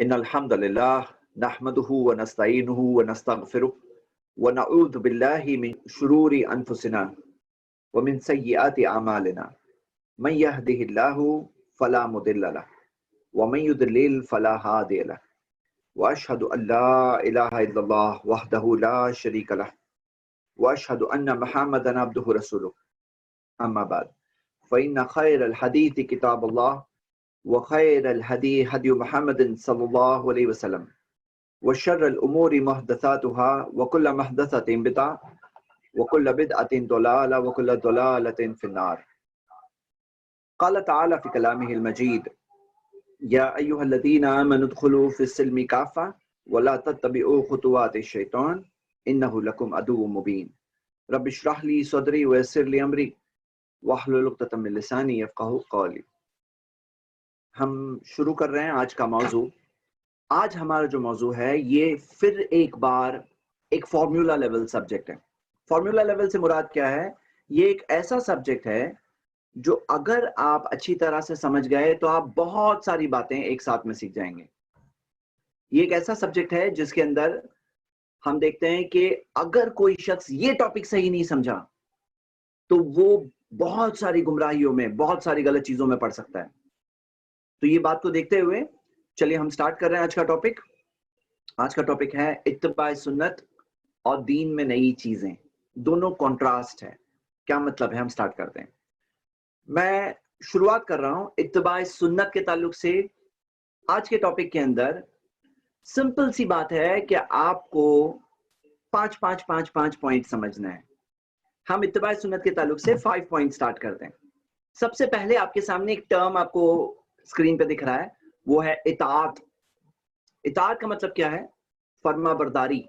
إن الحمد لله نحمده ونستعينه ونستغفره ونعوذ بالله من شرور أنفسنا ومن سيئات أعمالنا من يهده الله فلا مضل له ومن يضلل فلا هادي له وأشهد أن لا إله إلا الله وحده لا شريك له وأشهد أن محمدا عبده ورسوله أما بعد فإن خير الحديث كتاب الله وخير الهدي هدي محمد صلى الله عليه وسلم وشر الأمور محدثاتها وكل محدثة بدعة وكل بدعة ضلالة وكل ضلالة في النار. قال تعالى في كلامه المجيد: يا أيها الذين آمنوا ادخلوا في السلم كافة ولا تتبعوا خطوات الشيطان إنه لكم عدو مبين. رب اشرح لي صدري ويسر لي أمري واحلل عقدة من لساني يفقهوا قولي. ہم شروع کر رہے ہیں آج کا موضوع. آج ہمارا جو موضوع ہے یہ پھر ایک بار ایک فارمولا لیول سبجیکٹ ہے. فارمولا لیول سے مراد کیا ہے؟ یہ ایک ایسا سبجیکٹ ہے جو اگر آپ اچھی طرح سے سمجھ گئے تو آپ بہت ساری باتیں ایک ساتھ میں سیکھ جائیں گے. یہ ایک ایسا سبجیکٹ ہے جس کے اندر ہم دیکھتے ہیں کہ اگر کوئی شخص یہ ٹاپک صحیح نہیں سمجھا تو وہ بہت ساری گمراہیوں میں، بہت ساری غلط چیزوں میں پڑ سکتا ہے. تو یہ بات کو دیکھتے ہوئے چلیے ہم سٹارٹ کر رہے ہیں آج کا ٹاپک. آج کا ٹاپک ہے اتباع سنت اور دین میں نئی چیزیں. دونوں کنٹراسٹ ہے. کیا مطلب ہے؟ ہم سٹارٹ کرتے ہیں. میں شروعات کر رہا ہوں اتباع سنت کے تعلق سے. آج کے ٹاپک کے اندر سمپل سی بات ہے کہ آپ کو 5 پوائنٹ سمجھنا ہے. ہم اتباع سنت کے تعلق سے 5 پوائنٹ سٹارٹ کرتے ہیں. سب سے پہلے آپ کے سامنے ایک ٹرم آپ کو اسکرین پہ دکھ رہا ہے، وہ ہے اطاعت. اطاعت کا مطلب کیا ہے؟ فرما برداری،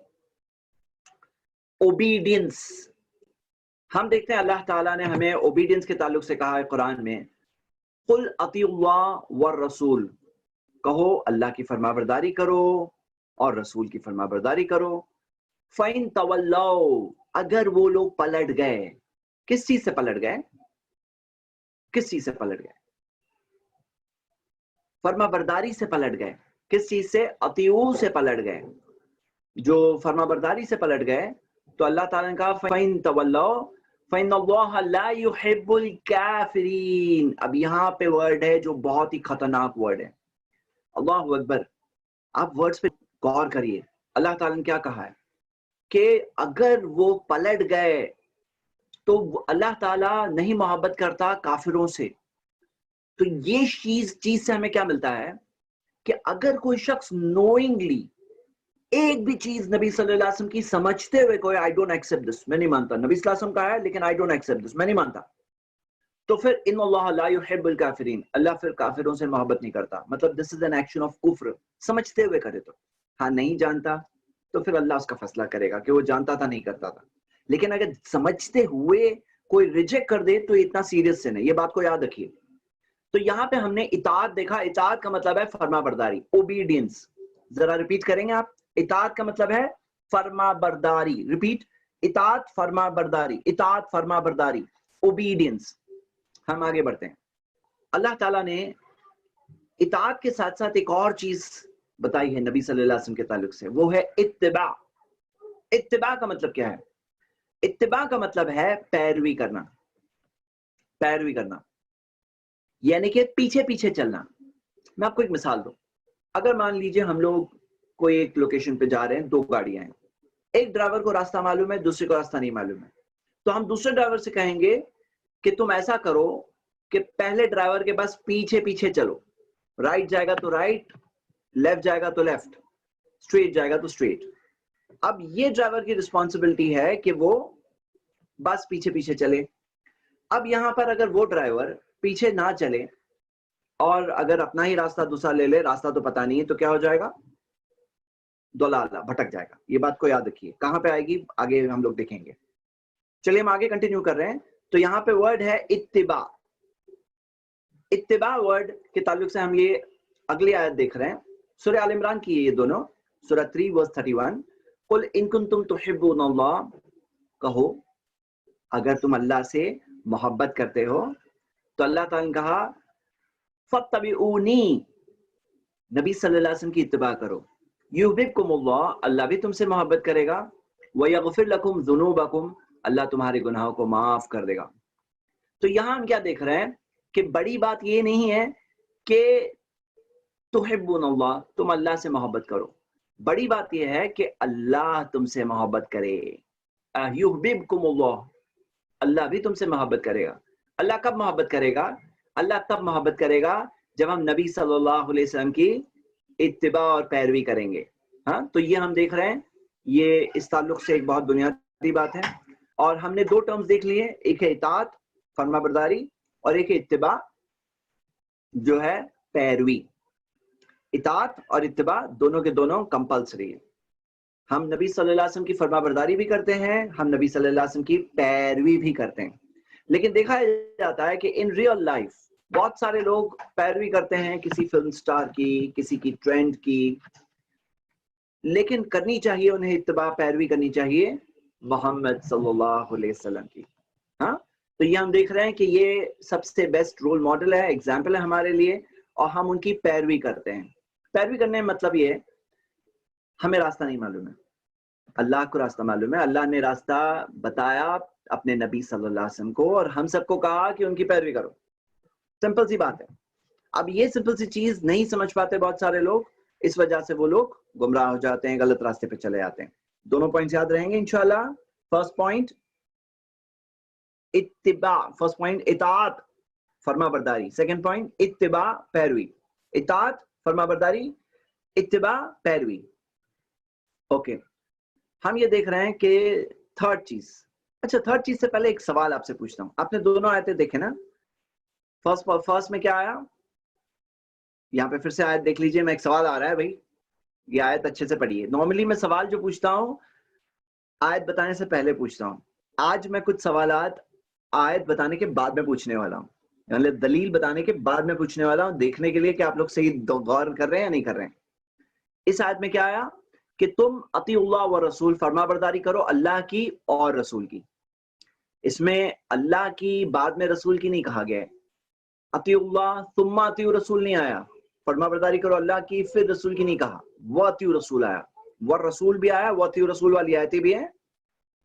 اوبیڈینس. ہم دیکھتے ہیں اللہ تعالیٰ نے ہمیں اوبیڈینس کے تعلق سے کہا ہے قرآن میں، قل اطیعوا اللہ والرسول، کہو اللہ کی فرما برداری کرو اور رسول کی فرما برداری کرو. فَإِن تَوَلَّوْا، اگر وہ لوگ پلٹ گئے. کس چیز سے پلٹ گئے؟ کس چیز سے پلٹ گئے؟ فرما برداری سے پلٹ گئے. کس چیز سے؟ اطیعو سے پلٹ گئے. جو فرما برداری سے پلٹ گئے تو اللہ تعالیٰ نے کہا فَإِن تَوَلَّوْا فَإِنَّ اللَّهَ لَا يُحِبُّ الْكَافِرِينَ. اب یہاں پہ ورڈ ہے جو بہت ہی خطرناک ورڈ ہے. اللہ اکبر. آپ ورڈز پہ غور کریے. اللہ تعالیٰ نے کیا کہا ہے کہ اگر وہ پلٹ گئے تو اللہ تعالیٰ نہیں محبت کرتا کافروں سے. تو یہ چیز سے ہمیں کیا ملتا ہے کہ اگر کوئی شخص نوئنگلی ایک بھی چیز نبی صلی اللہ علیہ وسلم کی سمجھتے ہوئے کوئی I don't accept this، میں نہیں مانتا، نبی صلی اللہ علیہ وسلم کا ہے لیکن I don't accept this، میں نہیں مانتا، تو پھر ان اللہ لا يحب الکافرین، اللہ پھر کافروں سے محبت نہیں کرتا. مطلب this is an action of کفر. سمجھتے ہوئے کرے تو ہاں، نہیں جانتا تو پھر اللہ اس کا فیصلہ کرے گا کہ وہ جانتا تھا نہیں کرتا تھا. لیکن اگر سمجھتے ہوئے کوئی ریجیکٹ کر دے تو اتنا سیریس سے نہیں. یہ بات کو یاد رکھیے. تو یہاں پہ ہم نے اطاعت دیکھا. اطاعت کا مطلب ہے فرما برداری، اوبیڈینس. ذرا ریپیٹ کریں گے آپ. اطاعت کا مطلب ہے فرما برداری. ریپیٹ: اطاعت، فرما برداری، اطاعت، فرما برداری، اوبیڈینس. ہم آگے بڑھتے ہیں. اللہ تعالیٰ نے اطاعت کے ساتھ ساتھ ایک اور چیز بتائی ہے نبی صلی اللہ علیہ وسلم کے تعلق سے، وہ ہے اتباع. اتباع کا مطلب کیا ہے؟ اتباع کا مطلب ہے پیروی کرنا. پیروی کرنا یعنی کہ پیچھے پیچھے چلنا. میں آپ کو ایک مثال دوں. اگر مان لیجئے ہم لوگ کوئی ایک لوکیشن پہ جا رہے ہیں، 2 گاڑیاں ہیں، ایک ڈرائیور کو راستہ معلوم ہے، دوسرے کو راستہ نہیں معلوم ہے. تو ہم دوسرے ڈرائیور سے کہیں گے کہ تم ایسا کرو کہ پہلے ڈرائیور کے بس پیچھے پیچھے چلو. رائٹ جائے گا تو رائٹ، لیفٹ جائے گا تو لیفٹ، اسٹریٹ جائے گا تو اسٹریٹ. اب یہ ڈرائیور کی رسپانسبلٹی ہے کہ وہ بس پیچھے پیچھے چلے. اب یہاں پر اگر وہ ڈرائیور پیچھے نہ چلے اور اگر اپنا ہی راستہ دوسرا لے لے، راستہ تو پتا نہیں ہے، تو کیا ہو جائے گا؟ دلالہ، بھٹک جائے گا. یہ بات کو یاد رکھیے. کہاں پہ آئے گی آگے ہم لوگ دیکھیں گے. چلیے ہم آگے کنٹینیو کر رہے ہیں. تو یہاں پہ ورڈ ہے اتباع. اتباع ورڈ کے تعلق سے ہم یہ اگلی آیت دیکھ رہے ہیں. سورہ آل عمران کی یہ دونوں، سورہ 3 verse 31. قل ان کنتم تحبون اللہ، کہو اگر تم اللہ سے محبت کرتے ہو تو اللہ تعالیٰ نے کہا فَاتَّبِعُونِی، نبی صلی اللہ علیہ وسلم کی اتباع کرو. یحببکم اللہ, اللہ بھی تم سے محبت کرے گا. ویغفر لکم ذنوبکم, اللہ تمہارے گناہوں کو معاف کر دے گا. تو یہاں ہم کیا دیکھ رہے ہیں کہ بڑی بات یہ نہیں ہے کہ تحبون اللہ, تم اللہ سے محبت کرو. بڑی بات یہ ہے کہ اللہ تم سے محبت کرے. یحببکم اللہ, اللہ بھی تم سے محبت کرے گا. اللہ کب محبت کرے گا؟ اللہ تب محبت کرے گا جب ہم نبی صلی اللہ علیہ وسلم کی اتباع اور پیروی کریں گے. ہاں, تو یہ ہم دیکھ رہے ہیں, یہ اس تعلق سے ایک بہت بنیادی بات ہے. اور ہم نے دو ٹرمز دیکھ لیے, ایک ہے اطاعت فرما برداری, اور ایک ہے اتباع جو ہے پیروی. اطاعت اور اتباع دونوں کے دونوں کمپلسری ہیں. ہم نبی صلی اللہ علیہ وسلم کی فرما برداری بھی کرتے ہیں, ہم نبی صلی اللہ علیہ وسلم کی پیروی بھی کرتے ہیں. لیکن دیکھا جاتا ہے کہ ان ریئل لائف بہت سارے لوگ پیروی کرتے ہیں کسی فلم سٹار کی, کسی کی ٹرینڈ کی, لیکن کرنی چاہیے انہیں اتباع پیروی کرنی چاہیے محمد صلی اللہ علیہ وسلم کی. ہاں, تو یہ ہم دیکھ رہے ہیں کہ یہ سب سے بیسٹ رول ماڈل ہے, ایگزامپل ہے ہمارے لیے, اور ہم ان کی پیروی کرتے ہیں. پیروی کرنے میں مطلب یہ ہے ہمیں راستہ نہیں معلوم ہے, اللہ کو راستہ معلوم ہے. اللہ نے راستہ بتایا اپنے نبی صلی اللہ علیہ وسلم کو, اور ہم سب کو کہا کہ ان کی پیروی کرو. سمپل سی بات ہے. اب یہ سمپل سی چیز نہیں سمجھ پاتے بہت سارے لوگ, اس وجہ سے وہ لوگ گمراہ ہو جاتے ہیں, غلط راستے پہ چلے جاتے ہیں. دونوں پوائنٹس یاد رہیں گے انشاءاللہ. فرسٹ پوائنٹ اتباع, فرسٹ پوائنٹ اطاعت فرما برداری, سیکنڈ پوائنٹ اتباع پیروی. اطاعت فرما برداری, اتباع پیروی. اوکے, ہم یہ دیکھ رہے ہیں کہ تھرڈ چیز. اچھا, تھرڈ چیز سے پہلے ایک سوال آپ سے پوچھتا ہوں. آپ نے دونوں آیتیں دیکھے نا؟ فرسٹ میں کیا آیا؟ یہاں پہ پھر سے آیت دیکھ لیجئے. میں ایک سوال آ رہا ہے بھائی, یہ آیت اچھے سے پڑھیے. نارملی میں سوال جو پوچھتا ہوں آیت بتانے سے پہلے پوچھتا ہوں. آج میں کچھ سوالات آیت بتانے کے بعد میں پوچھنے والا ہوں, یعنی دلیل بتانے کے بعد میں پوچھنے والا ہوں, دیکھنے کے لیے کہ آپ لوگ صحیح غور کر رہے ہیں یا نہیں کر رہے ہیں. اس آیت میں کیا آیا کہ تم اطیعوا اللہ و رسول, فرما برداری کرو اللہ کی اور رسول کی. اس میں اللہ کی بعد میں رسول کی نہیں کہا گیا ہے. اطیعوا اللہ ثم اطیعوا رسول نہیں آیا. فرما برداری کرو اللہ کی پھر رسول کی نہیں کہا. وہ اطیعوا رسول آیا, وہ رسول بھی آیا, وہ اطیعوا رسول والی آیتیں بھی ہیں.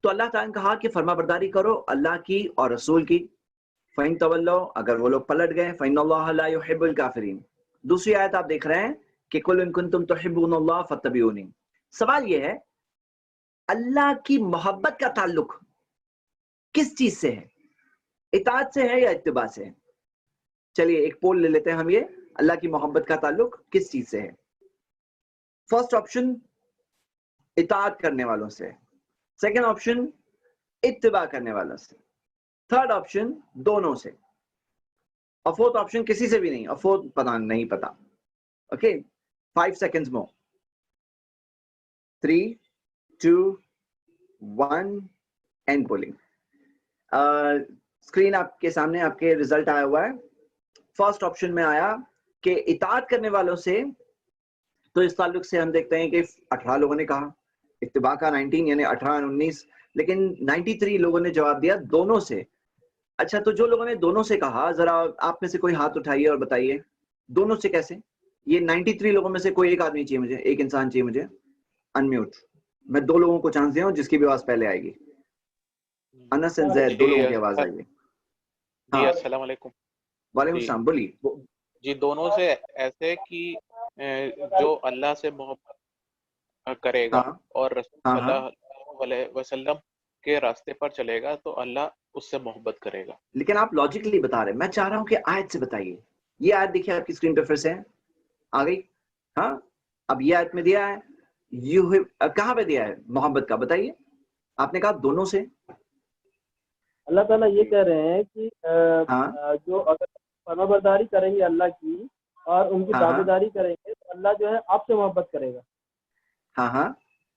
تو اللہ تعالیٰ نے کہا کہ فرما برداری کرو اللہ کی اور رسول کی. فَإِن تَوَلَّوْا, اگر وہ لوگ پلٹ گئے, فَإِنَّ اللَّهَ لَا يُحِبُّ الْكَافِرِينَ. دوسری آیت آپ دیکھ رہے ہیں کہ قُلْ إِن كُنتُمْ تُحِبُّونَ اللَّهَ فَاتَّبِعُونِي. سوال یہ ہے اللہ کی محبت کا تعلق کس چیز سے ہے؟ اطاعت سے ہے یا اتباع سے ہے؟ چلیے ایک پول لے لیتے ہیں ہم, یہ اللہ کی محبت کا تعلق کس چیز سے ہے؟ فرسٹ آپشن اطاعت کرنے والوں سے, سیکنڈ آپشن اتباع کرنے والوں سے, تھرڈ آپشن دونوں سے, اور فورتھ آپشن کسی سے بھی نہیں, اور فورتھ پتا نہیں پتا. Okay, 5 seconds more. 3, 2, 1 and polling. Screen آپ کے سامنے آپ کے ریزلٹ آیا ہوا ہے. فرسٹ آپشن میں آیا کہ اطاعت کرنے والوں سے, تو اس تعلق سے ہم دیکھتے ہیں کہ 18 لوگوں نے کہا, اتباع کا 19 یعنی 18 19, لیکن 93 لوگوں نے جواب دیا دونوں سے. اچھا, تو جو لوگوں نے دونوں سے کہا ذرا آپ میں سے کوئی ہاتھ اٹھائیے اور بتائیے دونوں سے کیسے. یہ 93 لوگوں میں سے کوئی ایک آدمی چاہیے مجھے, ایک انسان چاہیے مجھے انمیوٹ. میں 2 لوگوں کو چانس دیا ہوں جس کی بھی آواز پہلے آئے گی. انس اینڈ زید, 2 لوگوں کی آواز آئے گی. جی السلام علیکم. وعلیکم السلام, بولیے. جی دونوں سے ایسے کہ جو اللہ سے محبت کرے گا اور رسول صلی اللہ علیہ وسلم کے راستے پر چلے گا تو اللہ اس سے محبت کرے گا. لیکن آپ لاجیکلی بتا رہے, میں چاہ رہا ہوں کہ آیت سے بتائیے. یہ آیت دیکھیے آپ کی اسکرین پہ پھر سے آ گئی. ہاں, اب یہ آیت میں دیا ہے, کہاں پہ دیا ہے محبت کا, بتائیے. آپ نے کہا دونوں سے. اللہ تعالیٰ یہ کہہ رہے ہیں کہ جو اگر فرما برداری کریں گے اللہ کی اور ان کی تابعداری کریں گے تو اللہ جو ہے آپ سے محبت کرے گا. ہاں,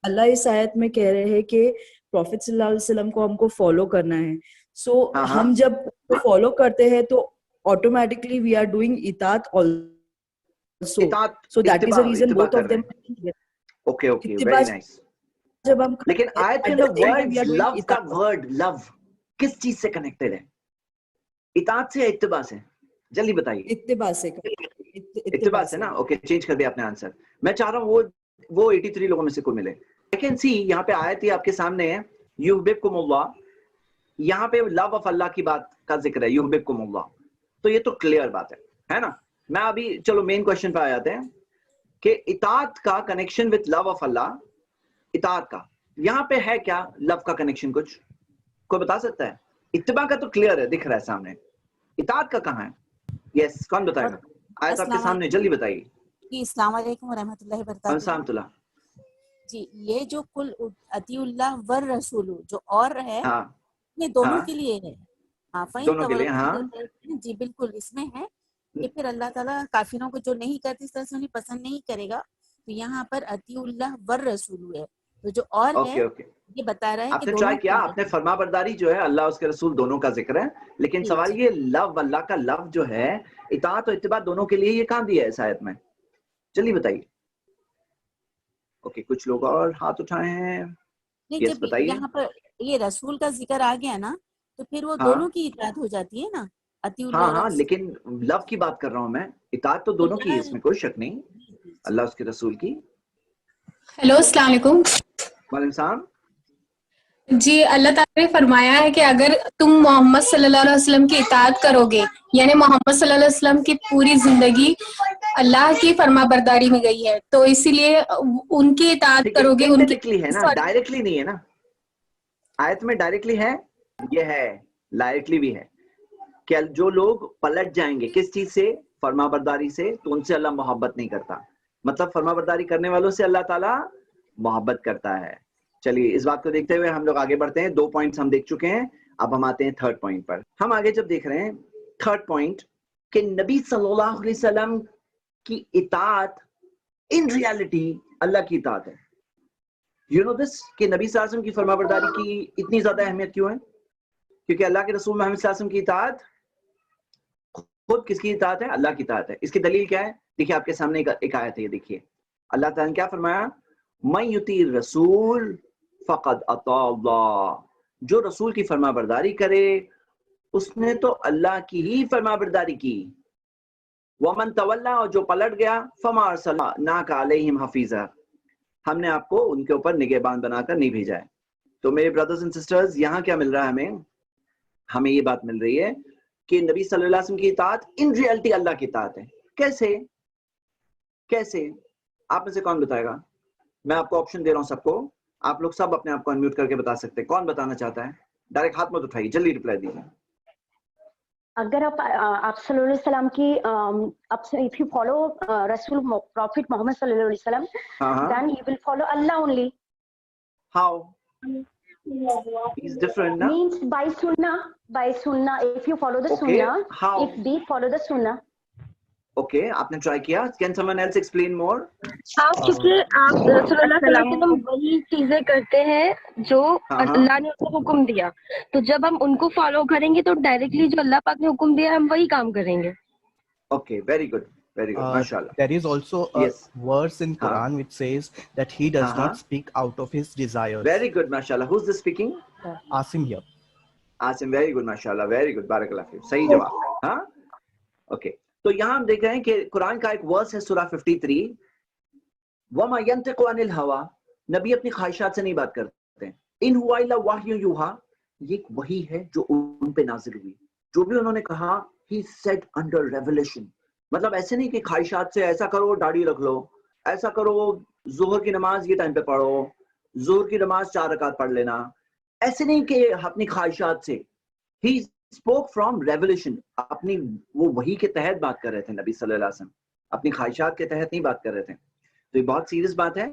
اللہ اس آیت میں کہہ رہے ہیں کہ پروفیٹ صلی اللہ علیہ وسلم کو ہم کو فالو کرنا ہے. سو ہم جب فالو کرتے ہیں تو آٹومیٹکلی وی آر ڈوئنگ اطاعت also. So that is the reason both of them. Okay, very nice. جب ہم لیکن آیت کے اندر ورڈ لو کا ورڈ لو کس چیز سے کنیکٹڈ ہے؟ اطاعت سے یا اتباع سے؟ جلدی بتائیے. اتباع سے. اتباع سے نا. اوکے, چینج کر دیا آپ نے آنسر. میں چاہ رہا ہوں وہ 83 لوگوں میں سے کوئی ملے. I can see یہاں پہ آیت ہی آپ کے سامنے ہے, یحببکم اللہ, یہاں پہ لو آف اللہ کی بات کا ذکر ہے, یحببکم اللہ. تو یہ تو کلیئر بات ہے نا. میں ابھی چلو مین کوشچن پہ آ جاتے ہیں کہ اطاعت کا کنیکشن وتھ لو آف اللہ, اطاعت کا یہاں پہ ہے کیا لو کا کنیکشن؟ کچھ کوئی بتا سکتا ہے؟ اتباع کا تو کلیئر ہے, دکھ رہا ہے سامنے, اطاعت کا کہاں ہے؟ یس, کون بتائے گا؟ آیت آپ کے سامنے, جلدی بتائیے. جی السلام علیکم ورحمۃ اللہ وبرکاتہ. السلام علیکم. جی یہ جو کل اطیع اللہ والرسول جو اور ہے, ہاں یہ دونوں کے لیے ہے. ہاں دونوں کے لیے. ہاں جی بالکل, اس میں ہے کہ پھر اللہ تعالیٰ کافروں کو جو نہیں کرتے اس طرح سے انہیں پسند نہیں کرے گا. تو یہاں پر اطیع اللہ والرسول ہے, تو جو اور ہے یہ بتا رہا ہے آپ کہ نے دونوں ٹرائی کیا, آپ نے فرما برداری جو ہے اللہ اس کے رسول دونوں کا ذکر ہے, لیکن سوال یہ لو اللہ کا لو جو ہے اطاعت و اتباع دونوں کے لیے, یہ کہاں دیا ہے اس آیت میں؟ جلدی بتائیے. اوکے, کچھ لوگ اور ہاتھ اٹھائے ہیں. نہیں, جب یہاں پر یہ رسول کا ذکر آ گیا نا تو پھر وہ دونوں کی اطاعت ہو جاتی ہے نا, اطیع اللہ. ہاں لیکن لو کی بات کر رہا ہوں میں, اطاعت تو دونوں کی ہے, اس میں کوئی شک نہیں, اللہ اس کے رسول کی. ہیلو السلام علیکم. وعلیکم السلام. جی اللہ تعالیٰ نے فرمایا ہے کہ اگر تم محمد صلی اللہ علیہ وسلم کی اطاعت کرو گے, یعنی محمد صلی اللہ علیہ وسلم کی پوری زندگی اللہ کی فرما برداری میں گئی ہے, تو اسی لیے ان کی اطاعت کرو گے. ان کی ہے نا, ڈائریکٹلی نہیں ہے نا آیت میں, ڈائریکٹلی ہے, یہ ہے ڈائریکٹلی بھی ہے کہ جو لوگ پلٹ جائیں گے کس چیز سے, فرما برداری سے, تو ان سے اللہ محبت نہیں کرتا. مطلب فرما برداری کرنے والوں سے اللہ تعالیٰ محبت کرتا ہے. چلیے اس بات کو دیکھتے ہوئے ہم لوگ آگے بڑھتے ہیں. 2 پوائنٹس ہم دیکھ چکے ہیں, اب ہم آتے ہیں 3rd پوائنٹ پر. ہم آگے جب دیکھ رہے ہیں 3rd پوائنٹ کہ نبی صلی اللہ علیہ وسلم کی اطاعت ان ریالٹی اللہ کی اطاعت ہے. یو نو دس کہ نبی صلی اللہ علیہ وسلم کی فرما برداری کی اتنی زیادہ اہمیت کیوں ہے؟ کیونکہ اللہ کے رسول محمد صلی اللہ علیہ وسلم کی اطاعت خود کس کی اطاعت ہے؟ اللہ کی اطاعت ہے. اس کی دلیل کیا ہے؟ دیکھیے آپ کے سامنے ایک آیت ہے, یہ دیکھیے اللہ تعالیٰ نے کیا فرمایا, من یطیع الرسول فقد اطاع اللہ, جو رسول کی فرما برداری کرے اس نے تو اللہ کی ہی فرما برداری کی. ومن تولا, اور جو پلٹ گیا, فما ارسلناک علیہم حفیظا, ہم نے آپ کو ان کے اوپر نگہبان بنا کر نہیں بھیجا ہے. تو میرے بردرز اینڈ سسٹرز, یہاں کیا مل رہا ہے ہمیں یہ بات مل رہی ہے کہ نبی صلی اللہ علیہ وسلم کی اطاعت ان ریالٹی اللہ کی اطاعت ہے. کیسے آپ میں سے کون بتائے گا؟ میں آپ کو آپشن دے رہا ہوں سب کو, آپ لوگ سب اپنے آپ کو انمیوٹ کر کے بتا سکتے ہیں. کون بتانا چاہتا ہے؟ ڈائریکٹ ہاتھ مت اٹھائیے, جلدی رپلائی دیجیے. اگر آپ صلی اللہ علیہ وسلم کی if you follow رسول Prophet محمد صلی اللہ علیہ وسلم, then you will follow Allah only. How? It's different, na? Means by sunnah. If you follow the sunnah, how? If they follow the sunnah. Okay, آپ نے ٹرائی کیا. Can someone else explain more? ہاں, کیونکہ آپ رسول اللہ صلی اللہ علیہ وسلم وہی چیزیں کرتے ہیں جو اللہ نے ان کو حکم دیا, تو جب ہم ان کو فالو کریں گے تو ڈائریکٹلی جو اللہ پاک نے حکم دیا ہم وہی کام کریں گے. Okay, very good. MashaAllah. There is also a verse in Quran which says that he does not speak out of his desires. Very good, MashaAllah. Who's this speaking? Asim here. Asim, very good, MashaAllah. Very good. Barakallah fi. صحیح جواب. ہاں okay. تو یہاں ہم دیکھ رہے ہیں کہ قرآن کا ایک ورس ہے سورہ 53, وَمَا يَنْتِقُ عَنِ الْهَوَىٰ, نبی اپنی خواہشات سے نہیں بات کرتے ہیں. إِنْ هُوَ إِلَّا وَحْيٌ يُوحَىٰ, یہ وہی ہے جو ان پہ نازل ہوئی. جو بھی انہوں نے کہا he said under revelation, مطلب ایسے نہیں کہ خواہشات سے ایسا کرو داڑھی رکھ لو, ایسا کرو ظہر کی نماز یہ ٹائم پہ پڑھو, ظہر کی نماز 4 رکعت پڑھ لینا, ایسے نہیں کہ اپنی خواہشات سے. he spoke from revelation, اپنی وہ وحی کے تحت بات کر رہے تھے نبی صلی اللہ علیہ وسلم, اپنی خواہشات کے تحت نہیں بات کر رہے تھے. تو یہ بہت سیریس بات ہے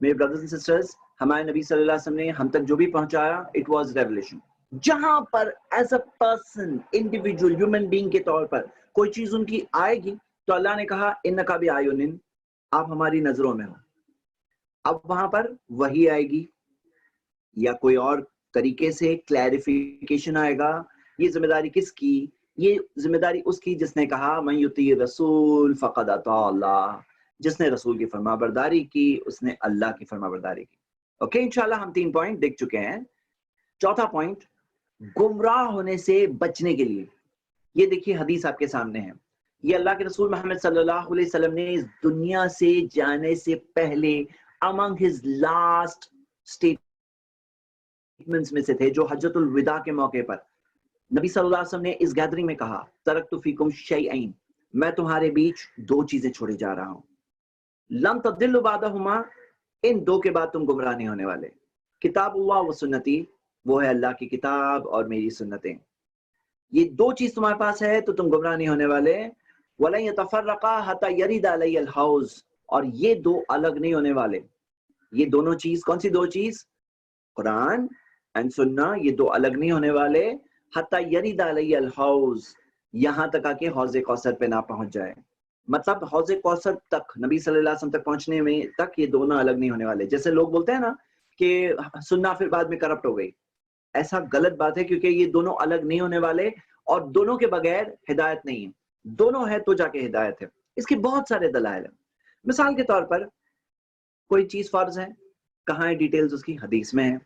میرے بردرز اینڈ سسٹرز. ہمارے نبی صلی اللہ علیہ وسلم نے ہم تک جو بھی پہنچایا اٹ واز ریولیشن. جہاں پر as a person individual human being کے طور پر کوئی چیز ان کی آئے گی تو اللہ نے کہا انکا بِاعیوننا, آپ ہماری نظروں میں ہو. اب وہاں پر وحی آئے گی یا کوئی اور طریقے سے کلیریفیکیشن آئے گا. یہ ذمہ داری کس کی؟ یہ ذمہ داری اس کی جس نے کہا من یطیع الرسول فقد اطاع اللہ, جس نے رسول کی فرما برداری کی اس نے اللہ کی فرما برداری کی. اوکے, انشاءاللہ ہم 3 پوائنٹ دیکھ چکے ہیں. 4تھا پوائنٹ, گمراہ ہونے سے بچنے کے لیے. یہ دیکھیے حدیث آپ کے سامنے ہے. یہ اللہ کے رسول محمد صلی اللہ علیہ وسلم نے اس دنیا سے جانے سے پہلے among his last statements میں سے تھے، جو حجۃ الوداع کے موقع پر نبی صلی اللہ علیہ وسلم نے اس گیدرنگ میں کہا، ترکت فیکم شیئین، میں تمہارے بیچ دو چیزیں چھوڑے جا رہا ہوں، لن تضلوا بعدہما، ان دو کے بعد تم گمراہ نہیں ہونے والے، کتاب اللہ و سنتی، وہ ہے اللہ کی کتاب اور میری سنتیں، یہ دو چیز تمہارے پاس ہے تو تم گمراہ نہیں ہونے والے، وَلَن يَتَفَرَّقَا حَتَّى يَرِدَ عَلَيَّ الْحَوْض، اور یہ دو الگ نہیں ہونے والے، یہ دونوں چیز، کون سی دو چیز؟ قرآن اینڈ سننا، یہ دو الگ نہیں ہونے والے، حَتَّى يَرِدَ عَلَيَّ الْحَوْض، یہاں تک آ کے حوض کوثر پہ نہ پہنچ جائے، مطلب حوض کوثر تک، نبی صلی اللہ علیہ وسلم تک پہنچنے میں تک یہ دونوں الگ نہیں ہونے والے۔ جیسے لوگ بولتے ہیں نا کہ سننا پھر بعد میں کرپٹ ہو گئی، ایسا غلط بات ہے، کیونکہ یہ دونوں الگ نہیں ہونے والے اور دونوں کے بغیر ہدایت نہیں ہے، دونوں ہے تو جا کے ہدایت ہے۔ اس کے بہت سارے دلائل ہیں، مثال کے طور پر کوئی چیز فرض ہے، کہاں ہے ڈیٹیلز اس کی؟ حدیث میں ہے،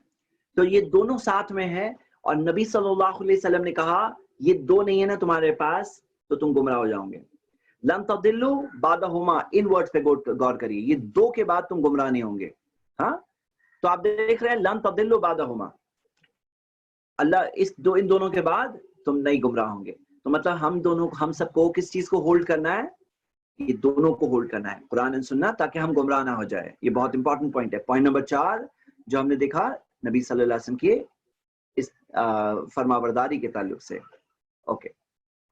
تو یہ دونوں ساتھ میں ہے اور نبی صلی اللہ علیہ وسلم نے کہا یہ دو نہیں ہے نا تمہارے پاس تو تم گمراہ ہو جاؤ گے، لن تضلوا بعدہما، ان ورڈ پہ غور کریے، یہ دو کے بعد تم گمراہ نہیں ہوں گے۔ ہاں تو آپ دیکھ رہے ہیں لن تضلوا بعدہما، اللہ ان دونوں کے بعد تم نہیں گمراہ ہوں گے، تو مطلب ہم سب کو کس چیز کو ہولڈ کرنا ہے؟ یہ دونوں کو ہولڈ کرنا ہے، قرآن اور سننا، تاکہ ہم گمراہ نہ ہو جائے۔ یہ بہت امپورٹنٹ پوائنٹ ہے۔ پوائنٹ نمبر 4 جو ہم نے دیکھا نبی صلی اللہ علیہ وسلم کے اس فرما برداری کے تعلق سے۔ اوکے،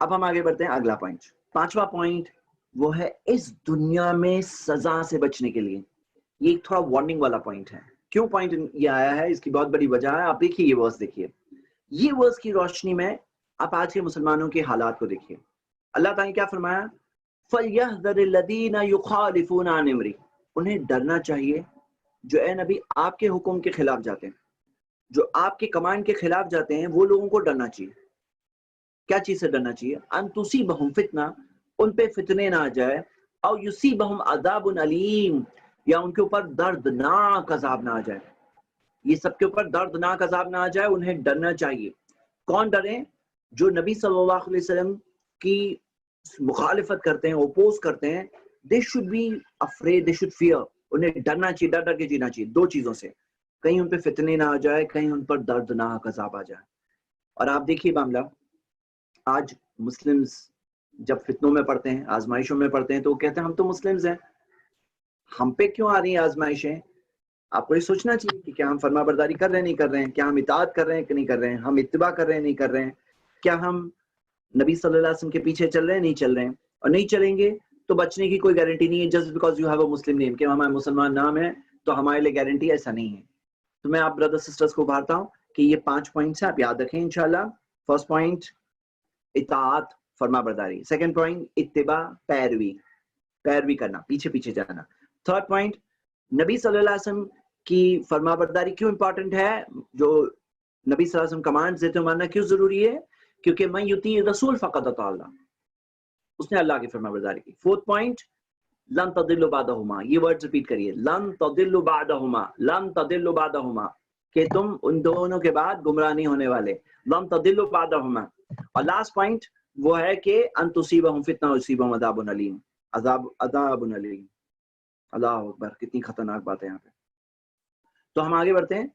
اب ہم آگے بڑھتے ہیں، اگلا پوائنٹ، 5واں پوائنٹ، وہ ہے اس دنیا میں سزا سے بچنے کے لیے۔ یہ ایک تھوڑا وارننگ والا پوائنٹ ہے۔ کیوں پوائنٹ یہ آیا ہے؟ اس کی بہت بڑی وجہ ہے، آپ دیکھیے یہ ورس، دیکھیے یہ ورس کی روشنی میں آپ آج کے مسلمانوں کے حالات کو دیکھیے۔ اللہ تعالیٰ نے کیا فرمایا؟ فَلْيَحْذَرِ الَّذِينَ يُخَالِفُونَ عَنْ أَمْرِهِ، انہیں ڈرنا چاہیے جو اے نبی آپ کے حکم کے خلاف جاتے ہیں، جو آپ کے کمانڈ کے خلاف جاتے ہیں، وہ لوگوں کو ڈرنا چاہیے۔ کیا چیز سے ڈرنا چاہیے؟ ان تصیبہم فتنہ، ان پہ فتنے نہ آ جائے، او یصیبہم عذاب علیم، یا ان کے اوپر دردناک عذاب نہ آ جائے۔ یہ سب کے اوپر دردناک عذاب نہ آ جائے، انہیں ڈرنا چاہیے۔ کون ڈریں؟ جو نبی صلی اللہ علیہ وسلم کی مخالفت کرتے ہیں، اوپوز کرتے ہیں، they should be afraid, they should fear، انہیں ڈرنا چاہیے، ڈر ڈر کے جینا چاہیے دو چیزوں سے، کہیں ان پہ فتنے نہ آ جائے، کہیں ان پر دردناک عذاب آ جائے۔ اور آپ دیکھیے معاملہ، آج مسلمز جب فتنوں میں پڑتے ہیں، آزمائشوں میں پڑتے ہیں، تو وہ کہتے ہیں ہم تو مسلمز ہیں، ہم پہ کیوں آ رہی ہیں آزمائشیں؟ آپ کو یہ سوچنا چاہیے کہ کیا ہم فرما برداری کر رہے ہیں نہیں کر رہے ہیں، کیا ہم اطاعت کر رہے ہیں کہ نہیں کر رہے ہیں، ہم اتباع کر رہے ہیں نہیں کر رہے ہیں، کیا ہم نبی صلی اللہ علیہ وسلم کے پیچھے چل رہے ہیں نہیں چل رہے ہیں، اور نہیں چلیں گے تو بچنے کی کوئی گارنٹی نہیں ہے۔ Just because you have a Muslim name, کہ ہمارا مسلمان نام ہے تو ہمارے لیے گارنٹی، ایسا نہیں ہے۔ تو میں آپ برادر سسٹرز کو ابھارتا ہوں کہ یہ 5 پوائنٹس ہیں، آپ یاد رکھیں انشاءاللہ۔ فرسٹ پوائنٹ اطاعت، فرما برداری۔ سیکنڈ پوائنٹ اتباع، پیروی کرنا، پیچھے پیچھے جانا۔ تھرڈ پوائنٹ نبی صلی اللہ علیہ وسلم کی فرما برداری کیوں امپورٹنٹ ہے، جو نبی صلی اللہ علیہ وسلم کمانڈ دیتے ہیں ماننا کیوں ضروری ہے؟ کیونکہ من یطیع رسول فقد اطاع اللہ، اس نے اللہ کی فرما برداری کی۔ فورتھ پوائنٹ لن تضلوا بعدہما، یہ ورڈ ریپیٹ کریے، لن تضلوا بعدہما، لن تضلوا بعدہما، کہ تم ان دونوں کے بعد گمراہ نہیں ہونے والے، لن تضلوا بعدہما۔ اور لاسٹ پوائنٹ وہ ہے کہ ان تصیبہم فتنہ ویصیبہم عذاب علیم، عذاب علیم۔ اللہ اکبر، کتنی خطرناک بات ہے یہاں پہ۔ تو ہم آگے بڑھتے ہیں،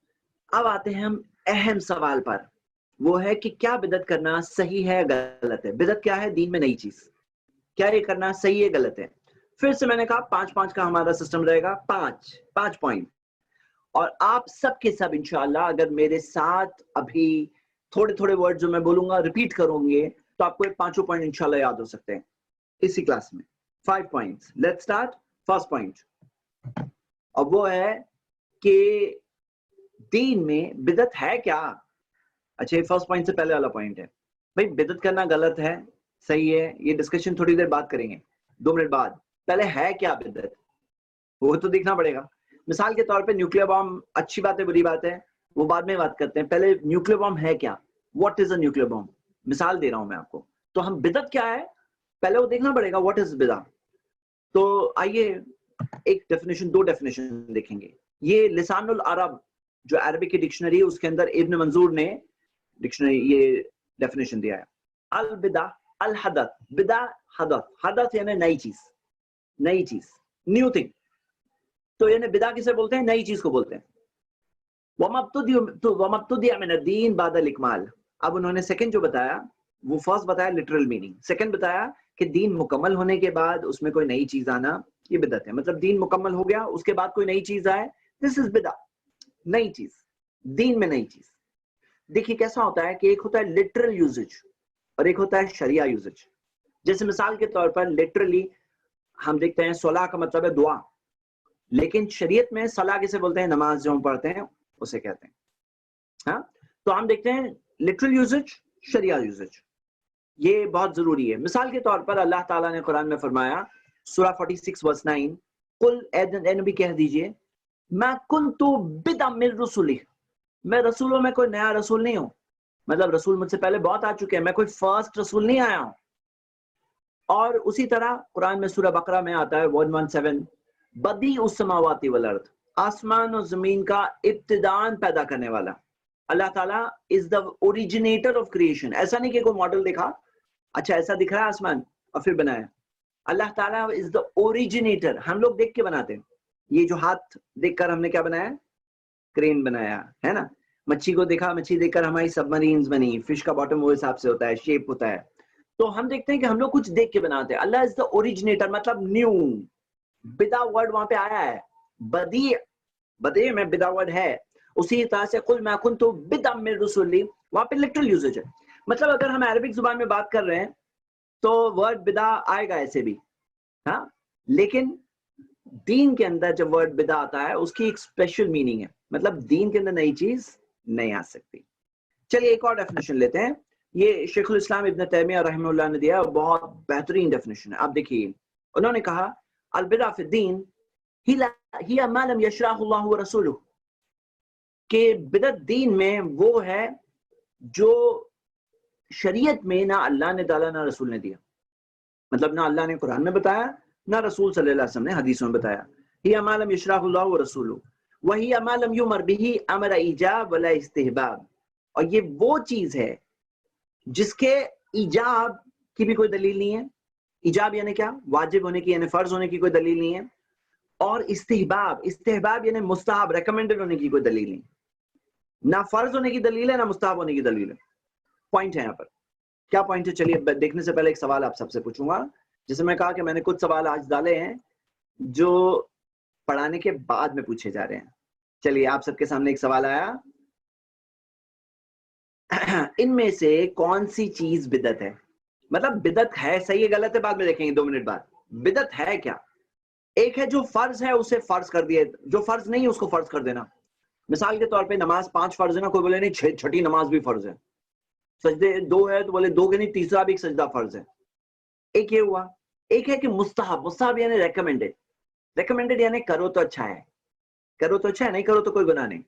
اب آتے ہیں ہم اہم سوال پر، وہ ہے کہ کیا بدعت کرنا صحیح ہے غلط ہے؟ بدعت کیا ہے؟ دین میں نئی چیز، کیا یہ کرنا صحیح ہے غلط ہے؟ پھر سے میں نے کہا 5 کا ہمارا سسٹم رہے گا، 5 پوائنٹ، اور آپ سب کے سب انشاءاللہ اگر میرے ساتھ ابھی تھوڑے ورڈ جو میں بولوں گا ریپیٹ کروں گے تو آپ کو یہ 5 پوائنٹ انشاءاللہ یاد ہو سکتے ہیں اسی کلاس میں۔ 5 points, let's start. First point, اور وہ ہے کہ دین میں بدعت ہے کیا؟ اچھا، یہ فرسٹ پوائنٹ سے پہلے والا پوائنٹ ہے، بھائی بدعت کرنا غلط ہے صحیح ہے، یہ ڈسکشن تھوڑی دیر بعد کریں گے، 2 منٹ بعد۔ پہلے ہے کیا بدعت، وہ تو دیکھنا پڑے گا۔ مثال کے طور پہ نیوکلیر بام، اچھی بات ہے بری بات ہے وہ بعد میں بات کرتے ہیں، پہلے نیوکلیر بام ہے کیا، what is a nuclear bomb, مثال دے رہا ہوں میں آپ کو۔ تو ہم بدعت کیا ہے پہلے وہ دیکھنا پڑے گا، واٹ از بدعت۔ تو آئیے ایک ڈیفینیشن، 2 ڈیفینیشن دیکھیں گے۔ یہ لسان العرب جو عربی کی ڈکشنری ہے اس کے اندر ابن منظور نے ڈکشنری یہ ڈیفینیشن دیا ہے، البدع الحدث بدع حدث یعنی نئی چیز نیو تھنگ. تو یعنی بدع کسے بولتے ہیں؟ نئی چیز کو بولتے ہیں. وَمَبْتُدِعَ مِنَ الدِّينِ بَعْدَ الْإِكْمَالِ. اب انہوں نے سیکنڈ جو بتایا وہ فرسٹ بتایا لٹرل میننگ, سیکنڈ بتایا کہ دین مکمل ہونے کے بعد اس میں کوئی نئی چیز آنا یہ بدعت ہے. مطلب دین مکمل ہو گیا, اس کے بعد کوئی نئی چیز آئے, دس از بدع. نئی چیز دین میں نئی چیز. دیکھیے کیسا ہوتا ہے کہ ایک ہوتا ہے لٹرل یوزج اور ایک ہوتا ہے شریعہ یوزج. جیسے مثال کے طور پر لٹرلی ہم دیکھتے ہیں صلاح کا مطلب ہے دعا, لیکن شریعت میں صلاح کسے بولتے ہیں؟ نماز جو ہم پڑھتے ہیں اسے کہتے ہیں. ہاں تو ہم دیکھتے ہیں لٹرل یوزج, شریعہ یوزج, یہ بہت ضروری ہے. مثال کے طور پر اللہ تعالیٰ نے قرآن میں فرمایا سورہ 46 verse 9, قل اے نبی کہہ دیجئے میں کنت بدعا من رسلی, میں رسولوں میں کوئی نیا رسول نہیں ہوں. مطلب رسول مجھ سے پہلے بہت آ چکے ہیں, میں کوئی فرسٹ رسول نہیں آیا ہوں. اور اسی طرح قرآن میں سورہ بقرہ میں آتا ہے 117 بدیع السماوات والارض, آسمان اور زمین کا ابتداءً پیدا کرنے والا. اللہ تعالیٰ از دا اوریجنیٹر آف کریشن. ایسا نہیں کہ کوئی ماڈل دیکھا اچھا ایسا دکھ رہا ہے آسمان اور پھر بنایا. اللہ تعالیٰ از دا اوریجنیٹر. ہم لوگ دیکھ کے بناتے ہیں. یہ جو ہاتھ دیکھ کر ہم نے کیا بنایا؟ کرین بنایا ہے نا. مچھی کو دیکھا, مچھی دیکھ کر ہماری سب مرینز بنی, فش کا باٹم وہ حساب سے ہوتا ہے, شیپ ہوتا ہے. تو ہم دیکھتے ہیں کہ ہم لوگ کچھ دیکھ کے بناتے ہیں. اللہ از دا اوریجنیٹر مطلب نیو. بدع ورڈ وہاں پہ آیا ہے, بدیع میں بدع ورڈ ہے. اسی طرح سے قل ما کنت بدعا من رسلی, وہاں پہ لٹرل یوزج ہے. مطلب اگر ہم عربک زبان میں بات کر رہے ہیں تو ورڈ بدع آئے گا ایسے بھی, ہاں, لیکن دین کے اندر جب ورڈ بدع آتا ہے اس کی ایک اسپیشل میننگ ہے. مطلب دین کے اندر نئی چیز نہیں آ سکتی. چلیے ایک اور ڈیفینیشن لیتے ہیں. یہ شیخ الاسلام ابن تیمیہ رحمہ اللہ نے دیا, بہت بہترین ڈیفینیشن ہے. آپ دیکھیے انہوں نے کہا البدع فی الدین ہی ما لم یشرعہ اللہ ورسولہ, کہ بدعت دین میں وہ ہے جو شریعت میں نہ اللہ نے ڈالا نہ رسول نے دیا. مطلب نہ اللہ نے قرآن میں بتایا نہ رسول صلی اللہ علیہ وسلم نے حدیثوں میں بتایا. ہی ما لم یشرعہ اللہ ورسولہ وہی ما لم یؤمر بہ امر ایجاب ولا استحباب. اور یہ وہ چیز ہے جس کے ایجاب کی بھی کوئی دلیل نہیں ہے. ایجاب یعنی کیا؟ واجب ہونے کی یعنی فرض ہونے کی کوئی دلیل نہیں ہے. اور استحباب یعنی مستحب ریکمینڈڈ ہونے کی کوئی دلیل نہیں. نہ فرض ہونے کی دلیل ہے نہ مستحب ہونے کی دلیل ہے. پوائنٹ ہے یہاں پر. کیا پوائنٹ ہے؟ چلیے دیکھنے سے پہلے ایک سوال آپ سب سے پوچھوں گا. جیسے میں کہا کہ میں نے کچھ سوال آج ڈالے ہیں جو پڑھانے کے بعد میں پوچھے جا رہے ہیں. چلیے آپ سب کے سامنے ایک سوال آیا, ان میں سے کون سی چیز بدعت ہے؟ مطلب بدعت ہے, صحیح ہے غلط ہے بعد میں دیکھیں گے 2 منٹ بعد. بدعت ہے کیا؟ ایک ہے جو فرض ہے اسے فرض کر دیا, جو فرض نہیں ہے اس کو فرض کر دینا. مثال کے طور پہ نماز 5 فرض ہے نا, کوئی بولے نہیں چھٹی نماز بھی فرض ہے. سجدے 2 ہے تو بولے 2 کے نہیں تیسرا بھی ایک سجدہ فرض ہے. ایک یہ ہوا. ایک ہے کہ مستحب یعنی ریکمینڈڈ یعنی کرو تو اچھا ہے, کرو تو اچھا ہے, نہیں کرو تو کوئی گناہ نہیں.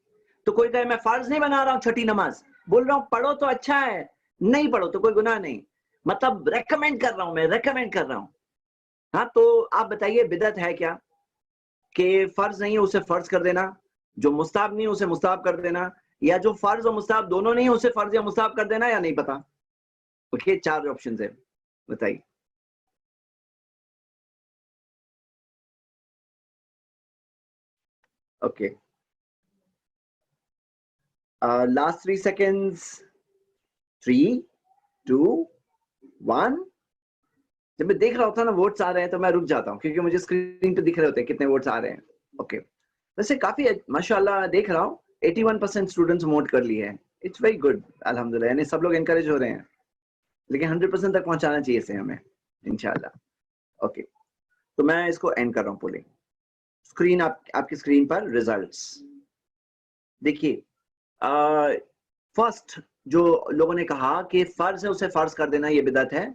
تو کوئی کہے میں فرض نہیں بنا رہا ہوں چھٹی نماز, بول رہا ہوں پڑھو تو اچھا ہے, نہیں پڑھو تو کوئی گناہ نہیں. مطلب ریکمینڈ کر رہا ہوں, میں ریکمینڈ کر رہا ہوں. ہاں تو آپ بتائیے بدعت ہے کیا؟ کہ فرض نہیں ہے اسے فرض کر دینا, جو مستحب نہیں ہے اسے مستحب کر دینا, یا جو فرض اور مستحب دونوں نہیں ہے اسے فرض یا مستحب کر دینا, یا نہیں پتا. اوکے 4 آپشنز ہیں, بتائیے. Okay last 3 seconds. 3 2 1. جب میں دیکھ رہا ہوتا نا ووٹس آ رہے ہیں تو میں رک جاتا ہوں, کیونکہ مجھے اسکرین پہ دکھ رہے ہوتے ہیں کتنے ووٹس آ رہے ہیں. اوکے ویسے کافی ماشاءاللہ دیکھ رہا ہوں 81% اسٹوڈنٹس ووٹ کر لیے ہیں. اٹس ویری گڈ الحمدللہ, یعنی سب لوگ انکریج ہو رہے ہیں, لیکن 100% تک پہنچانا چاہیے اسے ہمیں انشاءاللہ. اوکے تو میں اس کو اینڈ کر رہا ہوں پولنگ. اسکرین آپ کی اسکرین پر ریزلٹس دیکھیے. فرسٹ جو لوگوں نے کہا کہ فرض ہے اسے فرض کر دینا یہ بدعت ہے,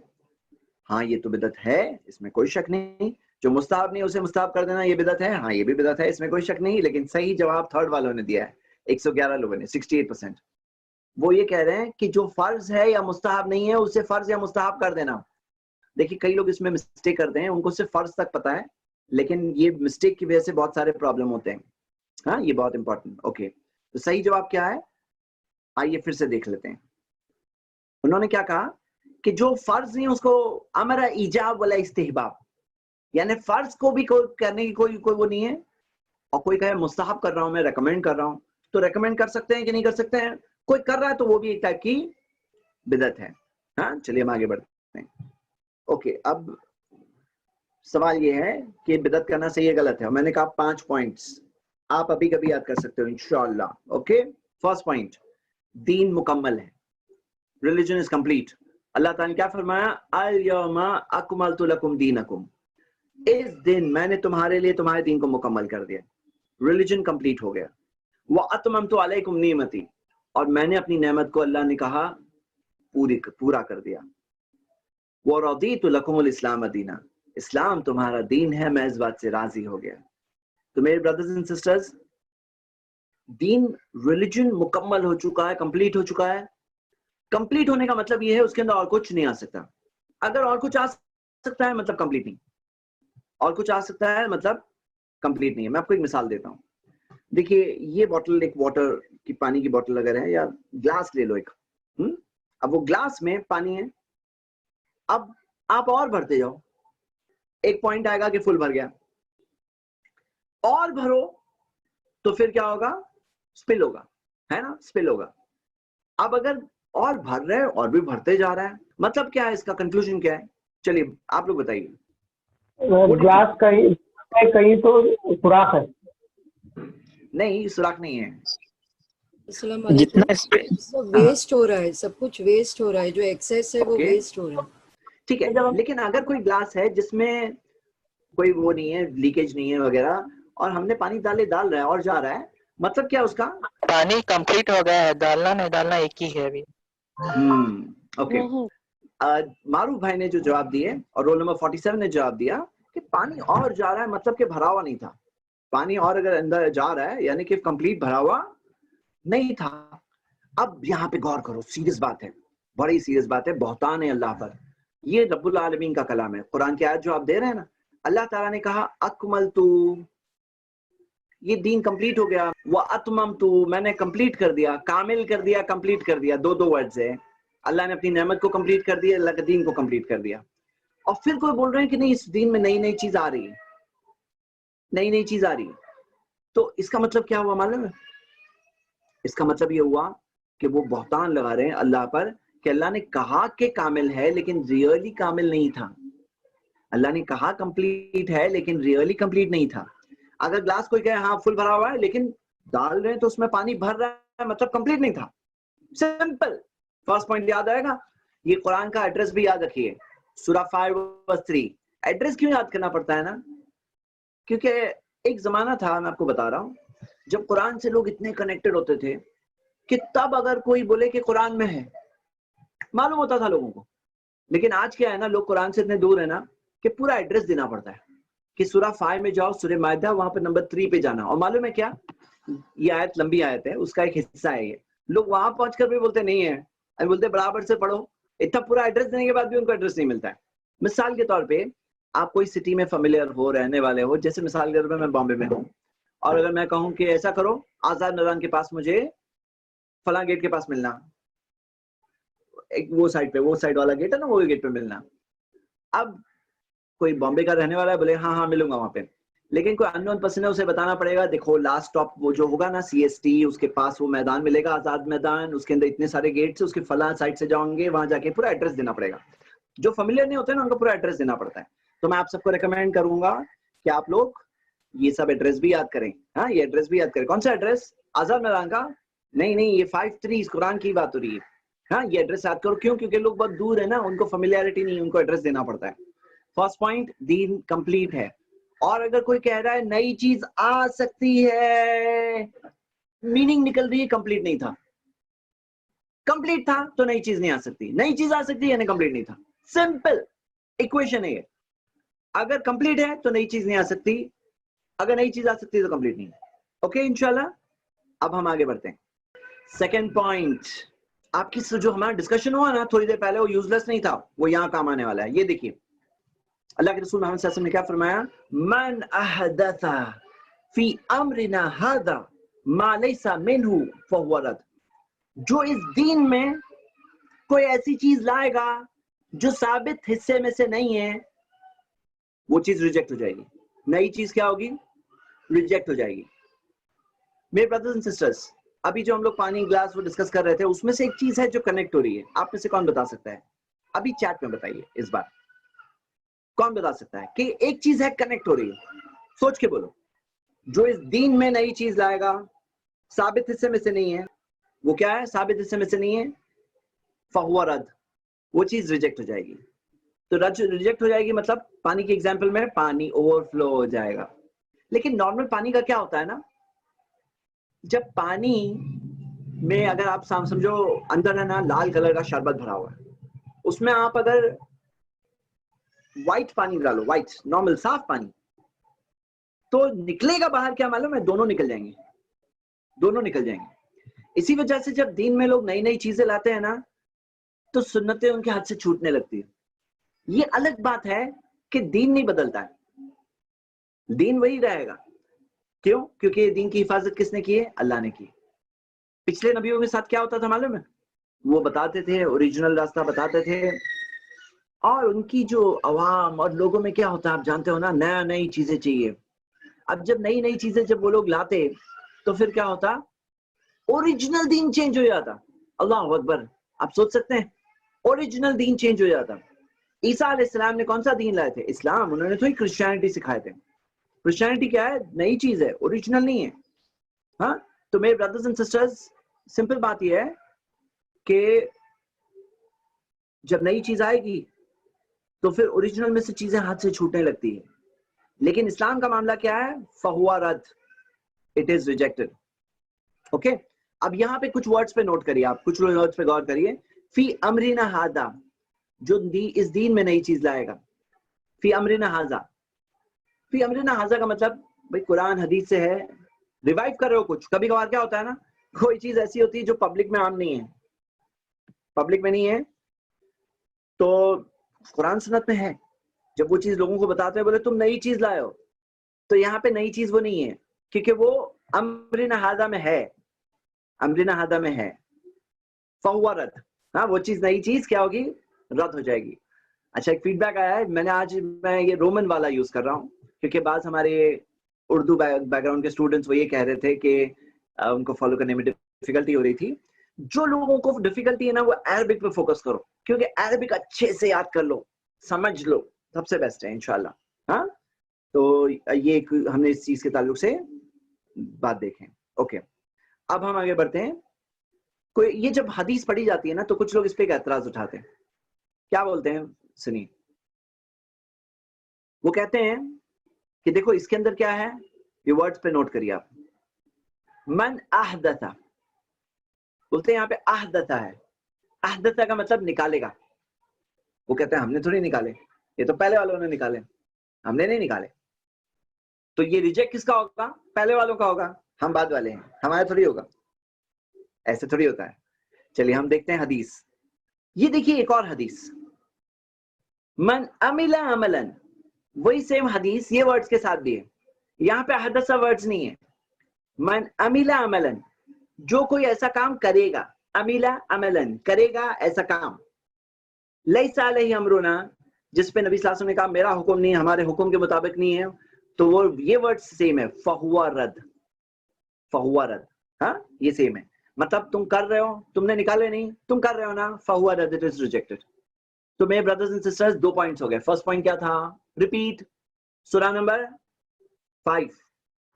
ہاں یہ تو بدعت ہے, اس میں کوئی شک نہیں. جو مستحب نہیں اسے مستحب کر دینا یہ بدعت ہے, ہاں یہ بھی بدعت ہے, اس میں کوئی شک نہیں. لیکن صحیح جواب تھرڈ والوں نے دیا ہے 111 لوگوں نے 68%. وہ یہ کہہ رہے ہیں کہ جو فرض ہے یا مستحب نہیں ہے اسے فرض یا مستحب کر دینا. دیکھیے کئی لوگ اس میں مسٹیک کرتے ہیں, ان کو صرف فرض تک پتا ہے, لیکن یہ مسٹیک کی وجہ سے بہت سارے پرابلم ہوتے ہیں. ہاں یہ بہت امپورٹنٹ. اوکے تو صحیح جواب کیا ہے, آئیے پھر سے دیکھ لیتے ہیں. انہوں نے کیا کہا کہ جو فرض نہیں اس کو امر ایجاب ولا استحباب، یعنی فرض کو بھی کوئی کرنے کی کوئی وہ نہیں ہے، اور کوئی کہے مستحب کر رہا ہوں میں، ریکمینڈ کر رہا ہوں، تو ریکمینڈ کر سکتے ہیں کہ نہیں کر سکتے ہیں؟ کوئی کر رہا ہے تو وہ بھی ایک ٹائپ کی بدعت ہے. ہاں چلیے ہم آگے بڑھتے ہیں. اوکے، اب سوال یہ ہے کہ بدعت کرنا صحیح ہے غلط ہے، اور میں نے کہا 5 پوائنٹس آپ ابھی کبھی یاد کر سکتے ہو انشاءاللہ. اوکے، فرسٹ پوائنٹ، دین مکمل ہے، ریلیجن از کمپلیٹ. اللہ تعالیٰ نے کیا فرمایا؟ الیوم اکملت لکم دینکم، اس دن میں نے تمہارے لیے تمہارے دین کو مکمل کر دیا، ریلیجن کمپلیٹ ہو گیا. واتممت علیکم نعمتی، اور میں نے اپنی نعمت کو اللہ نے کہا پورا کر دیا. ورضیت لکم الاسلام دینا، اسلام تمہارا دین ہے، میں اس بات سے راضی ہو گیا. تو میرے بردرز اینڈ سسٹرز، دین ریلیجن مکمل ہو چکا ہے، کمپلیٹ ہو چکا ہے. کمپلیٹ ہونے کا مطلب یہ ہے اس کے اندر اور کچھ نہیں آ سکتا. اگر اور کچھ آ سکتا ہے مطلب کمپلیٹ نہیں، اور کچھ آ سکتا ہے مطلب کمپلیٹ نہیں ہے. میں آپ کو ایک مثال دیتا ہوں. دیکھیے یہ بوٹل ایک واٹر کی پانی کی بوٹل اگر ہے، یا گلاس لے لو ایک، اب وہ گلاس میں پانی ہے، اب آپ اور بھرتے جاؤ، ایک پوائنٹ آئے گا کہ فل بھر گیا، اور بھرو تو پھر کیا ہوگا؟ سپل ہوگا، ہے نا، سپل ہوگا. اب اگر اور بھر رہے ہیں اور بھی بھرتے جا رہا ہے، مطلب کیا ہے اس کا؟ کنکلوژن کیا ہے؟ چلیے آپ لوگ بتائیے. گلاس کہیں تو سوراخ ہے. نہیں، سوراخ نہیں ہے. السلام علیکم. ویسٹ ہو رہا ہے، سب کچھ ویسٹ ہو رہا ہے، جو ایکسیس ہے وہ ویسٹ ہو رہا ہے. ٹھیک ہے، لیکن اگر کوئی گلاس ہے جس میں کوئی وہ نہیں ہے، لیکیج نہیں ہے وغیرہ، اور ہم نے پانی ڈال رہا ہے اور جا رہا ہے، مطلب کیا اس کا؟ پانی کمپلیٹ ہو گیا ہے، ڈالنا نہیں ڈالنا ایک ہی ہے ابھی. اوکے، معروف بھائی نے جو جواب دیے اور رول نمبر 47 نے جواب دیا کہ پانی اور جا رہا ہے، مطلب کہ بھرا ہوا نہیں تھا. پانی اور اگر اندر جا رہا ہے یعنی کہ کمپلیٹ بھرا ہوا نہیں تھا. اب یہاں پہ غور کرو، سیریس بات ہے، بڑی سیریس بات ہے، بہتان ہے اللہ پر. یہ رب العالمین کا کلام ہے، قرآن کی آیت جو آپ دے رہے ہیں نا، اللہ تعالیٰ نے کہا اکملتو، یہ دین کمپلیٹ ہو گیا. واتممتو، میں نے کمپلیٹ کر دیا، کامل کر دیا، کمپلیٹ کر دیا. دو ورڈز ہیں. اللہ نے اپنی نعمت کو کمپلیٹ کر دیا، اللہ کے دین کو کمپلیٹ کر دیا. اور پھر کوئی بول رہے ہیں کہ نہیں، اس دین میں نئی چیز آ رہی ہے، نئی چیز آ رہی ہے. تو اس کا مطلب کیا ہوا معلوم ہے؟ اس کا مطلب یہ ہوا کہ وہ بہتان لگا رہے ہیں اللہ پر کہ اللہ نے کہا کہ کامل ہے لیکن ریئلی کامل نہیں تھا. اللہ نے کہا کمپلیٹ ہے لیکن ریئلی کمپلیٹ نہیں تھا. اگر گلاس کوئی کہے ہاں فل بھرا ہوا ہے لیکن ڈال رہے ہیں تو اس میں پانی بھر رہا ہے، مطلب کمپلیٹ نہیں تھا. سمپل فرسٹ پوائنٹ یاد آئے گا. یہ قرآن کا ایڈریس بھی یاد رکھیے، سورہ 5:3. ایڈریس کیوں یاد کرنا پڑتا ہے نا؟ کیونکہ ایک زمانہ تھا، میں آپ کو بتا رہا ہوں، جب قرآن سے لوگ اتنے کنیکٹڈ ہوتے تھے کہ تب اگر کوئی بولے کہ قرآن میں ہے معلوم ہوتا تھا لوگوں کو. لیکن آج کیا ہے نا، لوگ قرآن سے اتنے دور ہیں نا کہ پورا ایڈریس دینا پڑتا ہے کہ سورہ 5 میں جاؤ، سورہ مائدہ، وہاں پہ نمبر 3 پہ جانا. اور معلوم ہے کیا، یہ آیت لمبی آیت ہے، اس کا ایک حصہ ہے. یہ لوگ وہاں پہنچ کر بھی بولتے نہیں ہے، ابھی بولتے برابر سے پڑھو. اتنا پورا ایڈریس دینے کے بعد بھی ان کو ایڈریس نہیں ملتا ہے. مثال کے طور پہ آپ کوئی سٹی میں فیملیئر ہو، رہنے والے ہو، جیسے مثال کے طور پہ میں بامبے میں ہوں، اور اگر میں کہوں کہ ایسا کرو، آزاد میدان کے پاس مجھے فلاں گیٹ کے پاس ملنا، ایک وہ سائڈ والا گیٹ ہے نا، وہ گیٹ پہ ملنا. اب کوئی بامبے کا رہنے والا ہے، بولے ہاں ملوں گا وہاں پہ. لیکن کوئی اننون پرسن ہے، اسے بتانا پڑے گا دیکھو لاسٹ اسٹاپ وہ جو ہوگا نا CST، اس کے پاس وہ میدان ملے گا، آزاد میدان، اس کے اندر اتنے سارے گیٹس، اس کے فلاں سائڈ سے جاؤں گے، وہاں جا کے پورا ایڈریس دینا پڑے گا. جو فیملیئر نہیں ہوتے نا ان کو پورا ایڈریس دینا پڑتا ہے. تو میں آپ سب کو ریکمینڈ کروں گا کہ آپ لوگ یہ سب ایڈریس بھی یاد کریں. ہاں، یہ ایڈریس بھی یاد کریں. کون سا ایڈریس؟ آزاد میدان کا نہیں، یہ 5:3 قرآن کی بات ہو رہی ہے. ہاں، یہ ایڈریس یاد کرو. کیوں؟ کیونکہ لوگ بہت دور ہیں نا، ان کو فیملیئرٹی نہیں، ان کو ایڈریس دینا پڑتا ہے. فرسٹ پوائنٹ، دین کمپلیٹ ہے. اور اگر کوئی کہہ رہا ہے نئی چیز آ سکتی ہے، میننگ نکل رہی ہے کمپلیٹ نہیں تھا. کمپلیٹ تھا تو نئی چیز نہیں آ سکتی، نئی چیز آ سکتی یعنی کمپلیٹ نہیں تھا. سمپل ایکویشن ہے یہ. اگر کمپلیٹ ہے تو نئی چیز نہیں آ سکتی، اگر نئی چیز آ سکتی ہے تو کمپلیٹ نہیں. اوکے انشاءاللہ. اب ہم آگے بڑھتے ہیں. سیکنڈ پوائنٹ، آپ کی جو ہمارا ڈسکشن ہوا نا تھوڑی دیر پہلے، وہ یوز لیس نہیں تھا، وہ یہاں کام آنے والا ہے. یہ دیکھیے اللہ کے رسول محمد صلی اللہ علیہ وسلم نے کیا فرمایا؟ من احدث فی امرنا ھذا ما لیس منہ فہو رد. جو اس دین میں کوئی ایسی چیز لائے گا جو ثابت حصے میں سے نہیں ہے وہ چیز ریجیکٹ ہو جائے گی. نئی چیز کیا ہوگی؟ ریجیکٹ ہو جائے گی. میرے برادرز اینڈ سسٹرز، ابھی جو ہم لوگ پانی گلاس وہ ڈسکس کر رہے تھے، اس میں سے ایک چیز ہے جو کنیکٹ ہو رہی ہے. آپ میں سے کون بتا سکتا ہے؟ ابھی چیٹ میں بتائیے اس بار. کون بتا سکتا ہے کہ ایک چیز ہے کنیکٹ ہو رہی ہے؟ سوچ کے بولو. جو اس دین میں نئی چیز لائے گا، ثابت حصے میں سے نہیں ہے، وہ کیا ہے؟ ثابت حصے میں سے نہیں ہے، فہو رد، وہ چیز ریجیکٹ ہو جائے گی. تو ریجیکٹ ہو جائے گی مطلب پانی کی ایگزامپل میں پانی اوور فلو ہو جائے گا. لیکن نارمل پانی کا کیا ہوتا ہے نا، جب پانی میں اگر آپ سمجھو اندر ہے نا لال کلر کا شربت بھرا ہوا ہے، اس میں آپ اگر وائٹ پانی ڈالو، وائٹ نارمل صاف پانی، تو نکلے گا باہر کیا معلوم ہے؟ دونوں نکل جائیں گے، دونوں نکل جائیں گے. اسی وجہ سے جب دین میں لوگ نئی نئی چیزیں لاتے ہیں نا تو سنتیں ان کے ہاتھ سے چھوٹنے لگتی ہے. یہ الگ بات ہے کہ دین نہیں بدلتا ہے، دین وہی رہے گا. کیوں؟ کیونکہ دین کی حفاظت کس نے کی ہے؟ اللہ نے کی. پچھلے نبیوں کے ساتھ کیا ہوتا تھا معلوم ہے؟ وہ بتاتے تھے، اوریجنل راستہ بتاتے تھے، اور ان کی جو عوام اور لوگوں میں کیا ہوتا ہے آپ جانتے ہو نا، نیا نئی چیزیں چاہیے. اب جب نئی نئی چیزیں جب وہ لوگ لاتے تو پھر کیا ہوتا؟ اوریجنل دین چینج ہو جاتا. اللہ اکبر. آپ سوچ سکتے ہیں اوریجنل دین چینج ہو جاتا. عیسیٰ علیہ السلام نے کون سا دین لائے تھے؟ اسلام. انہوں نے تو ہی کرسچینٹی سکھائے تھے. کرسچینٹی کیا ہے؟ نئی چیز ہے، اوریجنل نہیں ہے. ہاں، تو میرے برادرز اینڈ سسٹرز، سمپل بات یہ ہے کہ جب نئی چیز آئے گی تو پھر اوریجنل میں سے چیزیں ہاتھ سے چھوٹنے لگتی ہے. لیکن اسلام کا معاملہ کیا ہے؟ فہو رد، اٹ از ریجیکٹڈ. اوکے، اب یہاں پہ کچھ ورڈز پہ نوٹ کریے، آپ کچھ ورڈز پہ غور کریے. فی امرنا ھذا، جو اس دین میں نئی چیز لائے گا. فی امرنا ھذا، فی امرنا ھذا کا مطلب بھائی قرآن حدیث سے ہے. ریوائیو کر رہے ہو کچھ. کبھی کبھار کیا ہوتا ہے نا، کوئی چیز ایسی ہوتی ہے جو پبلک میں عام نہیں ہے، پبلک میں نہیں ہے، تو قرآن سنت میں ہے. جب وہ چیز لوگوں کو بتاتے ہیں، بولے تم نئی چیز لائے ہو، تو یہاں پہ نئی چیز وہ نہیں ہے، کیونکہ وہ امرنا ھذا میں ہے، امرنا ھذا میں ہے. فہو رد، ہاں وہ چیز نئی چیز کیا ہوگی؟ رد ہو جائے گی. اچھا، ایک فیڈ بیک آیا ہے. میں یہ رومن والا یوز کر رہا ہوں کیونکہ بعض ہمارے اردو بیک گراؤنڈ کے اسٹوڈنٹس وہ یہ کہہ رہے تھے کہ ان کو فالو کرنے میں ڈیفیکلٹی ہو رہی تھی. جو لوگوں کو ڈیفیکلٹی ہے نا، وہ عربک پہ فوکس کرو، کیونکہ عربک اچھے سے یاد کر لو، سمجھ لو، سب سے بیسٹ ہے انشاءاللہ. ہاں، تو یہ ہم نے اس چیز کے تعلق سے بات دیکھیں. اوکے، اب ہم آگے بڑھتے ہیں. یہ جب حدیث پڑھی جاتی ہے نا تو کچھ لوگ اس پہ ایک اعتراض اٹھاتے ہیں. کیا بولتے ہیں؟ سنیے. وہ کہتے ہیں کہ دیکھو اس کے اندر کیا ہے، یہ ورڈز پہ نوٹ کریے آپ. من احدث، بولتے ہیں یہاں پہ احدث ہے. احدث کا مطلب نکالے گا. وہ کہتے ہیں ہم نے تھوڑی نکالے، یہ تو پہلے والوں نے نکالے، ہم نے نہیں نکالے. تو یہ ریجیکٹ کس کا ہوگا؟ پہلے والوں کا ہوگا. ہم بعد والے ہیں، ہمارا تھوڑی ہوگا. ایسے تھوڑی ہوتا ہے. چلیے ہم دیکھتے ہیں حدیث. یہ دیکھیے ایک اور حدیث، من عمل عملا، وہی سیم حدیث یہ ورڈز کے ساتھ بھی ہے. یہاں پہ حدث ورڈز نہیں ہے. من عمل عملا، جو کوئی ایسا کام کرے گا. عمل عملا، کرے گا ایسا کام. لیس علیہ امرنا، جس پہ نبی صلی اللہ علیہ وسلم نے کہا میرا حکم نہیں ہے، ہمارے حکم کے مطابق نہیں ہے، تو وہ یہ ورڈ سیم ہے، فہو رد. فہو رد، ہاں یہ سیم ہے. مطلب تم کر رہے ہو، تم نے نکالے نہیں، تم کر رہے ہو نا، فہو رد، اٹ از ریجیکٹڈ. تو میرے برادرز اینڈ سسٹرز 2 پوائنٹس ہو گئے. فرسٹ پوائنٹ کیا تھا؟ ریپیٹ. سورہ نمبر 5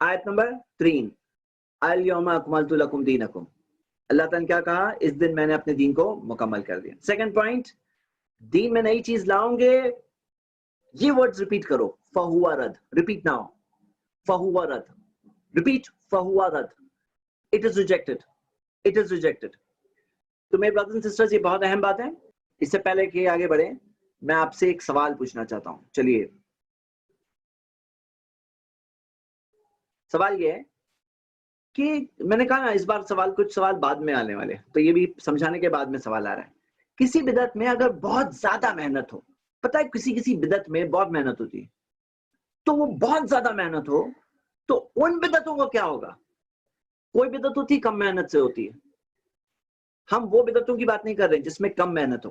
آیت نمبر 3، الیوم اکملت لکم دینکم. اللہ تعالیٰ نے کیا کہا؟ اس دن میں نے اپنے دین کو مکمل کر دیا. سیکنڈ پوائنٹ، دین میں نئی چیز لاؤں گے، یہ ورڈز ریپیٹ کرو، فہو رد. ریپیٹ ناؤ، فہو رد. ریپیٹ، فہو رد. It is rejected, it is rejected. تو میرے برادرز اینڈ سسٹرز یہ بہت اہم بات ہے. اس سے پہلے کہ آگے بڑھے میں آپ سے ایک سوال پوچھنا چاہتا ہوں. چلیے، سوال یہ ہے کہ میں نے کہا نا اس بار کچھ سوال بعد میں آنے والے، تو یہ بھی سمجھانے کے بعد میں سوال آ رہا ہے. کسی بدعت میں اگر بہت زیادہ محنت ہو، پتہ ہے کسی بدعت میں بہت محنت ہوتی ہے، تو وہ بہت زیادہ محنت ہو تو ان بدعتوں کو کیا ہوگا؟ کوئی بدعت ہوتی کم محنت سے ہوتی ہے. ہم وہ بدعتوں کی بات نہیں کر رہے جس میں کم محنت ہو.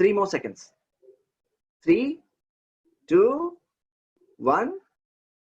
3 more seconds. 3, 2, 1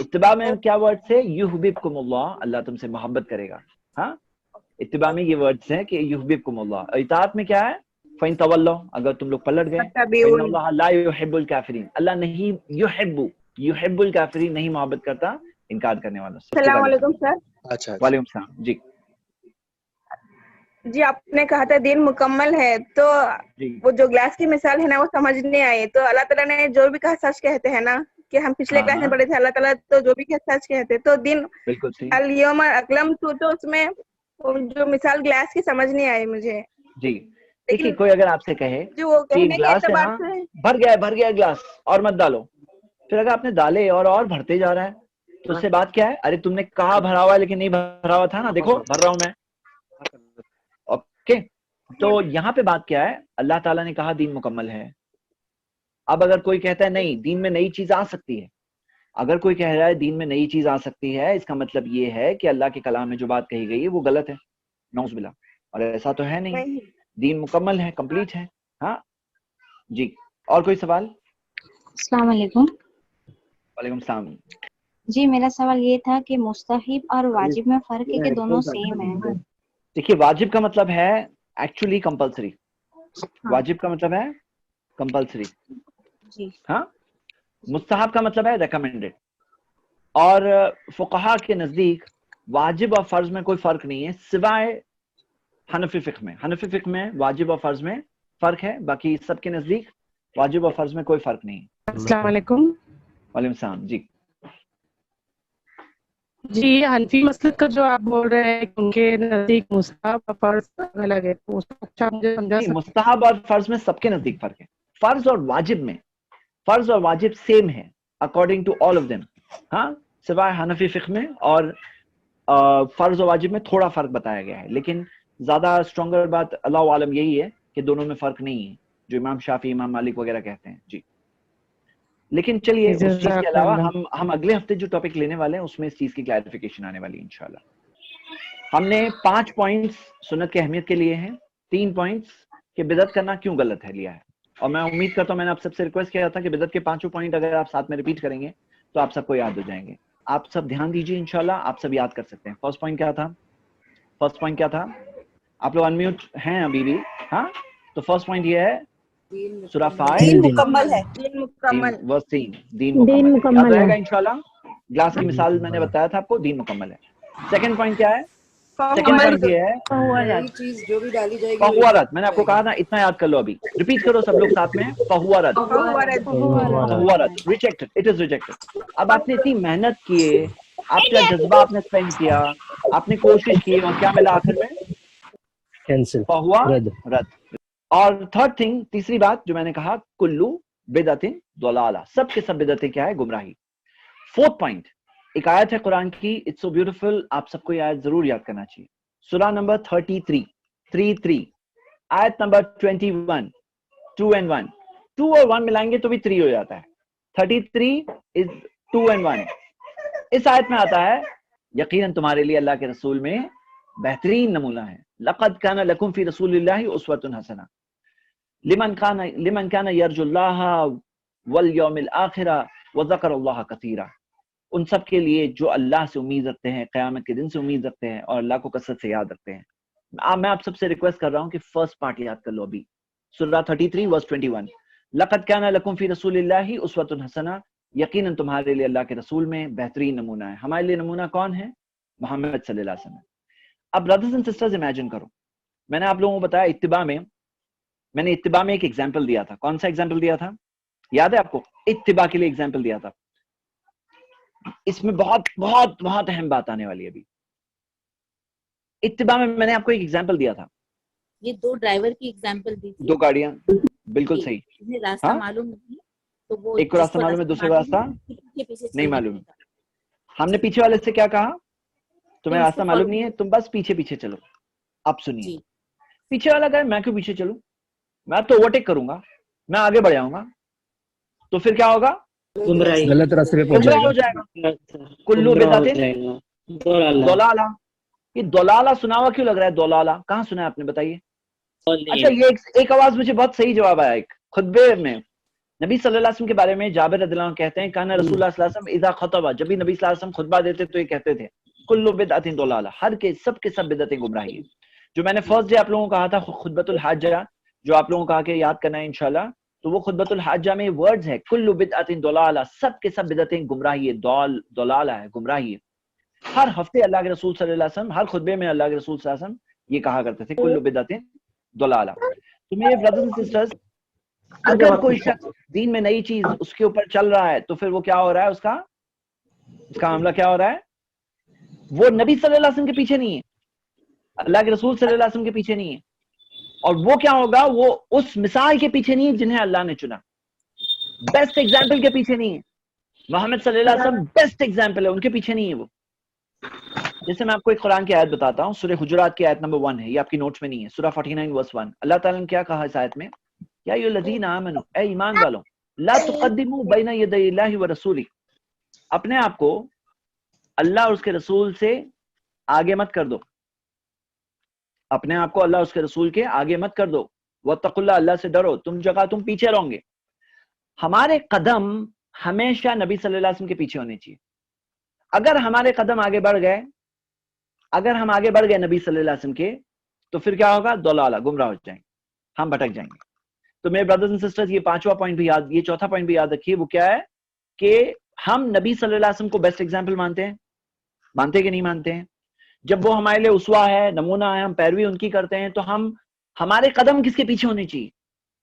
اتباع میں کیا ورڈ ہے؟ یحببکم اللہ، اللہ تم سے محبت کرے گا. ہاں اتباع میں یہ ورڈز ہیں کہ یحببکم اللہ. اطاعت میں کیا ہے؟ فَإِن تَوَلَّوْا، اگر تم لوگ پلٹ گئے. فَإِنَّ اللَّهَ لَا يُحِبُّ الْكَافِرِينَ، اللہ نہیں يحب الکافرین، نہیں محبت کرتا انکار کرنے والوں سے. السلام علیکم سر. اچھا وعلیکم السلام. جی جی آپ نے کہا تھا دین مکمل ہے، تو وہ جو گلاس کی مثال ہے نا وہ سمجھ نہیں آئی. تو اللہ تعالیٰ نے جو بھی کہا سچ کہتے ہیں نا، کہ ہم پچھلے کلاس میں پڑھے تھے اللہ تعالیٰ تو جو بھی کہا سچ کہتے. تو دین الیوم اکلمت، تو اس میں جو مثال گلاس کی سمجھ نہیں آئی مجھے. جی دیکھیے کوئی اگر آپ سے کہے کہ گلاس ہے نا بھر گیا گلاس اور مت ڈالو، پھر اگر آپ نے ڈالے اور بھرتے جا رہا ہے تو اس سے بات کیا ہے؟ ارے تم نے کہا بھرا ہوا ہے لیکن نہیں بھرا ہوا تھا نا، دیکھو بھر رہا ہوں میں. اوکے تو یہاں پہ بات کیا ہے؟ اللہ تعالیٰ نے کہا دین مکمل ہے. اب اگر کوئی کہتا ہے نہیں دین میں نئی چیز آ سکتی ہے، اگر کوئی کہہ رہا ہے دین میں نئی چیز آ سکتی ہے، اس کا مطلب یہ ہے کہ اللہ کے کلام میں جو بات کہی گئی ہے وہ غلط ہے، نعوذ باللہ. اور ایسا تو ہے نہیں، دین مکمل ہے، کمپلیٹ ہے. ہاں جی اور کوئی سوال؟ السلام علیکم. وعلیکم السلام. جی میرا سوال یہ تھا کہ مستحب اور واجب میں فرق ہے کہ دونوں سیم ہیں؟ دیکھیے واجب کا مطلب ہے ایکچولی کمپلسری. واجب کا مطلب ہے کمپلسری. ہاں مستحب کا مطلب ہے ریکمینڈڈ. اور فقہا کے نزدیک واجب اور فرض میں کوئی فرق نہیں ہے سوائے حنفی فقہ میں. حنفی فقہ میں واجب اور فرض میں فرق ہے، باقی سب کے نزدیک واجب اور فرض میں کوئی فرق نہیں ہے. السلام علیکم. وعلیکم السلام. جی جی حنفی مسلک کا جو آپ بول رہے ہیں ان کے نزدیک مستحب اور فرض الگ ہے، مستحب اور فرض میں سب کے نزدیک فرق ہے. فرض اور واجب میں، فرض اور واجب سیم ہے according to all of them. ہاں سوائے حنفی فقہ میں اور فرض اور واجب میں تھوڑا فرق بتایا گیا ہے، لیکن زیادہ اسٹرانگر بات اللہ عالم یہی ہے کہ دونوں میں فرق نہیں ہے جو امام شافعی امام مالک وغیرہ کہتے ہیں. جی لیکن چلیے اس چیز کے علاوہ ہم اگلے ہفتے جو ٹاپک لینے والے ہیں اس میں اس چیز کی کلیریفیکیشن آنے والی ہے انشاءاللہ. ہم نے 5 پوائنٹس سنت کی اہمیت کے لیے ہیں، 3 پوائنٹس کہ بدعت کرنا کیوں غلط ہے لیا ہے. اور میں امید کرتا ہوں میں نے آپ سب سے ریکویسٹ کیا تھا کہ بدعت کے 5 پوائنٹ اگر آپ ساتھ میں ریپیٹ کریں گے تو آپ سب کو یاد ہو جائیں گے. آپ سب دھیان دیجیے انشاءاللہ آپ سب یاد کر سکتے ہیں. فرسٹ پوائنٹ کیا تھا؟ آپ لوگ انمیوٹ ہیں ابھی بھی؟ ہاں تو فرسٹ پوائنٹ یہ ہے سورہ فائر دین مکمل ہے. دین مکمل یاد رہے گا انشاءاللہ. گلاس کی مثال میں نے بتایا تھا آپ کو، دین مکمل ہے. سیکنڈ پوائنٹ کیا ہے؟ سیکنڈ پوائنٹ یہ ہے فہورت. میں نے آپ کو کہا تھا اتنا یاد کر لو، ابھی ریپیٹ کرو سب لوگ ساتھ میں. فہورت ریجیکٹڈ، اٹ از ریجیکٹڈ. اب آپ نے اتنی محنت کیے، آپ کا جذبہ آپ نے اسپینڈ کیا، آپ نے کوشش کی اور کیا ملا آخر میں؟ فہوا رد. اور تھرڈ تھنگ، تیسری بات جو میں نے کہا کلو بدعت ضلالہ، سب کے سب بدعتیں کیا ہے؟ گمراہی. فورتھ پوائنٹ ایک آیت ہے قرآن کی، اٹس سو بیوٹیفل، آپ سب کو یہ آیت ضرور یاد کرنا چاہیے. سورہ نمبر 33 آیت نمبر 21. 2 and 1 2 اور 1 ملائیں گے تو بھی 3 ہو جاتا ہے. 33 is 2 and 1. اس آیت میں آتا ہے یقیناً تمہارے لیے اللہ کے رسول میں بہترین نمونہ ہے. لقد كان لكم في رسول الله اسوة حسنة لمن كان يرجو الله واليوم الآخر وذكر الله كثيرا. ان سب کے لیے جو اللہ سے امید رکھتے ہیں، قیامت کے دن سے امید رکھتے ہیں اور اللہ کو کثرت سے یاد رکھتے ہیں. میں آپ سب سے ریکویسٹ کر رہا ہوں کہ فرسٹ پارٹ یاد کر لو ابھی. سورہ 33 verse 21 لقد كان لكم في رسول الله اسوة حسنة، یقیناً تمہارے لیے اللہ کے رسول میں بہترین نمونہ ہے. ہمارے لیے نمونہ کون ہے؟ محمد صلی اللہ علیہ وسلم. اب برادرز اینڈ سسٹرز امیجن کرو، میں نے آپ لوگوں کو بتایا اتباع میں، میں نے اتباع میں ایک ایگزامپل دیا تھا. کون سا ایگزامپل دیا تھا؟ یاد ہے آپ کو؟ اتباع کے لیے ایگزامپل دیا تھا. اس میں بہت بہت بہت اہم بات آنے والی ہے ابھی. اتباع میں نے آپ کو ایک ایگزامپل دیا تھا، یہ 2 ڈرائیور کی ایگزامپل دی تھی. 2 گاڑیاں، بالکل صحیح. راستہ معلوم نہیں تو وہ ایک کو راستہ معلوم ہے، دوسرے کو راستہ نہیں معلوم. ہم نے پیچھے والے سے کیا کہا؟ تمہیں راستہ معلوم نہیں ہے، تم بس پیچھے پیچھے چلو. اب سنیے، پیچھے والا کہے میں کیوں پیچھے چلوں، میں تو اوورٹیک کروں گا، میں آگے بڑھ جاؤں گا. تو پھر کیا ہوگا؟ غلط راستے پہ پہنچ جائے گا. کلو بدعت ضلالہ. یہ ضلالہ سنا ہوا کیوں لگ رہا ہے؟ ضلالہ کہاں سنا ہے آپ نے؟ بتائیے. اچھا یہ ایک آواز مجھے بہت صحیح جواب آیا ایک خطبے میں. نبی صلی اللہ علیہ وسلم کے بارے میں جابر رضی اللہ عنہ کہتے ہیں کان رسول اللہ صلی اللہ علیہ وسلم اذا خطب، جب بھی نبی صلی اللہ علیہ وسلم خطبہ دیتے تو یہ کہتے تھے کل بدعت ضلالہ، ہر کے سب بدعتیں گمراہی ہیں. جو میں نے فرسٹ ڈے آپ لوگوں کو کہا تھا خطبۃ الحاجہ، جو آپ لوگوں کو کہا کہ یاد کرنا ہے انشاءاللہ، تو وہ خطبۃ الحاجہ میں ورڈز ہے کل بدعت ضلالہ، سب کے سب بدعتیں گمراہی ہے، ضلالہ ہے، گمراہی ہے. ہر ہفتے اللہ کے رسول صلی اللہ علیہ وسلم، ہر خطبے میں اللہ کے رسول صلی اللہ علیہ وسلم یہ کہا کرتے تھے کل بدعت ضلالہ. تو میرے برادرز اینڈ سسٹرز، اگر کوئی شخص دین میں نئی چیز اس کے اوپر چل رہا ہے تو پھر وہ کیا ہو رہا ہے، اس کا معاملہ کیا ہو رہا ہے، وہ نبی صلی اللہ علیہ وسلم کے پیچھے نہیں ہے، اللہ کے رسول صلی اللہ علیہ وسلم کے پیچھے نہیں ہے، اور وہ کیا ہوگا، وہ اس مثال کے پیچھے نہیں ہے جنہیں اللہ نے چنا، بیسٹ ایگزامپل کے پیچھے نہیں ہے. محمد صلی اللہ علیہ وسلم بیسٹ ایگزامپل ہے، ان کے پیچھے نہیں ہے وہ. جیسے میں آپ کو ایک قرآن کی آیت بتاتا ہوں، سورہ حجرات کی آیت نمبر 1 ہے، یہ آپ کی نوٹس میں نہیں ہے، سورہ 49 ورس 1. اللہ تعالیٰ نے کیا کہا اس آیت میں، یا ایھا الذین آمنوا، اے ایمان والوں، لا تقدموا بین یدی اللہ ورسولہ، اپنے آپ کو اللہ اور اس کے رسول سے آگے مت کر دو، اپنے آپ کو اللہ اور اس کے رسول کے آگے مت کر دو. واتقوا اللہ، اللہ سے ڈرو، تم پیچھے رہو گے. ہمارے قدم ہمیشہ نبی صلی اللہ علیہ وسلم کے پیچھے ہونے چاہیے. اگر ہمارے قدم آگے بڑھ گئے، اگر ہم آگے بڑھ گئے نبی صلی اللہ علیہ وسلم کے، تو پھر کیا ہوگا، ضلالہ، گمراہ ہو جائیں گے، ہم بھٹک جائیں گے. تو میرے برادرز اینڈ سسٹرز، یہ پانچواں پوائنٹ بھی یاد، یہ چوتھا پوائنٹ بھی یاد رکھیے. وہ کیا ہے کہ ہم نبی صلی اللہ علیہ وسلم کو بیسٹ ایگزامپل مانتے ہیں، مانتے کہ نہیں مانتے ہیں؟ جب وہ ہمارے لیے اسوہ ہے، نمونہ ہے، ہم پیروی ان کی کرتے ہیں، تو ہمارے قدم کس کے پیچھے ہونے چاہیے؟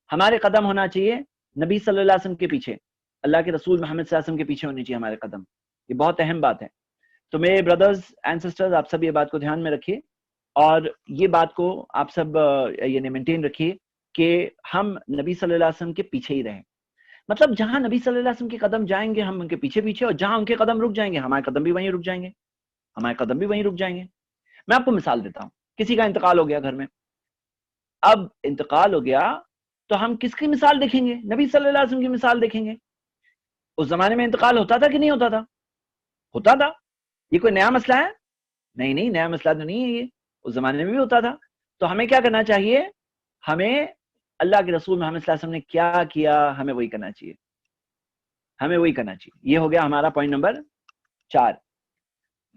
ہمارے قدم ہونا چاہیے نبی صلی اللہ علیہ وسلم کے پیچھے، اللہ کے رسول محمد صلی اللہ علیہ وسلم کے پیچھے ہونے چاہیے ہمارے قدم. یہ بہت اہم بات ہے. تو میرے بردرز اینڈ سسٹرز، آپ سب یہ بات کو دھیان میں رکھیے، اور یہ بات کو آپ سب یعنی مینٹین رکھیے کہ ہم نبی صلی اللہ علیہ وسلم کے پیچھے ہی رہیں. مطلب جہاں نبی صلی اللہ علیہ وسلم کے قدم جائیں گے ہم ان کے پیچھے پیچھے، اور جہاں ان کے قدم رک جائیں گے ہمارے قدم بھی وہیں رک جائیں گے، ہمارے قدم بھی وہیں رک جائیں گے. میں آپ کو مثال دیتا ہوں. کسی کا انتقال ہو گیا گھر میں، اب انتقال ہو گیا تو ہم کس کی مثال دیکھیں گے؟ نبی صلی اللہ علیہ وسلم کی مثال دیکھیں گے. اس زمانے میں انتقال ہوتا تھا کہ نہیں ہوتا تھا؟ ہوتا تھا. یہ کوئی نیا مسئلہ ہے؟ نہیں، نیا مسئلہ تو نہیں ہے، یہ اس زمانے میں بھی ہوتا تھا. تو ہمیں کیا کرنا چاہیے؟ ہمیں اللہ کے رسول محمد صلی اللہ علیہ وسلم نے کیا کیا، ہمیں وہی کرنا چاہیے، ہمیں وہی کرنا چاہیے. یہ ہو گیا ہمارا پوائنٹ نمبر 4.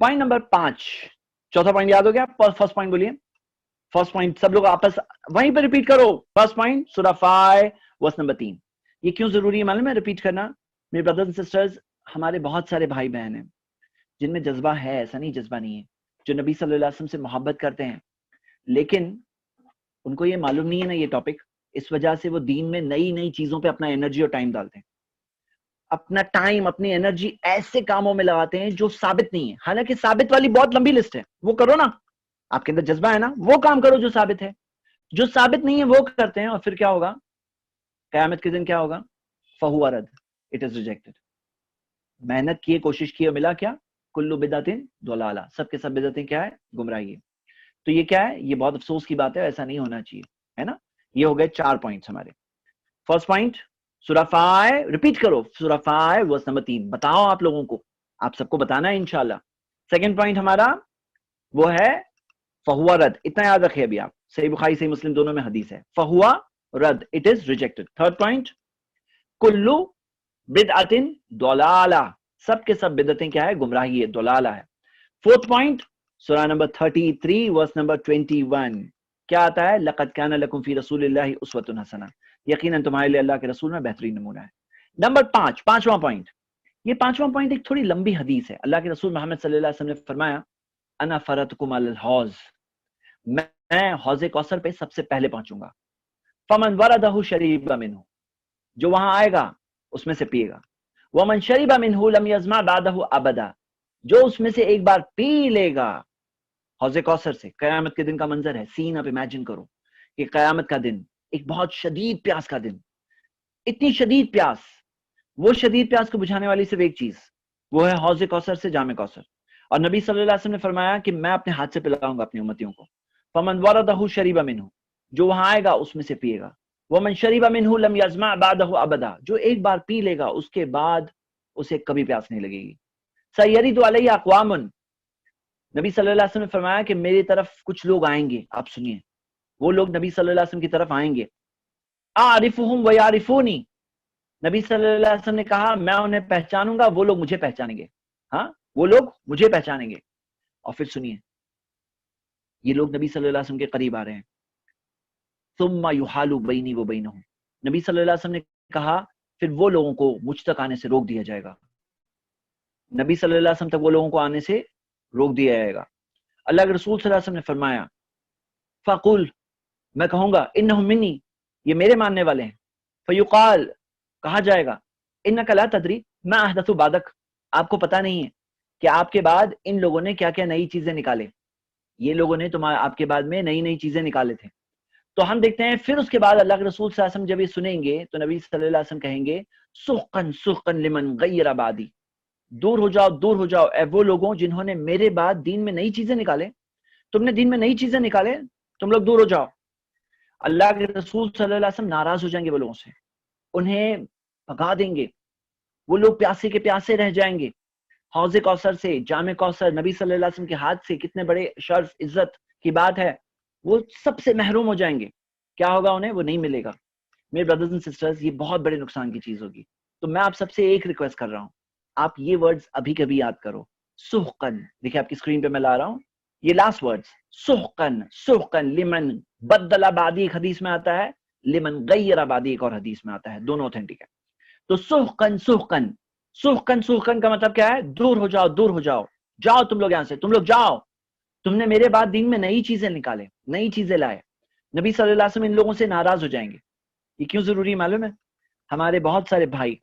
پوائنٹ نمبر 5، چوتھا پوائنٹ یاد ہو گیا؟ فرسٹ پوائنٹ بولیے. فرسٹ پوائنٹ سب لوگ آپس وہیں پہ ریپیٹ کرو. فرسٹ پوائنٹ سورہ 5 ورس نمبر 3. یہ کیوں ضروری ہے معلوم ہے ریپیٹ کرنا؟ میرے بردرز اینڈ سسٹرز، ہمارے بہت سارے بھائی بہن ہیں جن میں جذبہ ہے، ایسا نہیں جذبہ نہیں ہے، جو نبی صلی اللہ علیہ وسلم سے محبت کرتے ہیں، لیکن ان کو یہ معلوم نہیں ہے نا یہ ٹاپک. اس وجہ سے وہ دین میں نئی چیزوں پہ اپنا انرجی اور ٹائم ڈالتے ہیں، اپنا ٹائم، اپنی انرجی ایسے کاموں میں لگاتے ہیں جو ثابت نہیں ہے. حالانکہ ثابت والی بہت لمبی لسٹ ہے، وہ کرو نا، آپ کے اندر جذبہ ہے نا، وہ کام کرو جو ثابت ہے. جو ثابت نہیں ہے وہ کرتے ہیں، اور پھر کیا ہوگا؟ قیامت کے دن کیا ہوگا؟ فہو رد، اٹ از ریجیکٹڈ. محنت کی، کوشش کی، اور ملا کیا؟ کلو بدعت ضلالہ، سب کے سب بدعتیں کیا ہے؟ گمراہی ہے. تو یہ کیا ہے؟ یہ بہت افسوس کی بات ہے، ایسا نہیں ہونا چاہیے، ہے نا. یہ ہو گئے 4 پوائنٹس ہمارے. فرسٹ پوائنٹ سورہ 5، ریپیٹ کرو، سورہ 5 ورس نمبر 3. بتاؤ آپ لوگوں کو، آپ سب کو بتانا ہے انشاءاللہ. سیکنڈ پوائنٹ ہمارا وہ ہے فہو رد. اتنا یاد رکھے ابھی آپ، صحیح بخاری صحیح مسلم دونوں میں حدیث ہے، فہو رد، it is rejected. Third point کلو بدعت ضلالہ، سب کے سب بدعتیں کیا ہے؟ گمراہی ہے، ضلالہ ہے. فورتھ پوائنٹ سورہ نمبر 33 ورس نمبر 21. کیا آتا ہے؟ لقد کان لکم فی رسول اللہ اسوۃ حسنہ، یقیناً تمہارے لیے اللہ کے رسول میں بہترین نمونہ ہے. نمبر 5، پانچواں پوائنٹ. یہ پانچواں پوائنٹ ایک تھوڑی لمبی حدیث ہے. اللہ کے رسول محمد صلی اللہ علیہ وسلم نے فرمایا انا فرتکم علی الحوض، میں حوض کوثر پہ سب سے پہلے پہنچوں گا. فمن وردہ شریب منہ، جو وہاں آئے گا اس میں سے پیے گا. ومن شرب منہ لم یظمأ بعدہ ابدا، جو اس میں سے ایک بار پی لے گا حوض کوثر سے. قیامت کے دن کا منظر ہے، سین آپ امیجن کرو کہ قیامت کا دن ایک بہت شدید پیاس کا دن، اتنی شدید پیاس، وہ شدید پیاس کو بجھانے والی صرف ایک چیز، وہ ہے حوض کوثر سے جام کوثر. اور نبی صلی اللہ علیہ وسلم نے فرمایا کہ میں اپنے ہاتھ سے پلاؤں گا اپنی امتیوں کو. فمن وردہ شریب منہ، جو وہاں آئے گا اس میں سے پیے گا. ومن شرب منہ لم یظمأ بعدہ ابدا، جو ایک بار پی لے گا اس کے بعد اسے کبھی پیاس نہیں لگے گی. سیرد علی اقوام، نبی صلی اللہ علیہ وسلم نے فرمایا کہ میری طرف کچھ لوگ آئیں گے. آپ سنیے، وہ لوگ نبی صلی اللہ علیہ وسلم کی طرف آئیں گے. اعرفہم ویعرفونی، نبی صلی اللہ علیہ وسلم نے کہا میں انہیں پہچانوں گا، وہ لوگ مجھے پہچانیں گے. ہاں وہ لوگ مجھے پہچانیں گے. اور پھر سنیے یہ لوگ نبی صلی اللہ علیہ وسلم کے قریب آ رہے ہیں. ثم یحال بینی و بینہم، نبی صلی اللہ علیہ وسلم نے کہا پھر وہ لوگوں کو مجھ تک آنے سے روک دیا جائے گا. نبی صلی اللہ علیہ وسلم تک وہ لوگوں کو آنے سے روک دیا جائے گا. اللہ کے رسول صلی اللہ علیہ وسلم نے فرمایا فقل، میں کہوں گا انہم منی، یہ میرے ماننے والے ہیں. فیقال، کہا جائے گا انک لا تدری ما احدث بعدک، آپ کو پتہ نہیں ہے کہ آپ کے بعد ان لوگوں نے کیا کیا نئی چیزیں نکالے. یہ لوگوں نے آپ کے بعد میں نئی نئی چیزیں نکالے تھے. تو ہم دیکھتے ہیں پھر اس کے بعد اللہ کے رسول صلی اللہ علیہ وسلم جب یہ سنیں گے تو نبی صلی اللہ علیہ وسلم کہیں گے سحقا سحقا لمن غیر بعدی، دور ہو جاؤ دور ہو جاؤ اے وہ لوگوں جنہوں نے میرے بعد دین میں نئی چیزیں نکالے. تم نے دین میں نئی چیزیں نکالے، تم لوگ دور ہو جاؤ. اللہ کے رسول صلی اللہ علیہ وسلم ناراض ہو جائیں گے وہ لوگوں سے، انہیں بھگا دیں گے. وہ لوگ پیاسے کے پیاسے رہ جائیں گے. حوض کوثر سے، جام کوثر نبی صلی اللہ علیہ وسلم کے ہاتھ سے کتنے بڑے شرف عزت کی بات ہے، وہ سب سے محروم ہو جائیں گے. کیا ہوگا انہیں؟ وہ نہیں ملے گا. میرے بردرز اینڈ سسٹرز، یہ بہت بڑے نقصان کی چیز ہوگی. تو میں آپ سب سے ایک ریکویسٹ کر رہا ہوں، آپ یہ ورڈز ابھی کبھی یاد کرو. سحقن، دیکھیں آپ کی اسکرین پہ میں لا رہا ہوں یہ لاسٹ ورڈز. سحقن سحقن لمن بدل بعدی ایک حدیث میں آتا ہے، لمن غیر بعدی ایک اور حدیث میں آتا ہے، دونوں اوتھینٹک ہے. تو سحقن سحقن سحقن سحقن کا مطلب کیا ہے؟ دور ہو جاؤ دور ہو جاؤ، جاؤ تم لوگ یہاں سے، تم لوگ جاؤ. تم نے میرے بعد دین میں نئی چیزیں نکالے، نئی چیزیں لائے. نبی صلی اللہ علیہ وسلم ان لوگوں سے ناراض ہو جائیں گے. یہ کیوں ضروری معلوم ہے؟ ہمارے بہت سارے بھائی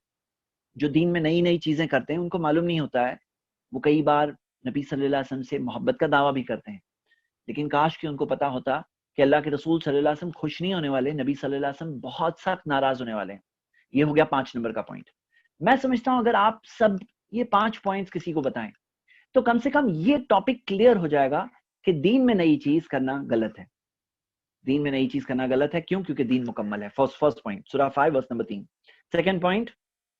جو دین میں نئی نئی چیزیں کرتے ہیں ان کو معلوم نہیں ہوتا ہے، وہ کئی بار نبی صلی اللہ علیہ وسلم سے محبت کا دعویٰ بھی کرتے ہیں، لیکن کاش کہ ان کو پتا ہوتا کہ اللہ کے رسول صلی اللہ علیہ وسلم خوش نہیں ہونے والے، نبی صلی اللہ علیہ وسلم بہت سخت ناراض ہونے والے ہیں. یہ ہو گیا 5 نمبر کا پوائنٹ. میں سمجھتا ہوں اگر آپ سب یہ 5 پوائنٹس کسی کو بتائیں تو کم سے کم یہ ٹاپک کلیئر ہو جائے گا کہ دین میں نئی چیز کرنا غلط ہے. دین میں نئی چیز کرنا غلط ہے. کیوں؟ کیونکہ دین مکمل ہے. فرسٹ پوائنٹ سورہ 5 ورس نمبر 3. سیکنڈ پوائنٹ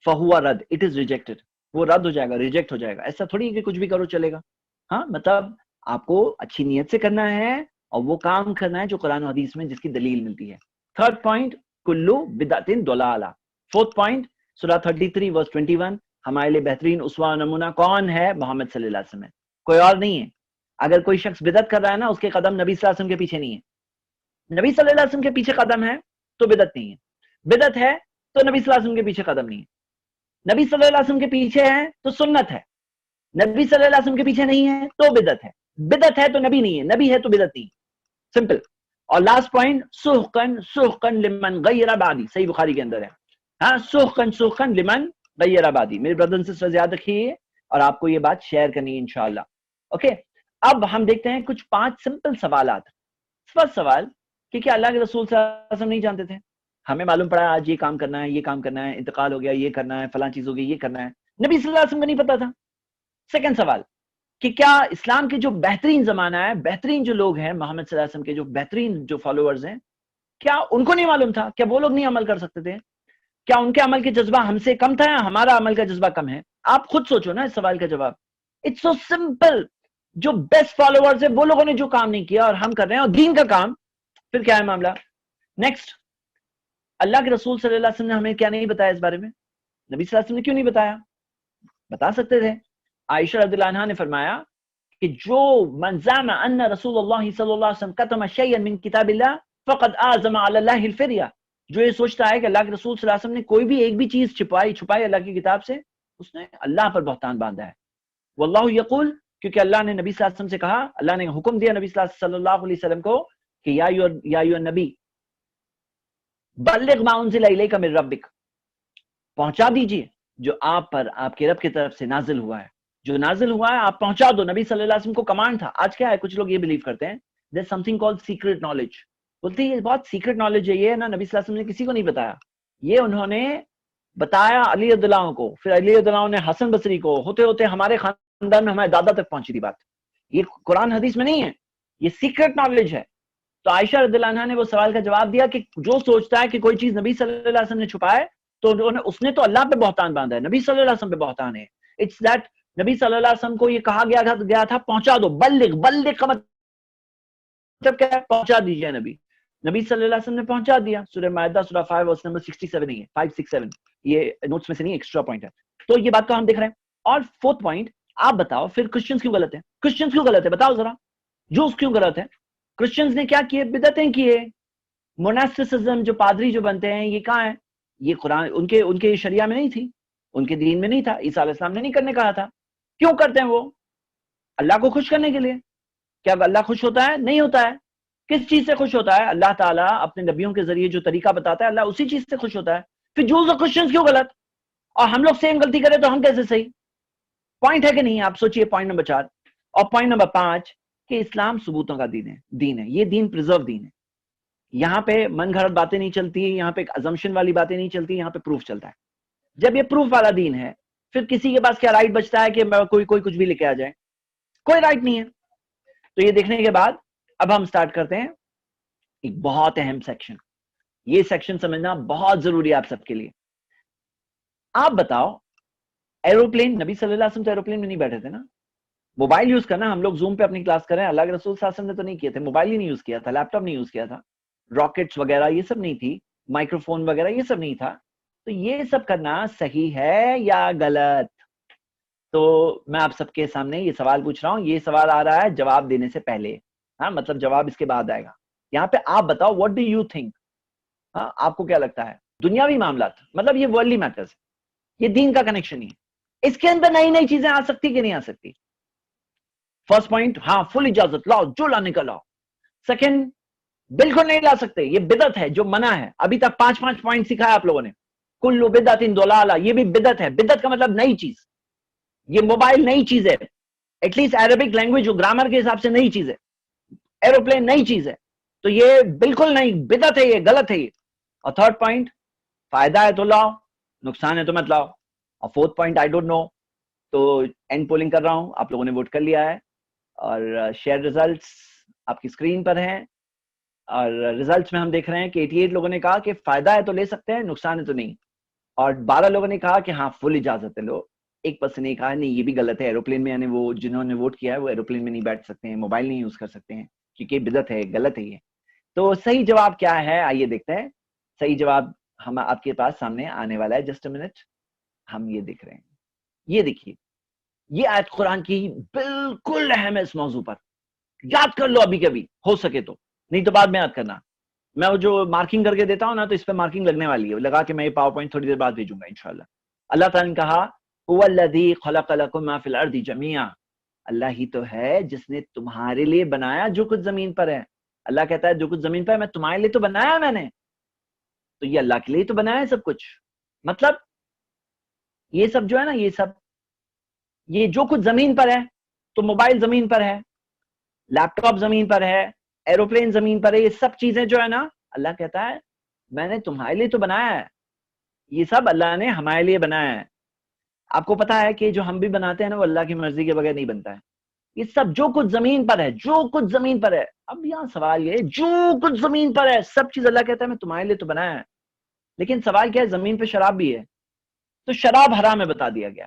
فہو رد، اٹ از ریجیکٹڈ، وہ رد ہو جائے گا، ریجیکٹ ہو جائے گا. ایسا تھوڑی کہ کچھ بھی کرو چلے گا. ہاں مطلب آپ کو اچھی نیت سے کرنا ہے اور وہ کام کرنا ہے جو قرآن و حدیث میں جس کی دلیل ملتی ہے. تھرڈ پوائنٹ کلو بدعت ضلالہ. فورتھ پوائنٹ سورہ 33 ورس 21، ہمارے لیے بہترین اسوہ و نمونہ کون ہے؟ محمد صلی اللہ علیہ وسلم ہے، کوئی اور نہیں ہے. اگر کوئی شخص بدعت کر رہا ہے نا، اس کے قدم نبی صلی اللہ علیہ وسلم کے پیچھے نہیں ہے. نبی صلی اللہ علیہ وسلم کے پیچھے قدم ہے تو بدعت نہیں ہے، بدعت ہے تو نبی صلی اللہ علیہ وسلم کے پیچھے قدم نہیں ہے. نبی صلی اللہ علیہ وسلم کے پیچھے ہے تو سنت ہے، نبی صلی اللہ علیہ وسلم کے پیچھے نہیں ہے تو بدعت ہے. بدعت ہے تو نبی نہیں ہے، نبی ہے تو بدعت نہیں. سمپل. اور لاسٹ پوائنٹ سحقن سحقن لمن غیر بعدی، صحیح بخاری کے اندر ہے. ہاں سحقن سحقن لمن غیر بعدی. میرے برادر اینڈ سسٹرز یاد رکھیے اور آپ کو یہ بات شیئر کرنی ہے انشاءاللہ. اوکے، اب ہم دیکھتے ہیں کچھ 5 سمپل سوالات. فرسٹ سوال کہ کیا اللہ کے رسول صلی اللہ علیہ وسلم نہیں جانتے تھے؟ ہمیں معلوم پڑا آج یہ کام کرنا ہے، یہ کام کرنا ہے، انتقال ہو گیا، یہ کرنا ہے، فلاں چیز ہو گئی، یہ کرنا ہے. نبی صلی اللہ علیہ وسلم کو نہیں پتا تھا. سیکنڈ سوال کہ کیا اسلام کے جو بہترین زمانہ ہے، بہترین جو لوگ ہیں محمد صلی اللہ علیہ وسلم کے جو بہترین جو فالوورز ہیں، کیا ان کو نہیں معلوم تھا؟ کیا وہ لوگ نہیں عمل کر سکتے تھے؟ کیا ان کے عمل کے جذبہ ہم سے کم تھا یا ہمارا عمل کا جذبہ کم ہے؟ آپ خود سوچو نا اس سوال کا جواب. It's so simple. جو بیسٹ فالوورز ہیں وہ لوگوں نے جو کام نہیں کیا اور ہم کر رہے ہیں، اور دین کا کام، پھر کیا ہے معاملہ؟ نیکسٹ، اللہ کے رسول صلی اللہ علیہ وسلم نے ہمیں کیا نہیں بتایا اس بارے میں؟ نبی صلی اللہ علیہ وسلم نے کیوں نہیں بتایا؟ بتا سکتے تھے. عائشہ رضی اللہ عنہا نے فرمایا کہ جو من زعم ان رسول اللہ صلی اللہ علیہ وسلم کتم شیئا من کتاب اللہ فقد اعظم علی اللہ الفریہ، جو یہ سوچتا ہے کہ اللہ کے رسول صلی اللہ علیہ وسلم نے کوئی بھی ایک بھی چیز چھپائی اللہ کی کتاب سے، اس نے اللہ پر بہتان باندھا ہے. واللہ یقول، کیونکہ اللہ نے نبی صلی اللہ علیہ وسلم سے کہا، اللہ نے حکم دیا نبی صلی اللہ علیہ وسلم کو کہ یا ایھا النبی بلغ ما انزل الیک من ربک، پہنچا دیجئے جو آپ پر آپ کے رب کی طرف سے نازل ہوا ہے. جو نازل ہوا ہے آپ پہنچا دو. نبی صلی اللہ علیہ وسلم کو کمانڈ تھا. آج کیا ہے، کچھ لوگ یہ بلیو کرتے ہیں there is something called secret knowledge. بولتے ہیں یہ بہت سیکرٹ نالج ہے، یہ نا نبی صلی اللہ علیہ وسلم نے کسی کو نہیں بتایا، یہ انہوں نے بتایا علی رضی اللہ عنہ کو، پھر علی رضی اللہ عنہ نے حسن بصری کو، ہوتے ہوتے ہمارے خاندان میں ہمارے دادا تک پہنچی تھی بات. یہ قرآن حدیث میں نہیں ہے، یہ سیکرٹ نالج ہے. تو عائشہ رضی اللہ عنہا نے وہ سوال کا جواب دیا کہ جو سوچتا ہے کہ کوئی چیز نبی صلی اللہ علیہ وسلم نے چھپائے تو اس نے تو اللہ پہ بہتان باندھا ہے، نبی صلی اللہ علیہ وسلم پہ بہتان ہے. اٹس دیٹ نبی صلی اللہ علیہ وسلم کو یہ کہا گیا تھا پہنچا دو. بلغ کا مطلب کیا ہے؟ پہنچا دیجئے نبی. نبی صلی اللہ علیہ وسلم نے پہنچا دیا. سورہ مائدہ سورہ 5 ورس نمبر 67 ہی ہے, 567, یہ نوٹس میں سے نہیں, ایکسٹرا پوائنٹ ہے. تو یہ بات تو ہم دیکھ رہے ہیں. اور فورتھ پوائنٹ, آپ بتاؤ پھر کرسچنز کیوں غلط ہیں؟ کرسچنز کیوں غلط ہے بتاؤ ذرا. جوز کیوں غلط ہے؟ کرسچنز نے کیا کیے؟ بدعتیں کیے. موناسٹسزم جو پادری جو بنتے ہیں یہ کہاں ہے؟ یہ قرآن ان کے شریعہ میں نہیں تھی, ان کے دین میں نہیں تھا. عیسیٰ علیہ السلام نے نہیں کرنے کہا تھا. کیوں کرتے ہیں وہ؟ اللہ کو خوش کرنے کے لیے. کیا اللہ خوش ہوتا ہے؟ نہیں ہوتا ہے. کس چیز سے خوش ہوتا ہے؟ اللہ تعالیٰ اپنے نبیوں کے ذریعے جو طریقہ بتاتا ہے اللہ اسی چیز سے خوش ہوتا ہے. پھر جوز اور کرسچنز کیوں غلط؟ اور ہم لوگ سیم غلطی کریں تو ہم کیسے صحیح؟ پوائنٹ ہے کہ نہیں؟ آپ سوچئے. پوائنٹ نمبر 4 اور پوائنٹ نمبر 5 کہ اسلام ثبوتوں کا دین ہے. یہ دین پریزرو دین ہے. یہاں پہ من گھڑت باتیں نہیں چلتی, یہاں پہ ازمپشن والی باتیں نہیں چلتی, یہاں پہ پروف چلتا ہے. جب یہ پروف والا دین ہے پھر کسی کے پاس کیا رائٹ بچتا ہے کہ کوئی کچھ بھی لے کے آ جائے؟ کوئی رائٹ نہیں ہے. تو یہ دیکھنے کے بعد اب ہم سٹارٹ کرتے ہیں ایک بہت اہم سیکشن. یہ سیکشن سمجھنا بہت ضروری ہے آپ سب کے لیے. آپ بتاؤ, ایروپلین, نبی صلی اللہ علیہ وسلم تو ایروپلین میں نہیں بیٹھے تھے نا. موبائل یوز کرنا, ہم لوگ زوم پہ اپنی کلاس کریں, اللہ کے رسول صلی اللہ علیہ وسلم نے تو نہیں کیے تھے. موبائل ہی نہیں یوز کیا تھا, لیپ ٹاپ نہیں یوز کیا تھا, راکٹس وغیرہ یہ سب نہیں تھی, مائکرو فون وغیرہ یہ سب نہیں تھا. تو یہ سب کرنا صحیح ہے یا غلط؟ تو میں آپ سب کے سامنے یہ سوال پوچھ رہا ہوں. یہ سوال آ رہا ہے جواب دینے سے پہلے, ہاں مطلب جواب اس کے بعد آئے گا. یہاں پہ آپ بتاؤ واٹ ڈو یو تھنک. ہاں آپ کو کیا لگتا ہے؟ دنیاوی معاملات, مطلب یہ ورلڈلی میٹرز, یہ دین کا کنیکشن ہی ہے. اس کے اندر نئی نئی چیزیں آ سکتی کہ نہیں آ سکتی؟ فرسٹ پوائنٹ, ہاں فل اجازت, لاؤ جو لانے کا لاؤ. سیکنڈ, بالکل نہیں لا سکتے, یہ بدعت ہے جو منع ہے. ابھی تک 5 پوائنٹ سکھایا آپ لوگوں نے. کل بدعت ضلالہ, یہ بھی بدعت ہے. بدعت کا مطلب نئی چیز. یہ موبائل نئی چیز ہے, ایٹ لیسٹ عربک لینگویج جو گرامر کے حساب سے نئی چیز ہے. ایروپلین نئی چیز ہے, تو یہ بالکل نہیں, بدعت ہے, یہ غلط ہے یہ. اور تھرڈ پوائنٹ, فائدہ ہے تو لاؤ, نقصان ہے تو مت لاؤ. اور fourth point, I don't know, تو اینڈ پولنگ کر رہا ہوں, آپ لوگوں نے ووٹ کر لیا ہے اور شیئر ریزلٹس آپ کی اسکرین پر ہیں. اور ریزلٹس میں ہم دیکھ رہے ہیں کہ 88 لوگوں نے کہا کہ فائدہ ہے تو لے سکتے ہیں, نقصان ہے تو نہیں. اور 12 لوگوں نے کہا کہ ہاں فل اجازت ہے لو. 1% نے کہا نہیں یہ بھی غلط ہے, ایروپلین میں, یعنی وہ جنہوں نے ووٹ کیا ہے وہ ایروپلین میں نہیں بیٹھ سکتے ہیں, موبائل نہیں یوز کر سکتے ہیں کیونکہ بدعت ہے, غلط ہے یہ. تو صحیح جواب کیا ہے آئیے دیکھتے ہیں. صحیح جواب ہم آپ کے پاس سامنے آنے والا ہے. جسٹ اے منٹ, ہم یہ دیکھ رہے ہیں. یہ دیکھیے, یہ آیت قرآن کی بالکل اہم ہے اس موضوع پر. یاد کر لو ابھی کبھی ہو سکے تو, نہیں تو بعد میں یاد کرنا. میں وہ جو مارکنگ کر کے دیتا ہوں نا, تو اس پہ مارکنگ لگنے والی ہے, لگا کے میں یہ پاور پوائنٹ تھوڑی دیر بعد بھیجوں گا انشاءاللہ. اللہ تعالیٰ نے کہا هو الذی خلق لکم ما فی الارض جميعا, اللہ ہی تو ہے جس نے تمہارے لیے بنایا جو کچھ زمین پر ہے. اللہ کہتا ہے جو کچھ زمین پر ہے میں تمہارے لیے تو بنایا میں نے, تو یہ اللہ کے لیے تو بنایا ہے سب کچھ. مطلب یہ سب جو ہے نا, یہ سب, یہ جو کچھ زمین پر ہے, تو موبائل زمین پر ہے, لیپ ٹاپ زمین پر ہے, ایروپلین زمین پر ہے, یہ سب چیزیں جو ہے نا اللہ کہتا ہے میں نے تمہارے لیے تو بنایا ہے. یہ سب اللہ نے ہمارے لیے بنایا ہے. آپ کو پتا ہے کہ جو ہم بھی بناتے ہیں نا وہ اللہ کی مرضی کے بغیر نہیں بنتا ہے. یہ سب جو کچھ زمین پر ہے, جو کچھ زمین پر ہے. اب یہاں سوال یہ, جو کچھ زمین پر ہے سب چیز اللہ کہتا ہے میں تمہارے لیے تو بنایا ہے. لیکن سوال کیا ہے, زمین پہ شراب بھی ہے, تو شراب حرام ہے بتا دیا گیا,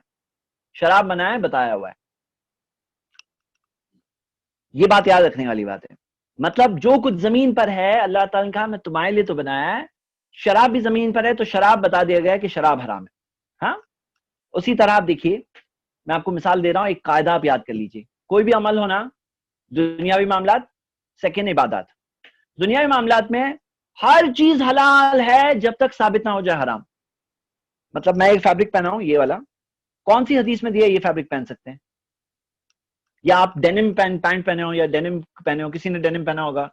شراب بنایا ہے بتایا ہوا ہے. یہ بات یاد رکھنے والی بات ہے. مطلب جو کچھ زمین پر ہے اللہ تعالیٰ نے کہا میں تمہارے لیے تو بنایا ہے. شراب بھی زمین پر ہے تو شراب بتا دیا گیا کہ شراب حرام ہے. ہاں اسی طرح آپ دیکھیے, میں آپ کو مثال دے رہا ہوں, ایک قاعدہ آپ یاد کر لیجئے. کوئی بھی عمل ہونا, دنیاوی معاملات, سیکنڈ عبادات. دنیاوی معاملات میں ہر چیز حلال ہے جب تک ثابت نہ ہو جائے حرام. مطلب میں ایک فیبرک پہنا ہوں, یہ والا, کون سی حدیث میں دیا یہ فیبرک پہن سکتے ہیں؟ یا آپ ڈینم پینٹ پہنے ہو یا ڈینم پہنے ہو, کسی نے ڈینم پہنا ہوگا,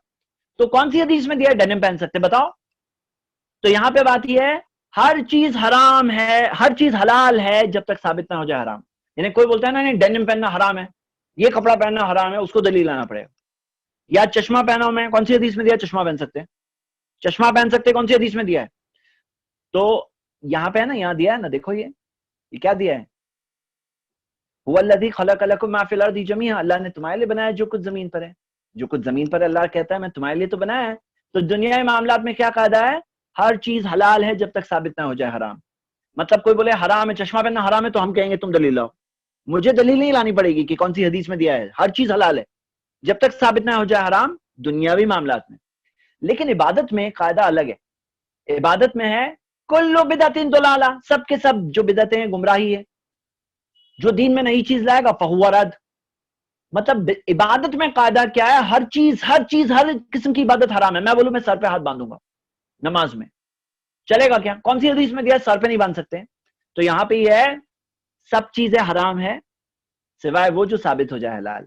تو کون سی حدیث میں دیا ڈینم پہن سکتے بتاؤ؟ تو یہاں پہ بات یہ ہے ہر چیز حرام ہے, ہر چیز حلال ہے جب تک ثابت نہ ہو جائے حرام. یعنی کوئی بولتا ہے نا نہیں ڈینم پہننا حرام ہے, یہ کپڑا پہننا حرام ہے, اس کو دلیل لانا پڑے گا. یا چشمہ پہنا ہوں میں, کون سی حدیث میں دیا چشمہ پہن سکتے ہیں؟ چشمہ پہن سکتے کون سی حدیث میں دیا ہے؟ تو یہاں پہ ہے نا, یہاں دیا ہے نا, دیکھو یہ کیا دیا ہے, هو الذی خلق لکم ما فی الارض جمیعا, اللہ نے تمہارے لیے بنایا جو کچھ زمین پر ہے. جو کچھ زمین پر اللہ کہتا ہے میں تمہارے لیے تو بنایا ہے. تو دنیا کے معاملات میں کیا قاعدہ ہے, ہر چیز حلال ہے جب تک ثابت نہ ہو جائے حرام. مطلب کوئی بولے حرام ہے, چشمہ پہننا حرام ہے, تو ہم کہیں گے تم دلیل لاؤ. مجھے دلیل نہیں لانی پڑے گی کہ کون سی حدیث میں دیا ہے. ہر چیز حلال ہے جب تک ثابت نہ ہو جائے حرام دنیاوی معاملات میں. لیکن عبادت میں قاعدہ الگ ہے. عبادت میں ہے کلو بدعتن ضلالہ، سب کے سب جو بدعتیں ہیں گمراہی ہے. جو دین میں نئی چیز لائے گا فہو رد. مطلب عبادت میں قاعدہ کیا ہے؟ ہر چیز ہر قسم کی عبادت حرام ہے. میں بولوں میں سر پہ ہاتھ باندھوں گا نماز میں، چلے گا کیا؟ کون سی حدیث میں دیا سر پہ نہیں باندھ سکتے؟ تو یہاں پہ یہ ہے سب چیزیں حرام ہے سوائے وہ جو ثابت ہو جائے حلال.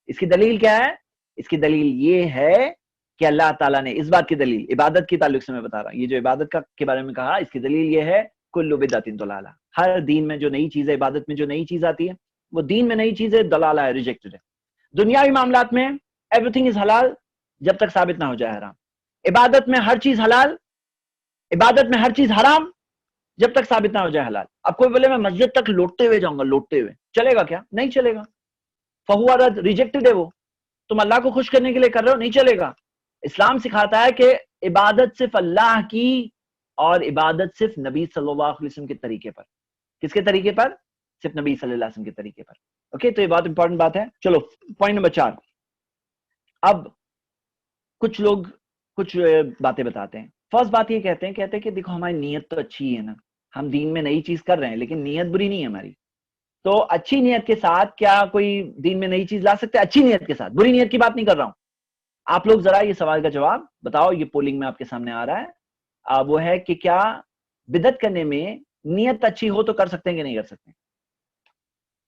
اس کی دلیل کیا ہے؟ اس کی دلیل یہ ہے کہ اللہ تعالیٰ نے اس بات کی دلیل عبادت کے تعلق سے میں بتا رہا ہوں، یہ جو عبادت کے بارے میں کہا، اس کی دلیل یہ ہے کل بدعت ضلالہ. ہر دین میں جو نئی چیز ہے، عبادت میں جو نئی چیز آتی ہے وہ دین میں نئی چیز ہے، ضلالہ ہے، ریجیکٹڈ ہے. دنیاوی معاملات میں ایوری تھنگ از حلال جب تک ثابت نہ ہو جائے حرام. عبادت میں ہر چیز حلال، عبادت میں ہر چیز حرام جب تک ثابت نہ ہو جائے حلال. اب کوئی بولے میں مسجد تک لوٹتے ہوئے جاؤں گا، لوٹتے ہوئے چلے گا کیا؟ نہیں چلے گا. فہو رد، ریجیکٹڈ ہے وہ. تم اللہ کو خوش کرنے کے لیے کر رہے ہو، نہیں چلے گا. اسلام سکھاتا ہے کہ عبادت صرف اللہ کی اور عبادت صرف نبی صلی اللہ علیہ وسلم کے طریقے پر. کس کے طریقے پر؟ صرف نبی صلی اللہ علیہ وسلم کے طریقے پر. اوکے، تو یہ بہت امپورٹنٹ بات ہے. چلو پوائنٹ نمبر 4. اب کچھ لوگ کچھ باتیں بتاتے ہیں. فرسٹ بات یہ کہتے ہیں کہ دیکھو ہماری نیت تو اچھی ہے نا، ہم دین میں نئی چیز کر رہے ہیں لیکن نیت بری نہیں ہے ہماری. تو اچھی نیت کے ساتھ کیا کوئی دین میں نئی چیز لا سکتے ہیں؟ اچھی نیت کے ساتھ، بری نیت کی بات نہیں کر رہا ہوں. آپ لوگ ذرا یہ سوال کا جواب بتاؤ، یہ پولنگ میں آپ کے سامنے آ رہا ہے. وہ ہے کہ کیا بدعت کرنے میں نیت اچھی ہو تو کر سکتے ہیں کہ نہیں کر سکتے؟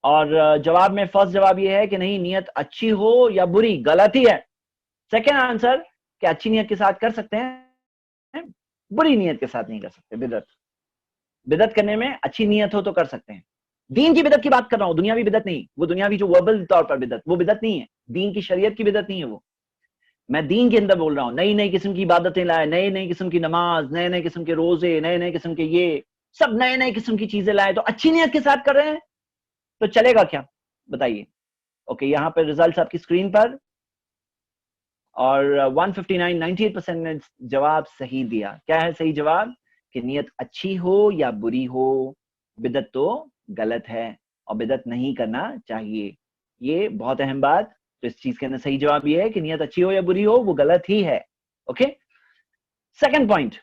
اور جواب میں فرسٹ جواب یہ ہے کہ نہیں، نیت اچھی ہو یا بری غلط ہی ہے. سیکنڈ آنسر کہ اچھی نیت کے ساتھ کر سکتے ہیں، بری نیت کے ساتھ نہیں کر سکتے. بدعت کرنے میں اچھی نیت ہو تو کر سکتے ہیں. دین کی بدعت کی بات کر رہا ہوں، دنیاوی بدعت نہیں. وہ دنیاوی جو وربل طور پر بدعت، وہ بدعت نہیں ہے. دین کی شریعت کی بدعت نہیں ہے وہ. میں دین کے اندر بول رہا ہوں، نئی نئی قسم کی عبادتیں لائے، نئے نئے قسم کی نماز، نئے نئے قسم کے روزے، نئے نئے قسم کے یہ سب نئے نئے قسم کی چیزیں لائے تو اچھی نیت کے ساتھ کر رہے ہیں تو چلے گا کیا؟ بتائیے. اوکے، یہاں پہ ریزلٹس آپ کی اسکرین پر، اور 159 98% نے جواب صحیح دیا. کیا ہے صحیح جواب؟ کہ نیت اچھی ہو یا بری ہو، بدعت تو غلط ہے اور بدعت نہیں کرنا چاہیے. یہ بہت اہم بات. تو اس چیز کے اندر صحیح جواب یہ ہے کہ نیت اچھی ہو یا بری ہو وہ غلط ہی ہے. Okay, second point.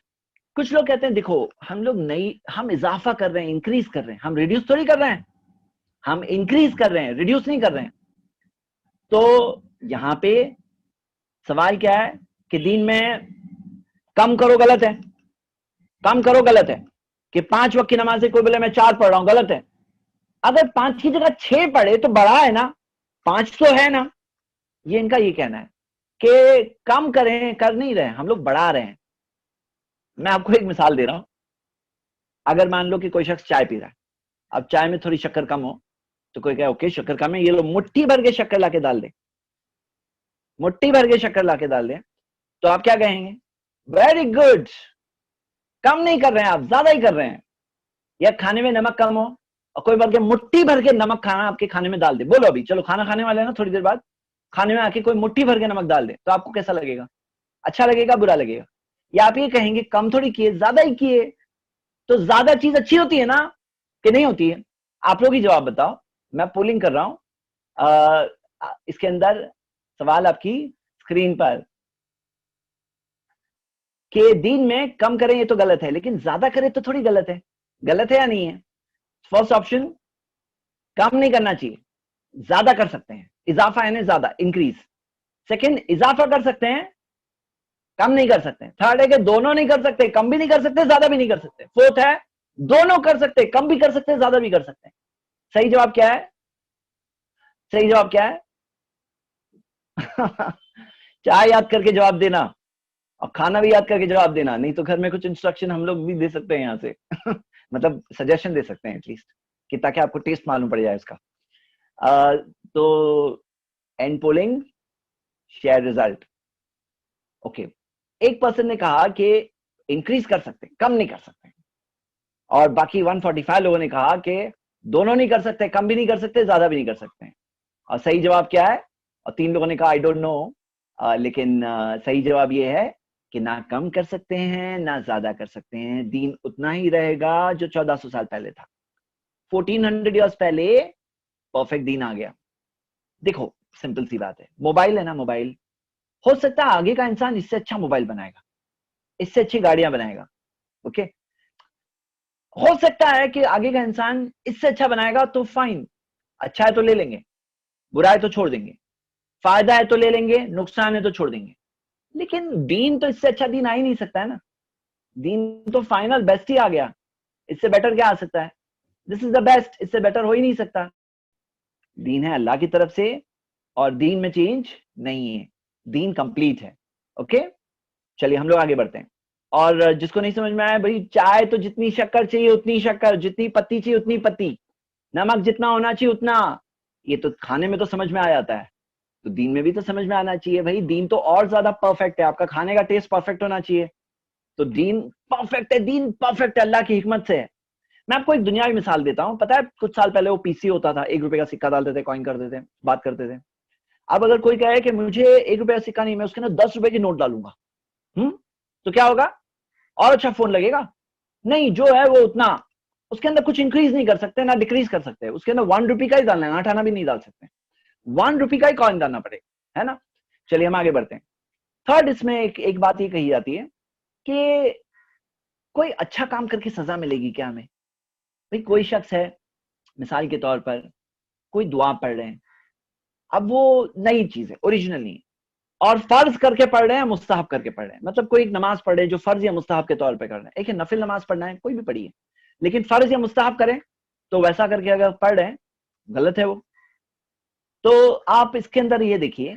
کچھ لوگ کہتے ہیں دیکھو ہم اضافہ کر رہے ہیں، انکریز کر رہے ہیں، ہم ریڈیوس تھوڑی کر رہے ہیں، ہم انکریز کر رہے ہیں، ریڈیوس نہیں کر رہے ہیں. تو یہاں پہ سوال کیا ہے کہ دین میں کم کرو غلط ہے، کم کرو غلط ہے. کہ 5 وقت کی نماز کوئی بولے میں 4 پڑھ رہا ہوں، غلط ہے. اگر 5 کی جگہ 6 پڑھے تو بڑا ہے نا، 5 تو ہے نا. یہ ان کا یہ کہنا ہے کہ کم کریں، کر نہیں رہے، ہم لوگ بڑھا رہے ہیں. میں آپ کو ایک مثال دے رہا ہوں. اگر مان لو کہ کوئی شخص چائے پی رہا ہے، اب چائے میں تھوڑی شکر کم ہو تو کوئی کہے اوکے شکر کم ہے، یہ لو مٹھی بھر کے شکر لا کے ڈال دے، مٹھی بھر کے شکر لا کے ڈال دیں، تو آپ کیا کہیں گے؟ ویری گڈ، کم نہیں کر رہے ہیں آپ، زیادہ ہی کر رہے ہیں. یا کھانے میں نمک کم ہو اور کوئی بول کے مٹھی بھر کے نمک کھانا آپ کے کھانے میں ڈال دے. بولو ابھی چلو کھانا کھانے والے نا، تھوڑی دیر بعد کھانے میں آ کے کوئی مٹھی بھر کے نمک ڈال دے تو آپ کو کیسا لگے گا؟ اچھا لگے گا، برا لگے گا؟ یا آپ یہ کہیں گے کم تھوڑی کیے، زیادہ ہی کیے؟ تو زیادہ چیز اچھی ہوتی ہے نا کہ نہیں ہوتی ہے؟ آپ لوگ ہی جواب بتاؤ. میں پولنگ کر رہا ہوں. اس کے اندر سوال آپ کی اسکرین پر کہ دین میں کم کریں یہ تو غلط ہے لیکن زیادہ کریں تو تھوڑی غلط ہے. غلط ہے یا نہیں ہے؟ فرسٹ آپشن کم نہیں کرنا چاہیے، زیادہ کر سکتے ہیں. اضافہ یعنی زیادہ، انکریز. سیکنڈ اضافہ کر سکتے ہیں، کم نہیں کر سکتے. تھرڈ ہے کہ دونوں نہیں کر سکتے، کم بھی نہیں کر سکتے، زیادہ بھی نہیں کر سکتے. فورتھ ہے دونوں کر سکتے، کم بھی کر سکتے، زیادہ بھی کر سکتے ہیں. صحیح جواب کیا ہے؟ صحیح جواب کیا ہے؟ چائے یاد کر کے جواب دینا اور کھانا بھی یاد کر کے جواب دینا، نہیں تو گھر میں کچھ انسٹرکشن ہم لوگ بھی دے سکتے ہیں یہاں سے مطلب سجیشن دے سکتے ہیں ایٹ لیسٹ، کہ تاکہ آپ کو ٹیسٹ معلوم پڑ جائے اس کا. تو and polling, share result. Okay, ایک پرسن نے کہا کہ انکریز کر سکتے ہیں، کم نہیں کر سکتے، اور باقی 145 لوگوں نے کہا کہ دونوں نہیں کر سکتے، کم بھی نہیں کر سکتے، زیادہ بھی نہیں کر سکتے ہیں. اور صحیح جواب کیا ہے؟ اور 3 لوگوں نے کہا آئی ڈونٹ نو، لیکن صحیح جواب یہ ہے کہ نہ کم کر سکتے ہیں نہ زیادہ کر سکتے ہیں. دین اتنا ہی رہے گا جو 1400 سال پہلے تھا. 1400 ایئرس پہلے پرفیکٹ دین آ گیا. دیکھو سمپل سی بات ہے، موبائل ہے نا، موبائل ہو سکتا ہے آگے کا انسان اس سے اچھا موبائل بنائے گا, اس سے اچھی گاڑیاں بنائے گا, اوکے. ہو سکتا ہے کہ آگے کا انسان اس سے اچھا بنائے گا, تو فائن, اچھا ہے تو لے لیں گے, برا ہے تو چھوڑ دیں گے, فائدہ ہے تو لے لیں گے, نقصان ہے تو چھوڑ دیں گے. لیکن دین تو اس سے اچھا دین آ ہی نہیں سکتا ہے نا. دین تو فائنل بیسٹ ہی آ گیا, اس سے بیٹر کیا آ سکتا ہے؟ دس از دا بیسٹ, اس سے بیٹر ہو ہی نہیں سکتا. دین ہے اللہ کی طرف سے, اور دین میں چینج نہیں ہے, دین کمپلیٹ ہے. اوکے چلیے ہم لوگ آگے بڑھتے ہیں. اور جس کو نہیں سمجھ میں آیا, بھائی چائے تو جتنی شکر چاہیے اتنی شکر, جتنی پتی چاہیے اتنی پتی, نمک جتنا ہونا چاہیے اتنا. یہ تو کھانے میں تو سمجھ میں آ جاتا ہے, تو دین میں بھی تو سمجھ میں آنا چاہیے. بھائی دین تو اور زیادہ پرفیکٹ ہے, آپ کا کھانے کا ٹیسٹ پرفیکٹ ہونا چاہیے. تو دین پرفیکٹ ہے, دین پرفیکٹ ہے, اللہ کی حکمت سے ہے. میں آپ کو ایک دنیاوی مثال دیتا ہوں. پتا ہے کچھ سال پہلے وہ پی سی ہوتا تھا, 1 روپے کا سکہ ڈالتے تھے, کوائن کرتے تھے, بات کرتے تھے. اب اگر کوئی کہے کہ مجھے 1 روپے کا سکہ نہیں, میں اس کے اندر 10 روپے کی نوٹ ڈالوں گا, تو کیا ہوگا؟ اور اچھا فون لگے گا؟ نہیں, جو ہے وہ اتنا, اس کے اندر کچھ انکریز نہیں کر سکتے نہ ڈیکریز کر سکتے. اس کے اندر 1 روپے کا ہی ڈالنا ہے, 8 آنا بھی نہیں ڈال سکتے. 1 روپے کا ہی کوائن ڈالنا پڑے گا, ہے نا. چلیے ہم آگے بڑھتے ہیں. تھرڈ اس میں ایک بات یہ کہی جاتی ہے کہ کوئی اچھا کام کر کے سزا ملے گی کیا ہمیں؟ بھائی کوئی شخص ہے, مثال کے طور پر کوئی دعا پڑھ رہے ہیں, اب وہ نئی چیز ہے, اوریجنل نہیں, اور فرض کر کے پڑھ رہے ہیں, مستحب کر کے پڑھ رہے ہیں. مطلب کوئی ایک نماز پڑھ رہے ہیں جو فرض یا مستحب کے طور پہ کر رہے ہیں. ایک ہے نفل نماز پڑھنا ہے, کوئی بھی پڑھیے, لیکن فرض یا مستحب کریں تو ویسا کر کے اگر پڑھ رہے ہیں غلط ہے وہ. تو آپ اس کے اندر یہ دیکھیے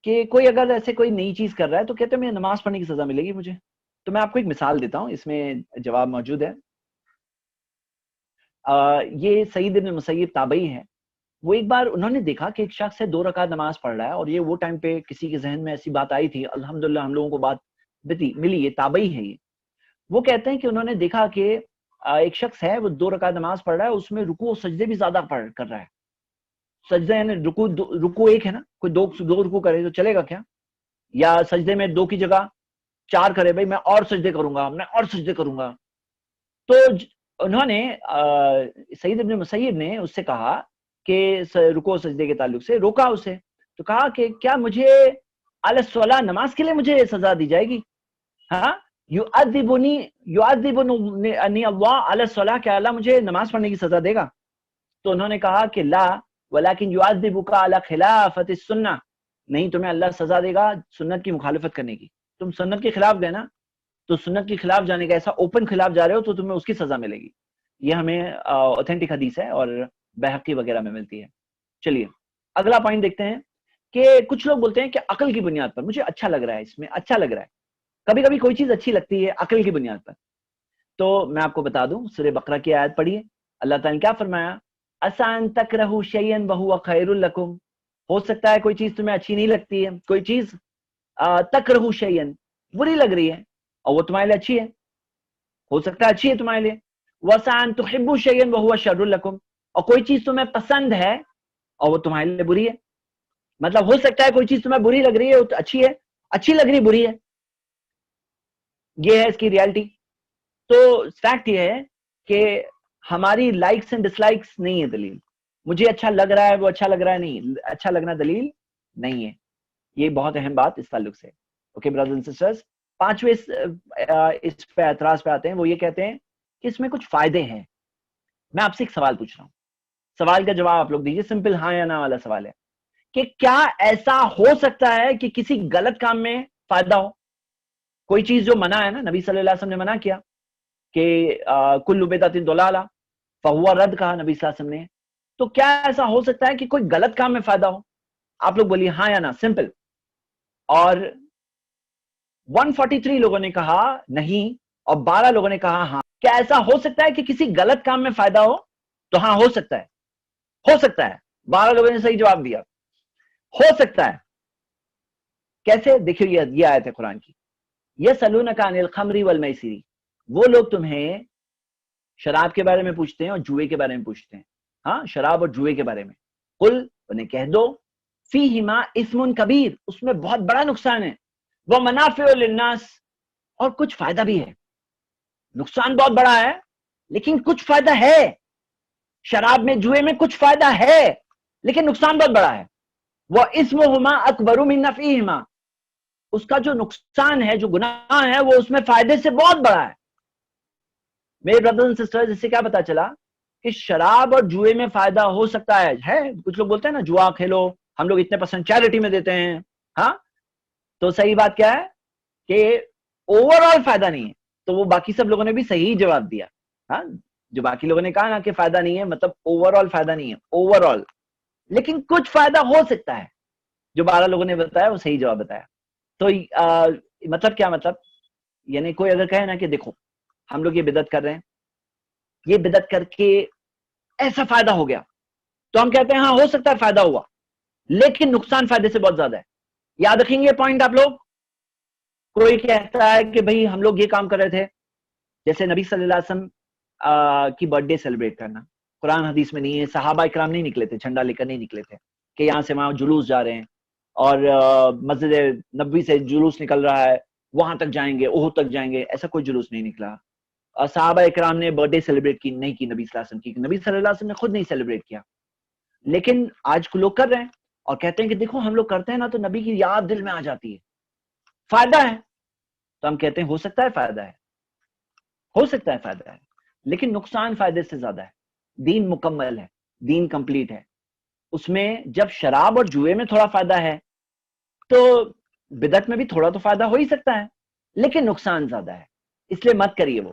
کہ کوئی اگر ایسے کوئی نئی چیز کر رہا ہے تو کہتے ہیں مجھے نماز پڑھنے کی سزا ملے گی مجھے. تو میں آپ کو ایک مثال دیتا ہوں, اس میں جواب موجود ہے. یہ سعید بن مسیب تابعی ہے. وہ ایک بار انہوں نے دیکھا کہ ایک شخص ہے 2 رکعت نماز پڑھ رہا ہے, اور یہ وہ ٹائم پہ کسی کے ذہن میں ایسی بات آئی تھی, الحمدللہ ہم لوگوں کو بات ملی, یہ تابعی ہے یہ. وہ کہتے ہیں کہ انہوں نے دیکھا کہ ایک شخص ہے وہ 2 رکعت نماز پڑھ رہا ہے, اس میں رکوع و سجدے بھی زیادہ کر رہا ہے. سجدے یعنی رکوع ایک ہے نا, کوئی 2 رکوع کرے تو چلے گا کیا؟ یا سجدے میں 2 کی جگہ 4 کرے, بھائی میں اور سجدے کروں گا, میں اور سجدے کروں گا. تو انہوں نے سعید ابن مسیب نے اس سے کہا کہ رکوع سجدے کے تعلق سے روکا اسے, تو کہا کہ کیا مجھے علی الصلاۃ, نماز کے لیے مجھے سزا دی جائے گی؟ ہاں, یعذبنی اللہ علی الصلاۃ, کیا اللہ مجھے نماز پڑھنے کی سزا دے گا؟ تو انہوں نے کہا کہ لا ولکن یعذبک علی خلافۃ السنہ, نہیں تمہیں اللہ سزا دے گا سنت کی مخالفت کرنے کی. تم سنت کے خلاف گئے نا, تو سنت کے خلاف جانے کا, ایسا اوپن خلاف جا رہے ہو تو تمہیں اس کی سزا ملے گی. یہ ہمیں اوتھینٹک حدیث ہے اور بہقی وغیرہ میں ملتی ہے. چلیے اگلا پوائنٹ دیکھتے ہیں کہ کچھ لوگ بولتے ہیں کہ عقل کی بنیاد پر مجھے اچھا لگ رہا ہے, اس میں اچھا لگ رہا ہے. کبھی کبھی کوئی چیز اچھی لگتی ہے عقل کی بنیاد پر. تو میں آپ کو بتا دوں, سورہ بقرہ کی آیت پڑھیے, اللہ تعالیٰ نے کیا فرمایا؟ عسیٰ ان تکرہوا شیئا وہو خیر لکم, ہو سکتا ہے کوئی چیز تمہیں اچھی نہیں لگتی ہے, کوئی چیز تکرہوا شیئا بری لگ رہی ہے اور وہ تمہارے لیے اچھی ہے, ہو سکتا ہے اچھی ہے تمہارے لیے. وعسیٰ ان تحبوا شیئا وہو شر لکم, اور کوئی چیز تمہیں پسند ہے اور وہ تمہارے لیے بری ہے. مطلب ہو سکتا ہے کوئی چیز تمہیں بری لگ رہی ہے, اچھی ہے, اچھی لگ رہی بری ہے, یہ ہے اس کی ریالٹی. تو فیکٹ یہ ہے کہ ہماری لائکس اینڈ ڈس لائکس نہیں ہے دلیل. مجھے اچھا لگ رہا ہے وہ اچھا لگ رہا ہے, نہیں, اچھا لگنا دلیل نہیں ہے. یہ بہت اہم بات اس تعلق سے. اوکے برادرز اینڈ سسٹرز, 5ویں اس پہ اعتراض پہ آتے ہیں. وہ یہ کہتے ہیں کہ اس میں کچھ فائدے ہیں. میں آپ سے ایک سوال پوچھ رہا ہوں, سوال کا جواب آپ لوگ دیجیے, سمپل ہاں یا نہ والا سوال ہے کہ کیا ایسا ہو سکتا ہے کہ کسی غلط کام میں فائدہ ہو؟ کوئی چیز جو منع ہے نا, نبی صلی اللہ علیہ وسلم نے منع کیا کہ کل بدعۃ ضلالہ فہو رد, کہا نبی صلی اللہ علیہ وسلم نے. تو کیا ایسا ہو سکتا ہے کہ کوئی غلط کام میں فائدہ ہو؟ آپ لوگ بولیے ہاں یا نہ, سمپل. اور 143 لوگوں نے کہا نہیں اور 12 لوگوں نے کہا ہاں. کیا ایسا ہو سکتا ہے کہ کسی غلط کام میں فائدہ ہو؟ تو ہاں ہو سکتا ہے, ہو سکتا ہے. 12 لوگوں نے صحیح جواب دیا, ہو سکتا ہے. کیسے؟ دیکھیے یہ آیت ہے قرآن کی, یسألونک عن الخمر والمیسر, وہ لوگ تمہیں شراب کے بارے میں پوچھتے ہیں اور جوئے کے بارے میں پوچھتے ہیں. ہاں, شراب اور جوئے کے بارے میں. قل, انہیں کہہ دو, فیہما اسم کبیر, اس میں بہت بڑا نقصان ہے, ومنافع للناس, اور کچھ فائدہ بھی ہے. نقصان بہت بڑا ہے لیکن کچھ فائدہ ہے. شراب میں جوئے میں کچھ فائدہ ہے لیکن نقصان بہت بڑا ہے. وَإِثْمُهُمَا أَكْبَرُ مِن نَفْعِهِمَا, اس کا جو نقصان ہے، جو گناہ ہے، وہ اس میں فائدے سے بہت بڑا ہے. میرے بردرز اینڈ سسٹرز، اس سے کیا پتا چلا کہ شراب اور جوئے میں فائدہ ہو سکتا ہے. کچھ لوگ بولتے ہیں نا جوا کھیلو، ہم لوگ اتنے % چیریٹی میں دیتے ہیں. ہاں، تو صحیح بات کیا ہے کہ اوور آل فائدہ نہیں ہے. تو وہ باقی سب لوگوں نے بھی صحیح جواب دیا. ہاں، جو باقی لوگوں نے کہا نا کہ فائدہ نہیں ہے، مطلب اوور آل فائدہ نہیں ہے، اوور آل. لیکن کچھ فائدہ ہو سکتا ہے. جو 12 لوگوں نے بتایا وہ صحیح جواب بتایا. تو مطلب کیا، مطلب یعنی کوئی اگر کہے نا کہ دیکھو ہم لوگ یہ بدعت کر رہے ہیں، یہ بدعت کر کے ایسا فائدہ ہو گیا، تو ہم کہتے ہیں ہاں ہو سکتا ہے فائدہ ہوا، لیکن نقصان فائدے سے بہت زیادہ ہے. یاد رکھیں گے پوائنٹ آپ لوگ. کوئی کہتا ہے کہ بھئی ہم لوگ یہ کام کر رہے تھے، جیسے نبی صلی اللہ علیہ وسلم کی برتھ ڈے سیلیبریٹ کرنا، قرآن حدیث میں نہیں ہے. صحابہ اکرام نہیں نکلے تھے، جھنڈا لے کر نہیں نکلے تھے کہ یہاں سے وہاں جلوس جا رہے ہیں اور مسجد نبوی سے جلوس نکل رہا ہے، وہاں تک جائیں گے، احد تک جائیں گے. ایسا کوئی جلوس نہیں نکلا. صحابہ اکرام نے برتھ ڈے سیلیبریٹ کی نہیں کی نبی صلی اللہ علیہ وسلم کی، نبی صلی اللہ علیہ وسلم نے خود نہیں سیلیبریٹ کیا. لیکن آج لوگ کر رہے ہیں اور کہتے ہیں کہ دیکھو ہم لوگ کرتے ہیں نا تو نبی کی یاد دل میں آ جاتی ہے، فائدہ ہے. تو ہم کہتے ہیں ہو سکتا ہے فائدہ ہے، ہو سکتا ہے فائدہ ہے، لیکن نقصان فائدے سے زیادہ ہے. دین مکمل ہے، دین کمپلیٹ ہے. اس میں جب شراب اور جوئے میں تھوڑا فائدہ ہے تو بدعت میں بھی تھوڑا تو فائدہ ہو ہی سکتا ہے، لیکن نقصان زیادہ ہے. اس لیے مت کریے. وہ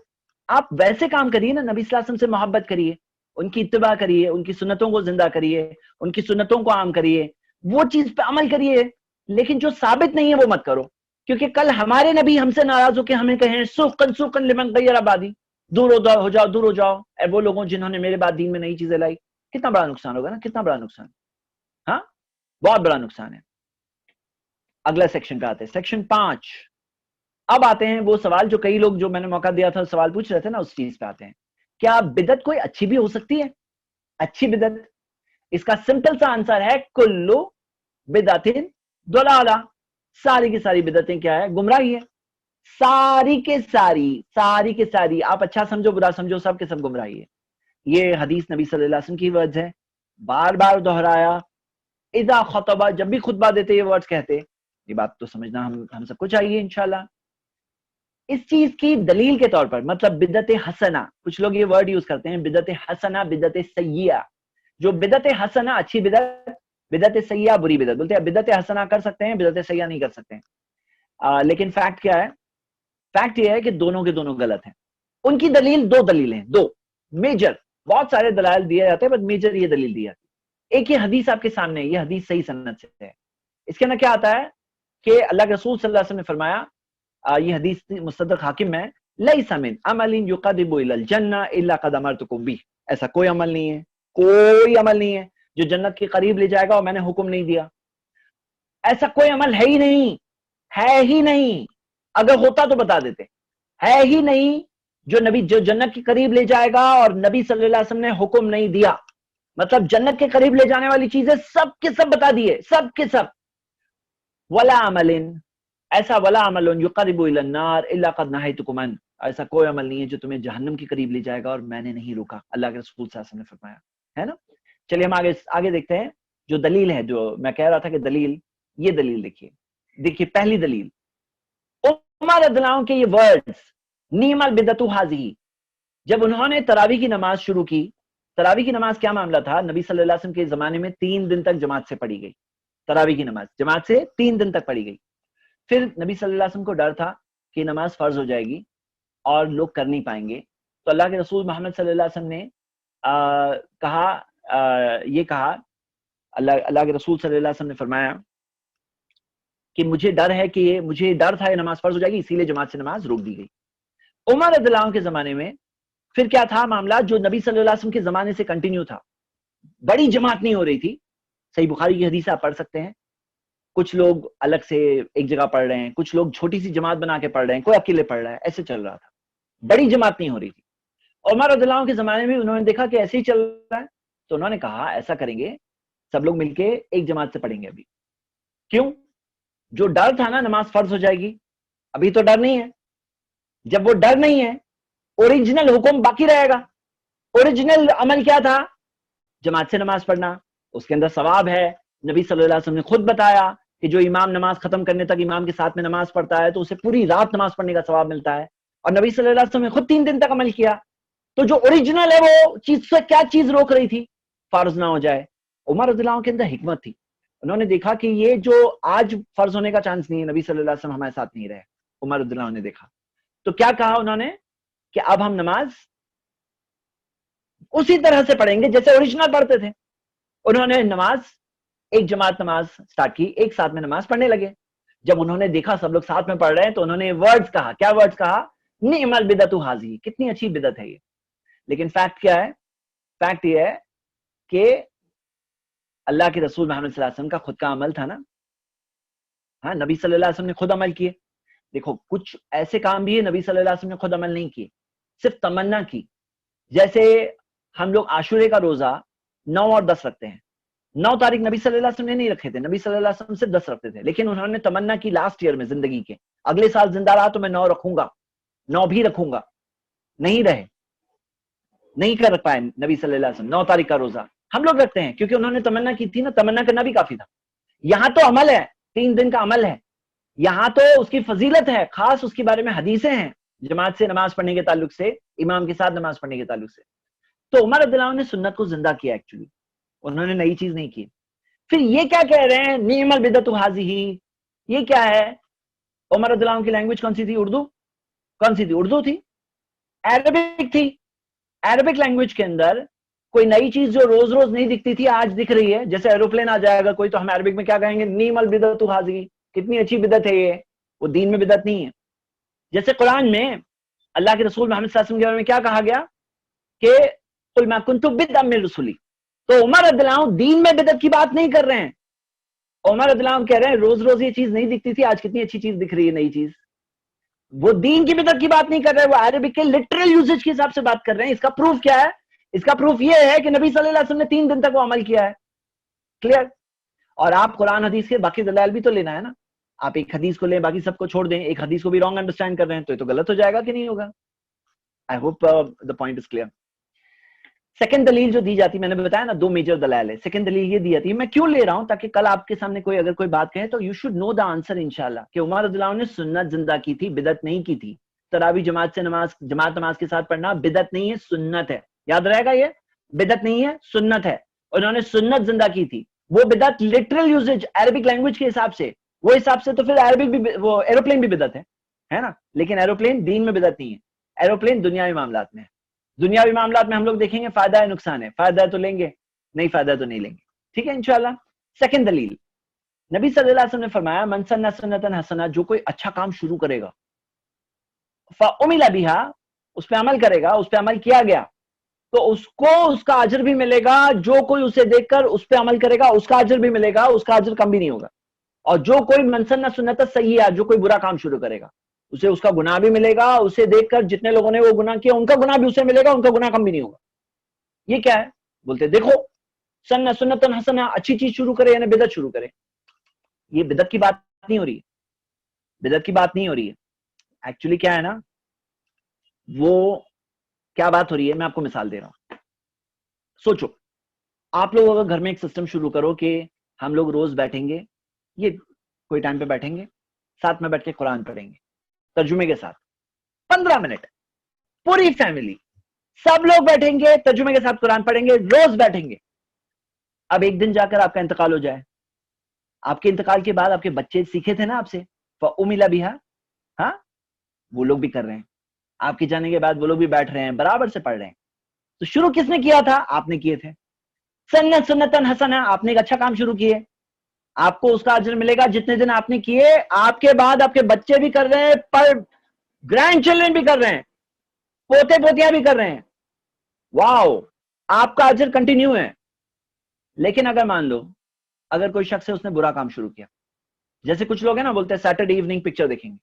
آپ ویسے کام کریے نا، نبی صلی اللہ علیہ وسلم سے محبت کریے، ان کی اتباع کریے، ان کی سنتوں کو زندہ کریے، ان کی سنتوں کو عام کریے، وہ چیز پہ عمل کریے. لیکن جو ثابت نہیں ہے وہ مت کرو، کیونکہ کل ہمارے نبی ہم سے ناراض ہو کے ہمیں کہیں سوقن سوقن لمن غیر آبادی، دور ہو جاؤ دور ہو جاؤ اے وہ لوگوں جنہوں نے میرے بعد دین میں نئی چیزیں لائی. کتنا بڑا نقصان ہوگا نا، کتنا بڑا نقصان. ہاں، بہت بڑا نقصان ہے. اگلا سیکشن پہ آتے ہیں، سیکشن 5. اب آتے ہیں وہ سوال جو کئی لوگ، جو میں نے موقع دیا تھا سوال پوچھ رہے تھے نا، اس چیز پہ آتے ہیں. کیا بدعت کوئی اچھی بھی ہو سکتی ہے؟ اچھی بدعت، اس کا سمپل سا آنسر ہے کلو بدعت ضلالہ. ساری کی ساری بدعتیں کیا ہے؟ گمراہی ہے. ساری کے ساری آپ اچھا سمجھو برا سمجھو، سب کے سب گمراہی ہے. یہ حدیث نبی صلی اللہ علیہ وسلم کی ورڈز ہے، بار بار دہرایا. اذا خطبہ، جب بھی خطبہ دیتے یہ ورڈز کہتے. یہ بات تو سمجھنا ہم سب کو چاہیے انشاءاللہ. اس چیز کی دلیل کے طور پر، مطلب بدعت حسنہ، کچھ لوگ یہ ورڈ یوز کرتے ہیں، بدعت حسنہ، بدعت سیئہ. جو بدعت حسنہ اچھی بدعت، بدعت سیئہ بری بدعت. بولتے ہیں بدعت حسنہ کر سکتے ہیں، بدعت سیئہ نہیں کر سکتے ہیں. لیکن فیکٹ کیا ہے؟ فیکٹ یہ ہے کہ دونوں کے دونوں غلط ہیں. ان کی دلیل 2 دلیلیں، 2 میجر، بہت سارے دلائل دیے جاتے ہیں بٹ میجر یہ دلیل دی جاتی ہے. ایک یہ حدیث آپ کے سامنے ہے، یہ حدیث صحیح سند سے ہے. اس کے اندر کیا آتا ہے کہ اللہ کے رسول صلی اللہ علیہ وسلم نے فرمایا، یہ حدیث مستدرک حاکم میں، لیس من عمل یقرب الی الجنہ الا قد امرتکم بہ. ایسا کوئی عمل نہیں ہے، کوئی عمل نہیں ہے جو جنت کے قریب لے جائے گا اور میں نے حکم نہیں دیا. ایسا کوئی عمل ہے ہی نہیں، ہے ہی نہیں. اگر ہوتا تو بتا دیتے. ہے ہی نہیں جو جنت کے قریب لے جائے گا اور نبی صلی اللہ علیہ وسلم نے حکم نہیں دیا. مطلب جنت کے قریب لے جانے والی چیزیں سب کے سب بتا دیے، سب کے سب. ولا عمل، ایسا ولا عمل یقرب الی النار الا قد نہیتکم عنہ، ایسا کوئی عمل نہیں ہے جو تمہیں جہنم کے قریب لے جائے گا اور میں نے نہیں روکا. اللہ کے رسول صلی اللہ علیہ وسلم نے فرمایا ہے نا. چلیے ہم آگے دیکھتے ہیں جو دلیل ہے، جو میں کہہ رہا تھا کہ دلیل، یہ دلیل دیکھیے پہلی دلیل عمر رضی اللہ عنہ کے یہ ورڈز، نعم البدعۃ ھذہ. جب انہوں نے تراویح کی نماز شروع کی، تراویح کی نماز کیا معاملہ تھا؟ نبی صلی اللہ علیہ وسلم کے زمانے میں 3 دن تک جماعت سے پڑھی گئی. تراویح کی نماز جماعت سے 3 دن تک پڑھی گئی. پھر نبی صلی اللہ علیہ وسلم کو ڈر تھا کہ نماز فرض ہو جائے گی اور لوگ کر نہیں پائیں گے. تو اللہ کے رسول محمد صلی اللہ علیہ وسلم نے کہا اللہ کے رسول صلی اللہ علیہ وسلم نے فرمایا کہ مجھے ڈر ہے کہ مجھے ڈر تھا یہ نماز فرض ہو جائے گی، اسی لیے جماعت سے نماز روک دی گئی. عمر رضی اللہ عنہ کے زمانے میں پھر کیا تھا معاملہ جو نبی صلی اللہ علیہ وسلم کے زمانے سے کنٹینیو تھا. بڑی جماعت نہیں ہو رہی تھی. صحیح بخاری کی حدیث آپ پڑھ سکتے ہیں. کچھ لوگ الگ سے ایک جگہ پڑھ رہے ہیں، کچھ لوگ چھوٹی سی جماعت بنا کے پڑھ رہے ہیں، کوئی اکیلے پڑھ رہا ہے، ایسے چل رہا تھا. بڑی جماعت نہیں ہو رہی تھی. عمر رضی اللہ عنہ کے زمانے میں انہوں نے دیکھا کہ ایسے ہی چل رہا ہے تو انہوں نے کہا ایسا کریں گے، سب لوگ مل کے ایک جماعت سے پڑھیں گے. ابھی کیوں؟ جو ڈر تھا نا نماز فرض ہو جائے گی، ابھی تو ڈر نہیں ہے. جب وہ ڈر نہیں ہے، اوریجنل حکم باقی رہے گا. اوریجنل عمل کیا تھا؟ جماعت سے نماز پڑھنا. اس کے اندر ثواب ہے. نبی صلی اللہ علیہ وسلم نے خود بتایا کہ جو امام نماز ختم کرنے تک امام کے ساتھ میں نماز پڑھتا ہے تو اسے پوری رات نماز پڑھنے کا ثواب ملتا ہے. اور نبی صلی اللہ علیہ وسلم نے خود 3 دن تک عمل کیا. تو جو اوریجنل ہے وہ چیز سے کیا چیز روک رہی تھی فرض نہ ہو جائے؟ عمر رضی اللہ عنہ کے اندر حکمت تھی. انہوں نے دیکھا کہ یہ جو آج فرض ہونے کا چانس نہیں ہے, نبی صلی اللہ علیہ وسلم ہمارے ساتھ نہیں رہے. عمر رضی اللہ عنہ نے دیکھا تو کیا کہا انہوں نے کہ اب ہم نماز اسی طرح سے پڑھیں گے جیسے اوریجنل پڑھتے تھے. انہوں نے نماز ایک جماعت نماز سٹارٹ کی, ایک ساتھ میں نماز پڑھنے لگے. جب انہوں نے دیکھا سب لوگ ساتھ میں پڑھ رہے ہیں تو انہوں نے ورڈز کہا. کیا ورڈز کہا؟ نعم البدعۃ ھذہ, کتنی اچھی بدعت ہے یہ. لیکن فیکٹ کیا ہے؟ فیکٹ یہ ہے کہ اللہ کے رسول محمد صلی اللہ علیہ وسلم کا خود کا عمل تھا نا. ہاں, نبی صلی اللہ علیہ وسلم نے خود عمل کیے. دیکھو کچھ ایسے کام بھی ہے نبی صلی اللہ علیہ وسلم نے خود عمل نہیں کیے, صرف تمنا کی. جیسے ہم لوگ عاشورے کا روزہ 9 اور 10 رکھتے ہیں. 9 تاریخ نبی صلی اللہ علیہ وسلم نے نہیں رکھے تھے, نبی صلی اللہ علیہ وسلم صرف 10 رکھتے تھے. لیکن انہوں نے تمنا کی لاسٹ ایئر میں زندگی کے, اگلے سال زندہ رہا تو میں 9 رکھوں گا, 9 بھی رکھوں گا. نہیں رہے, نہیں کر پائے نبی صلی اللہ علیہ وسلم 9 تاریخ کا روزہ. ہم لوگ رکھتے ہیں کیونکہ انہوں نے تمنا کی تھی نا, تمنا کرنا بھی کافی تھا. یہاں تو عمل ہے, 3 دن کا عمل ہے. یہاں تو اس کی فضیلت ہے, خاص اس کے بارے میں حدیثیں ہیں جماعت سے نماز پڑھنے کے تعلق سے, امام کے ساتھ نماز پڑھنے کے تعلق سے. تو عمر رضی اللہ عنہ نے سنت کو زندہ کیا, ایکچولی انہوں نے نئی چیز نہیں کی. پھر یہ کیا کہہ رہے ہیں نعم البدعۃ ھذہ, یہ کیا ہے؟ عمر رضی اللہ عنہ کی لینگویج کون سی تھی؟ اردو. کون سی تھی؟ اردو تھی. عربک تھی. عربک لینگویج کے اندر کوئی نئی چیز جو روز روز نہیں دکھتی تھی آج دکھ رہی ہے. جیسے ایروپلین آ جائے گا کوئی تو ہم عربک میں کیا کہیں گے؟ نعم البدعۃ ھذہ, کتنی اچھی بدعت ہے یہ. وہ دین میں بدعت نہیں ہے. جیسے قرآن میں اللہ کے رسول محمد صلی اللہ علیہ وسلم کے بارے میں کیا کہا گیا کہ قل ما کنت بدعا من رسلی. تو عمر رضی اللہ عنہ دین میں بدعت کی بات نہیں کر رہے ہیں. عمر رضی اللہ عنہ کہہ رہے ہیں روز روز یہ چیز نہیں دکھتی تھی, آج کتنی اچھی چیز دکھ رہی ہے, نئی چیز. وہ دین کی بدعت کی بات نہیں کر رہے, وہ عربک کے لٹرل یوزیج کے حساب سے بات کر رہے ہیں. اس کا پروف کیا ہے؟ اس کا پروف یہ ہے کہ نبی صلی اللہ علیہ وسلم نے 3 دن تک وہ عمل کیا ہے. کلیئر؟ اور آپ قرآن حدیث کے باقی دلائل بھی تو لینا ہے نا. آپ ایک حدیث کو لیں باقی سب کو چھوڑ دیں, ایک حدیث کو بھی رانگ انڈرسٹینڈ کر رہے ہیں تو یہ تو غلط ہو جائے گا کہ نہیں ہوگا. I hope the point is clear. Second دلیل جو دی جاتی, میں نے بتایا نا 2 میجر دلائل ہے. سیکنڈ دلیل یہ دی جاتی ہے, میں کیوں لے رہا ہوں تاکہ کل آپ کے سامنے کوئی اگر کوئی بات کہے تو you should know the answer انشاءاللہ, کہ عمر رضی اللہ عنہ نے سنت زندہ کی تھی, بدعت نہیں کی تھی. تراویح جماعت سے جماعت نماز کے ساتھ پڑھنا بدعت نہیں ہے, سنت ہے. یاد رہے گا, یہ بدعت نہیں ہے, سنت ہے. انہوں نے سنت زندہ کی تھی. وہ بدعت لٹرل یوزیج عربک لینگویج کے حساب سے, وہ حساب سے تو پھر عربک بھی, وہ ایروپلین بھی بدعت ہے نا. لیکن ایروپلین دین میں بدعت نہیں ہے. ایروپلین دنیاوی معاملات میں ہے. دنیاوی معاملات میں ہم لوگ دیکھیں گے فائدہ ہے نقصان ہے, فائدہ ہے تو لیں گے, نہیں فائدہ تو نہیں لیں گے. ٹھیک ہے انشاءاللہ. سیکنڈ دلیل, نبی صلی اللہ علیہ وسلم نے فرمایا من سن سنتا حسنہ, جو کوئی اچھا کام شروع کرے گا فعمل بها, اس پہ عمل کرے گا, اس پہ عمل کیا گیا تو اس کو اس کا اجر بھی ملے گا. جو کوئی اسے دیکھ کر اس پہ عمل کرے گا اس کا اجر بھی ملے گا, اس کا اجر کم بھی نہیں ہوگا. اور جو کوئی من سن سنتا سیئہ, جو کوئی برا کام شروع کرے گا اسے اس کا گناہ بھی ملے گا. اسے دیکھ کر جتنے لوگوں نے وہ گناہ کیا ان کا گناہ بھی اسے ملے گا, ان کا گناہ کم بھی نہیں ہوگا. یہ کیا ہے؟ بولتے دیکھو سن سنتن حسنہ, اچھی چیز شروع کرے یعنی بدعت شروع کرے. یہ بدعت کی بات نہیں ہو رہی ہے, بدعت کی بات نہیں ہو رہی ہے. ایکچولی کیا ہے نا, وہ کیا بات ہو رہی ہے میں آپ کو مثال دے رہا ہوں. سوچو آپ لوگ اگر گھر میں ایک سسٹم شروع کرو کہ ہم لوگ روز بیٹھیں گے, یہ کوئی ٹائم پہ بیٹھیں گے, ساتھ میں بیٹھ کے قرآن پڑھیں گے ترجمے کے ساتھ 15 منٹ, پوری فیملی سب لوگ بیٹھیں گے ترجمے کے ساتھ قرآن پڑھیں گے, روز بیٹھیں گے. اب ایک دن جا کر آپ کا انتقال ہو جائے, آپ کے انتقال کے بعد آپ کے بچے سیکھے تھے نا آپ سے, فَأُمِلَ بِهَا, ہاں وہ لوگ بھی کر رہے ہیں. آپ کے جانے کے بعد وہ لوگ بھی بیٹھ رہے ہیں, برابر سے پڑھ رہے ہیں. تو شروع کس نے کیا تھا؟ آپ نے کیے تھے. سنت سنتن حسنہ, آپ نے ایک اچھا کام شروع کیے, آپ کو اس کا اجر ملے گا جتنے دن آپ نے کیے. آپ کے بعد آپ کے بچے بھی کر رہے ہیں, پر گرینڈ چلڈرن بھی کر رہے ہیں, پوتے پوتیاں بھی کر رہے ہیں. واو, آپ کا اجر کنٹینیو ہے. لیکن اگر مان لو اگر کوئی شخص ہے اس نے برا کام شروع کیا, جیسے کچھ لوگ ہیں نا بولتے ہیں سیٹرڈے ایوننگ پکچر دیکھیں گے.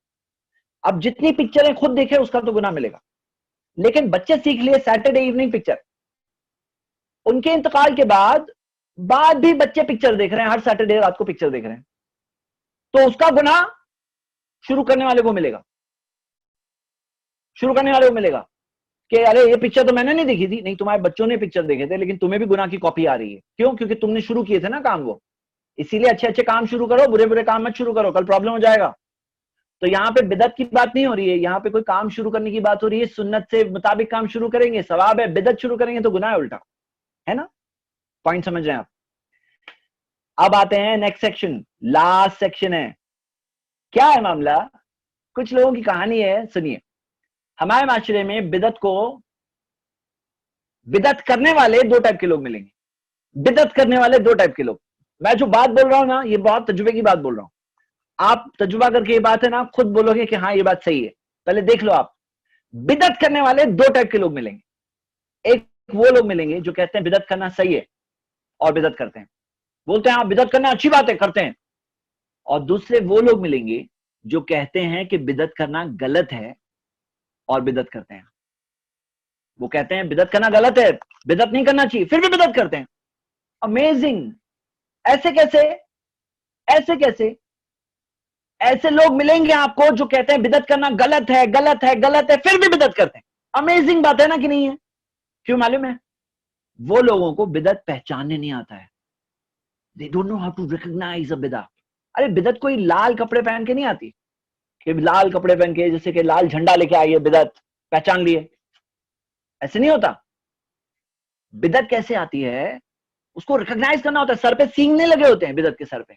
اب جتنی پکچریں خود دیکھے اس کا تو گناہ ملے گا, لیکن بچے سیکھ لیے سیٹرڈے ایوننگ پکچر, ان کے انتقال کے بعد بھی بچے پکچر دیکھ رہے ہیں, ہر سیٹرڈے رات کو پکچر دیکھ رہے ہیں, تو اس کا گناہ شروع کرنے والے کو ملے گا. شروع کرنے والے کو ملے گا کہ ارے یہ پکچر تو میں نے نہیں دیکھی تھی. نہیں, تمہارے بچوں نے پکچر دیکھے تھے لیکن تمہیں بھی گناہ کی کاپی آ رہی ہے. کیوں؟ کیونکہ تم نے شروع کیے تھے نا کام وہ. اسی لیے اچھے اچھے کام شروع کرو, برے برے کام مت شروع کرو, کل پرابلم ہو جائے گا. تو یہاں پہ بدعت کی بات نہیں ہو رہی ہے, یہاں پہ کوئی کام شروع کرنے کی بات ہو رہی ہے. سنت سے مطابق کام شروع کریں گے ثواب ہے, بدعت شروع کریں گے تو گناہ ہے الٹا, ہے نا؟ پوائنٹ سمجھ رہے ہیں آپ؟ اب آتے ہیں نیکسٹ سیکشن, لاسٹ سیکشن ہے. کیا ہے معاملہ؟ کچھ لوگوں کی کہانی ہے, سنیے. ہمارے معاشرے میں بدعت کرنے والے دو ٹائپ کے لوگ ملیں گے. بدعت کرنے والے دو ٹائپ کے لوگ. میں جو بات بول رہا ہوں نا, یہ بہت تجربے کی بات بول رہا ہوں. آپ تجربہ کر کے یہ بات ہے نا خود بولو گے کہ ہاں یہ بات صحیح ہے. پہلے دیکھ لو آپ, بدعت کرنے والے دو ٹائپ کے لوگ ملیں گے. ایک وہ لوگ ملیں گے جو کہتے ہیں بدعت کرنا صحیح ہے اور بدعت کرتے ہیں, بولتے ہیں ہاں بدعت کرنا اچھی بات ہے, کرتے ہیں. اور دوسرے وہ لوگ ملیں گے جو کہتے ہیں کہ بدعت کرنا غلط ہے اور بدعت کرتے ہیں. وہ کہتے ہیں بدعت کرنا غلط ہے, بدعت نہیں کرنا چاہیے, پھر بھی بدعت کرتے ہیں. امیزنگ. ایسے کیسے؟ ایسے کیسے؟ ایسے لوگ ملیں گے آپ کو جو کہتے ہیں بدعت کرنا غلط ہے, غلط ہے, غلط ہے, پھر بھی بدعت کرتے ہیں. امیزنگ بات ہے نا کہ نہیں ہے؟ کیوں معلوم ہے؟ وہ لوگوں کو بدعت پہچاننے نہیں آتا ہے. They don't know how to recognize a بدعت. ارے بدعت کوئی لال کپڑے پہن کے نہیں آتی کہ لال کپڑے پہن کے جیسے کہ لال جھنڈا لے کے آئیے بدعت پہچان لیے, ایسے نہیں ہوتا. بدعت کیسے آتی ہے اس کو ریکگنائز کرنا ہوتا ہے. سر پہ سینگ نہیں لگے ہوتے ہیں بدعت کے سر پہ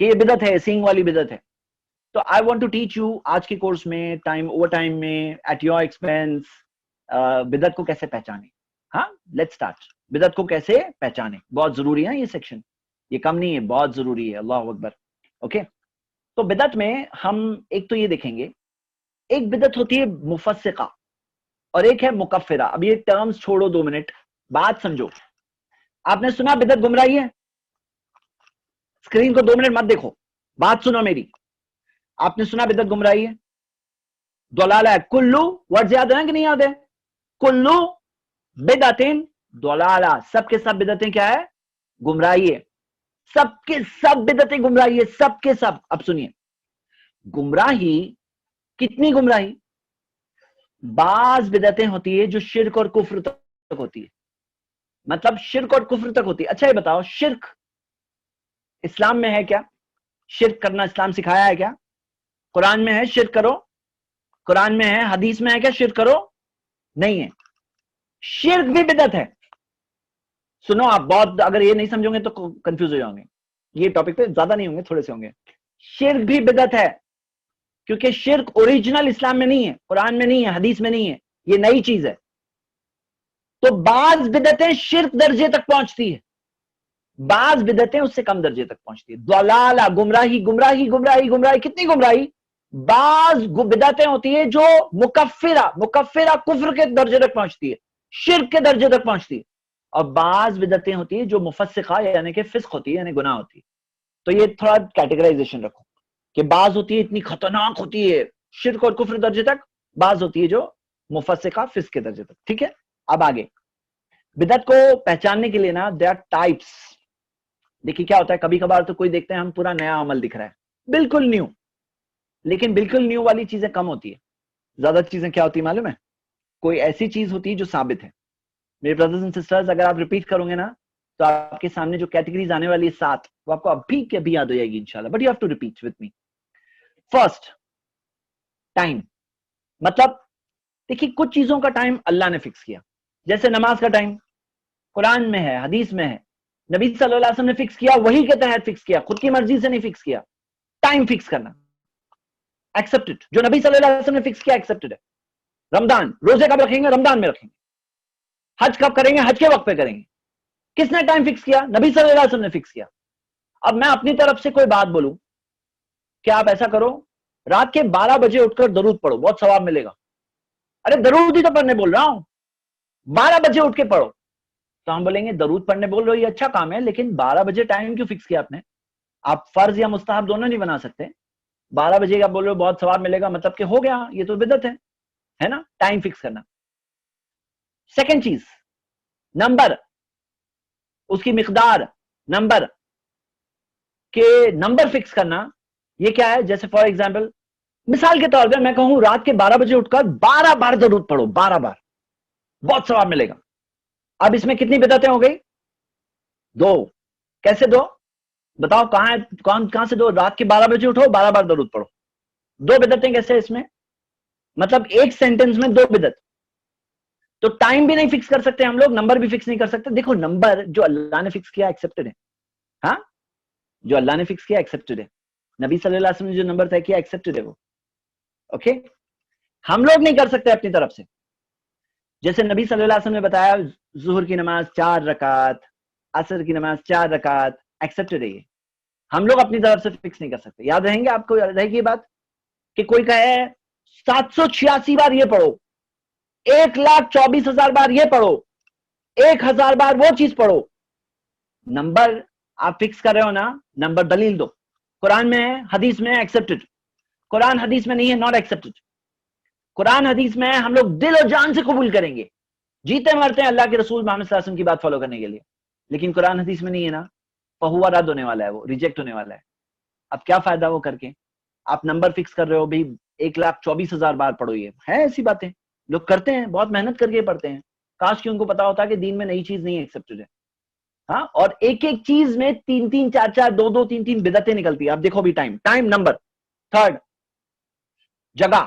کہ یہ بدعت ہے, سینگ والی بدعت ہے. تو I want to teach you آج کے کورس میں اوور ٹائم میں ایٹ یور ایکسپینس بدعت کو کیسے پہچانے. ہاں لیٹس اسٹارٹ. بدعت کو کیسے پہچانے بہت ضروری ہے یہ سیکشن, یہ کم نہیں ہے, بہت ضروری ہے. اللہ اکبر. اوکے, تو بدعت میں ہم ایک تو یہ دیکھیں گے, ایک بدعت ہوتی ہے مفسقہ اور ایک ہے مکفرہ. اب یہ ٹرمز چھوڑو 2 منٹ, بات سمجھو. آپ نے سنا بدعت گمراہی ہے؟ اسکرین کو 2 منٹ مت دیکھو, بات سنو میری. آپ نے سنا بدعت گمراہی ہے, ضلالہ ہے. کلو ورڈ یاد ہے کہ نہیں یاد ہے؟ کلو بدعتین ضلالہ, سب کے سب بدعتیں کیا ہے؟ گمراہی ہے. سب کے سب بدعتیں گمراہی ہے, سب کے سب. اب سنیے, گمراہی کتنی گمراہی؟ بعض بدعتیں ہوتی ہے جو شرک اور کفر تک ہوتی ہے, مطلب شرک اور کفر تک ہوتی ہے. اچھا یہ بتاؤ, شرک اسلام میں ہے کیا؟ شرک کرنا اسلام سکھایا ہے کیا؟ قرآن میں ہے شرک کرو؟ قرآن میں ہے, حدیث میں ہے کیا شرک کرو؟ نہیں ہے. شرک بھی بدعت ہے. سنو آپ, بہت اگر یہ نہیں سمجھو گے تو کنفیوز ہو جاؤں گے. یہ ٹاپک پہ زیادہ نہیں ہوں گے, تھوڑے سے ہوں گے. شرک بھی بدعت ہے کیونکہ شرک اوریجنل اسلام میں نہیں ہے, قرآن میں نہیں ہے, حدیث میں نہیں ہے, یہ نئی چیز ہے. تو بعض بدعتیں شرک درجے تک پہنچتی ہے, بعض بدعتیں اس سے کم درجے تک پہنچتی ہے. ضلالہ گمراہی, گمراہی گمراہی گمراہی. کتنی گمراہی؟ بعض بدعتیں ہوتی ہے جو مکفرہ کفر کے درجے تک پہنچتی ہے, شرک کے درجے تک پہنچتی ہے. اور بعض بدعتیں ہوتی ہے جو مفسقہ یعنی کہ فسق ہوتی ہے, یعنی گناہ ہوتی ہے. تو یہ تھوڑا کیٹیگرائزیشن رکھو کہ بعض ہوتی ہے اتنی خطرناک ہوتی ہے شرک اور کفر درجے تک, بعض ہوتی ہے جو مفسقہ فسق کے درجے تک. ٹھیک ہے, اب آگے بدعت کو پہچاننے کے لیے نا دیر آر ٹائپس. دیکھیے کیا ہوتا ہے, کبھی کبھار تو کوئی دیکھتے ہیں ہم پورا نیا عمل دکھ رہا ہے بالکل نیو, لیکن بالکل نیو والی چیزیں کم ہوتی ہے. زیادہ چیزیں کیا ہوتی ہے معلوم ہے؟ کوئی ایسی چیز ہوتی ہے جو ثابت ہے. میرے برادرز اینڈ سسٹرز, اگر آپ ریپیٹ کرو گے نا تو آپ کے سامنے جو کیٹیگریز آنے والی ہے 7, وہ آپ کو ابھی کے ابھی یاد ہو جائے گی انشاءاللہ. But you have to repeat with me. First, time. مطلب دیکھیے کچھ چیزوں کا ٹائم اللہ نے فکس کیا, جیسے نماز کا ٹائم قرآن میں ہے, حدیث میں ہے, نبی صلی اللہ علیہ وسلم نے فکس کیا, وہی کے تحت فکس کیا, خود کی مرضی سے نہیں فکس کیا. ٹائم فکس کرنا ایکسپٹڈ, جو نبی صلی اللہ علیہ وسلم نے فکس کیا ایکسپٹڈ ہے. رمضان روزے کب رکھیں گے؟ رمضان میں رکھیں گے. حج کب کریں گے؟ حج کے وقت پہ کریں گے. کس نے ٹائم فکس کیا؟ نبی صلی اللہ علیہ وسلم نے فکس کیا. اب میں اپنی طرف سے کوئی بات بولوں کہ آپ ایسا کرو, رات کے 12 بجے اٹھ کر درود پڑھو, بہت ثواب ملے گا. ارے درود ہی تو پڑھنے بول رہا ہوں, 12 بجے اٹھ کے پڑھو. تو ہم بولیں گے درود پڑھنے بول رہے ہو, یہ اچھا کام ہے, لیکن 12 بجے ٹائم کیوں فکس کیا آپ نے؟ آپ فرض یا مستحب دونوں نہیں بنا سکتے. 12 بجے کا بول رہے ہو بہت ثواب ملے گا, مطلب کہ ہو گیا, یہ تو بدعت ہے نا. ٹائم فکس کرنا. سیکنڈ چیز, نمبر, اس کی مقدار, نمبر کے نمبر فکس کرنا. یہ کیا ہے؟ جیسے فار ایگزامپل, مثال کے طور پہ میں کہوں رات کے 12 بجے اٹھ کر 12 بار درود پڑھو, 12 بار, بہت ثواب ملے گا. اب اس میں کتنی بدعتیں ہو گئی؟ 2. کیسے 2؟ بتاؤ کہاں سے دو؟ رات کے 12 بجے اٹھو 12 بار درود پڑھو. 2 بدعتیں کیسے اس میں؟ مطلب ایک سینٹنس میں 2 بدعت. تو ٹائم بھی نہیں فکس کر سکتے ہم لوگ, نمبر بھی فکس نہیں کر سکتے. دیکھو نمبر جو اللہ نے فکس کیا ایکسپٹڈ ہے. ہاں جو اللہ نے فکس کیا ایکسپٹڈ ہے. نبی صلی اللہ علیہ وسلم نے جو نمبر طے کیا ایکسپٹڈ ہے وہ. اوکے ہم لوگ نہیں کر سکتے اپنی طرف سے. جیسے نبی صلی اللہ علیہ وسلم نے بتایا ظہر کی نماز 4 رکعت, عصر کی نماز 4 رکعت, ایکسپٹڈ ہے یہ. ہم لوگ اپنی طرف سے فکس نہیں کر سکتے. یاد رہیں گے آپ کو, یاد رہے گی یہ بات کہ کوئی کہے 786 بار یہ پڑھو, 1,24,000 بار یہ پڑھو, 1,000 بار وہ چیز پڑھو. نمبر آپ فکس کر رہے ہو نا, نمبر دلیل دو. قرآن میں ہے, حدیث میں ایکسپٹڈ. قرآن حدیث میں نہیں ہے, ناٹ ایکسپٹڈ. قرآن حدیث میں ہم لوگ دل و جان سے قبول کریں گے, جیتے مرتے ہیں اللہ کے رسول محمد صلی اللہ علیہ وسلم کی بات فالو کرنے کے لیے. لیکن قرآن حدیث میں نہیں ہے نا, فہو رد ہونے والا ہے, وہ ریجیکٹ ہونے والا ہے. اب کیا فائدہ وہ کر کے؟ آپ نمبر فکس کر رہے ہو بھائی 1,24,000 بار پڑھو. یہ ہے ایسی باتیں لوگ کرتے ہیں, بہت محنت کر کے پڑھتے ہیں. کاش کہ ان کو پتا ہوتا کہ دین میں نئی چیز نہیں ایکسپٹڈ ہے. ہاں اور ایک ایک چیز میں 3 4 2 3 بدعتیں نکلتی ہے. آپ دیکھو بھی ٹائم نمبر. تھرڈ جگہ,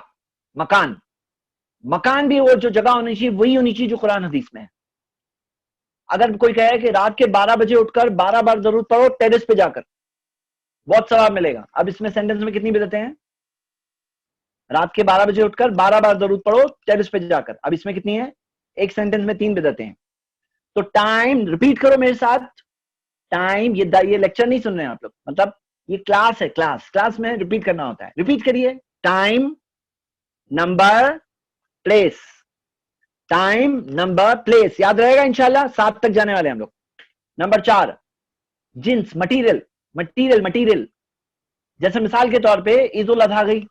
مکان بھی وہ جو جگہ ہونی چاہیے وہی ہونی چاہیے جو قرآن حدیث میں ہے. اگر کوئی کہے کہ رات کے 12 بجے اٹھ کر 12 بار درود پڑھو ٹیرس پہ جا کر, بہت ثواب ملے گا. اب اس میں سینٹنس میں کتنی بدعتیں ہیں؟ رات کے 12 بجے اٹھ کر 12 بار درود پڑھو ٹیرس پہ جا کر. اب اس میں کتنی ہے؟ ایک سینٹنس میں 3 بدعتیں ہیں. تو ٹائم ریپیٹ کرو میرے ساتھ. ٹائم, یہ لیکچر نہیں سن رہے ہیں آپ لوگ, مطلب یہ کلاس ہے. کلاس میں ریپیٹ کرنا ہوتا ہے. ریپیٹ کریے. Time number place, time number place. یاد رہے گا انشاءاللہ, 7 تک جانے والے ہم لوگ. نمبر 4 جنس, مٹیریل. جیسے مثال کے طور پہ عید الاضحیٰ گئی.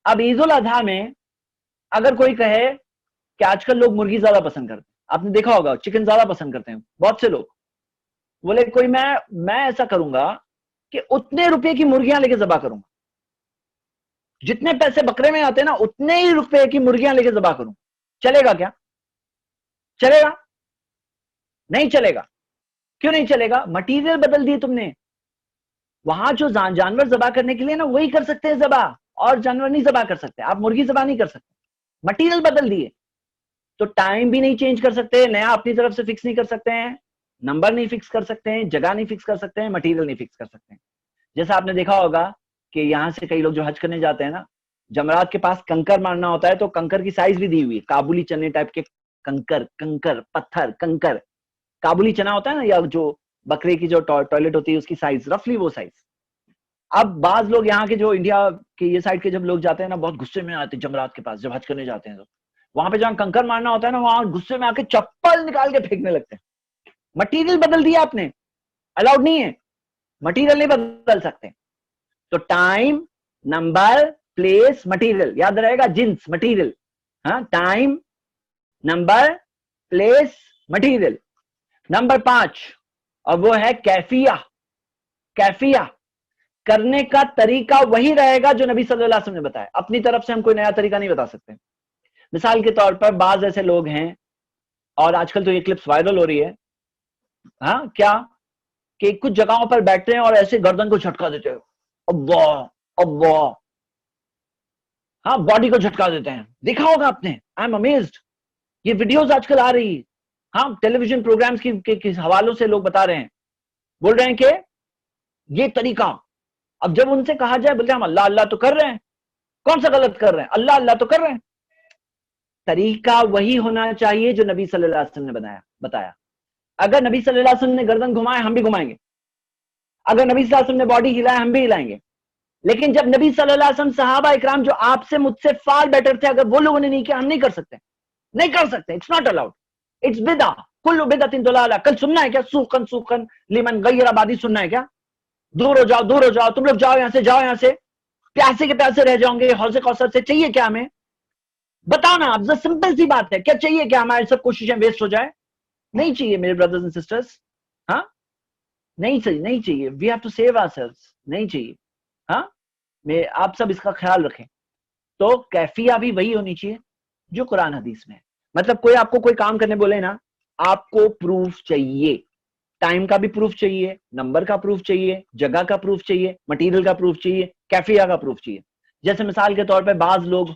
اب عید الاضحیٰ میں اگر کوئی کہے کہ آج کل لوگ مرغی زیادہ پسند کرتے ہیں, آپ نے دیکھا ہوگا چکن زیادہ پسند کرتے ہیں بہت سے لوگ, بولے کوئی میں ایسا کروں گا کہ اتنے روپے کی مرغیاں لے کے ذبح کروں گا, جتنے پیسے بکرے میں آتے ہیں نا اتنے ہی روپے کی مرغیاں لے کے ذبح کروں. چلے گا کیا؟ چلے گا؟ نہیں چلے گا. کیوں نہیں چلے گا؟ مٹیریل بدل دی تم نے. وہاں جو جانور ذبح کرنے کے لیے نا وہی کر سکتے ہیں ذبح, اور جانور نہیں ذبح کر سکتے. آپ مرغی ذبح نہیں کر سکتے, مٹیریل بدل دیے. تو ٹائم بھی نہیں چینج کر سکتے, نیا اپنی طرف سے فکس نہیں کر سکتے ہیں, نمبر نہیں فکس کر سکتے ہیں, جگہ نہیں فکس کر سکتے ہیں, مٹیریل نہیں فکس کر سکتے ہیں. جیسا آپ نے دیکھا ہوگا کہ یہاں سے کئی لوگ جو حج کرنے جاتے ہیں نا, جمرات کے پاس کنکر مارنا ہوتا ہے, تو کنکر کی سائز بھی دی ہوئی ہے, کابلی چنے ٹائپ کے کنکر پتھر کنکر. کابلی چنا ہوتا ہے نا, یا جو بکرے کی جو ٹوائلٹ ہوتی ہے اس کی سائز, رفلی وہ سائز. اب بعض لوگ یہاں کے جو انڈیا کے یہ سائڈ کے جب لوگ جاتے ہیں نا, بہت غصے میں آتے ہیں جمرات کے پاس جب حج کرنے جاتے ہیں, تو وہاں پہ جہاں کنکر مارنا ہوتا ہے نا, وہاں غصے میں آ کے چپل نکال کے پھینکنے لگتے ہیں. مٹیریل بدل دیا آپ نے, الاؤڈ نہیں ہے, مٹیریل نہیں بدل سکتے. تو ٹائم نمبر پلیس مٹیریل, یاد رہے گا, جنس مٹیریل. ہاں time number place material. Number 5 اور وہ ہے کیفیہ. کرنے کا طریقہ وہی رہے گا جو نبی صلی اللہ علیہ وسلم نے بتایا. اپنی طرف سے ہم کوئی نیا طریقہ نہیں بتا سکتے. مثال کے طور پر بعض ایسے لوگ ہیں, اور آج کل تو یہ کلپس وائرل ہو رہی ہے, ہاں کیا کہ کچھ جگہوں پر بیٹھتے ہیں اور ایسے گردن کو جھٹکا دیتے ہیں, اللہ, ہاں باڈی کو جھٹکا دیتے ہیں. دیکھا ہوگا آپ نے, آئی ایم امیزڈ. یہ ویڈیوز آج کل آ رہی ہے, ہاں ٹیلی ویژن پروگرامز کے حوالوں سے لوگ بتا رہے ہیں, بول رہے ہیں کہ یہ طریقہ. اب جب ان سے کہا جائے, بولتے ہیں ہم اللہ تو کر رہے ہیں, کون سا غلط کر رہے ہیں, اللہ تو کر رہے ہیں. طریقہ وہی ہونا چاہیے جو نبی صلی اللہ علیہ وسلم نے بتایا. اگر نبی صلی اللہ علیہ وسلم نے گردن گھمائے, ہم بھی گھمائیں گے. اگر نبی صلی اللہ علیہ وسلم نے باڈی ہلائے, ہم بھی ہلائیں گے. لیکن جب نبی صلی اللہ علیہ وسلم, صحابہ اکرام جو آپ سے مجھ سے فار بیٹر تھے, اگر وہ لوگوں نے نہیں کیا, ہم نہیں کر سکتے. اٹس ناٹ الاؤڈ, اٹس بدعہ, کل بدعۃ ضلالہ. کل سننا ہے کیا سوقن لمن غیر آبادی سننا ہے کیا؟ دور ہو جاؤ, تم لوگ جاؤ یہاں سے, پیاسے کے پیاسے رہ جاؤں گے حوض کوثر سے. چاہیے کیا ہمیں؟ بتاؤ نا. اب سمپل سی بات ہے, کیا چاہیے کیا ہماری سب کوششیں ویسٹ ہو جائے؟ نہیں چاہیے میرے بردرز اینڈ سسٹرز, ہاں نہیں چاہیے. We have to save ourselves. نہیں چاہیے. ہاں آپ سب اس کا خیال رکھیں. تو کیفیہ بھی وہی ہونی چاہیے جو قرآن حدیث میں ہے. مطلب کوئی آپ کو کوئی کام کرنے بولے نا, آپ کو پروف چاہیے. ٹائم کا بھی پروف چاہیے, نمبر کا پروف چاہیے, جگہ کا پروف چاہیے, مٹیریل کا پروف چاہیے, کیفیہ کا پروف چاہیے. جیسے مثال کے طور پہ بعض لوگ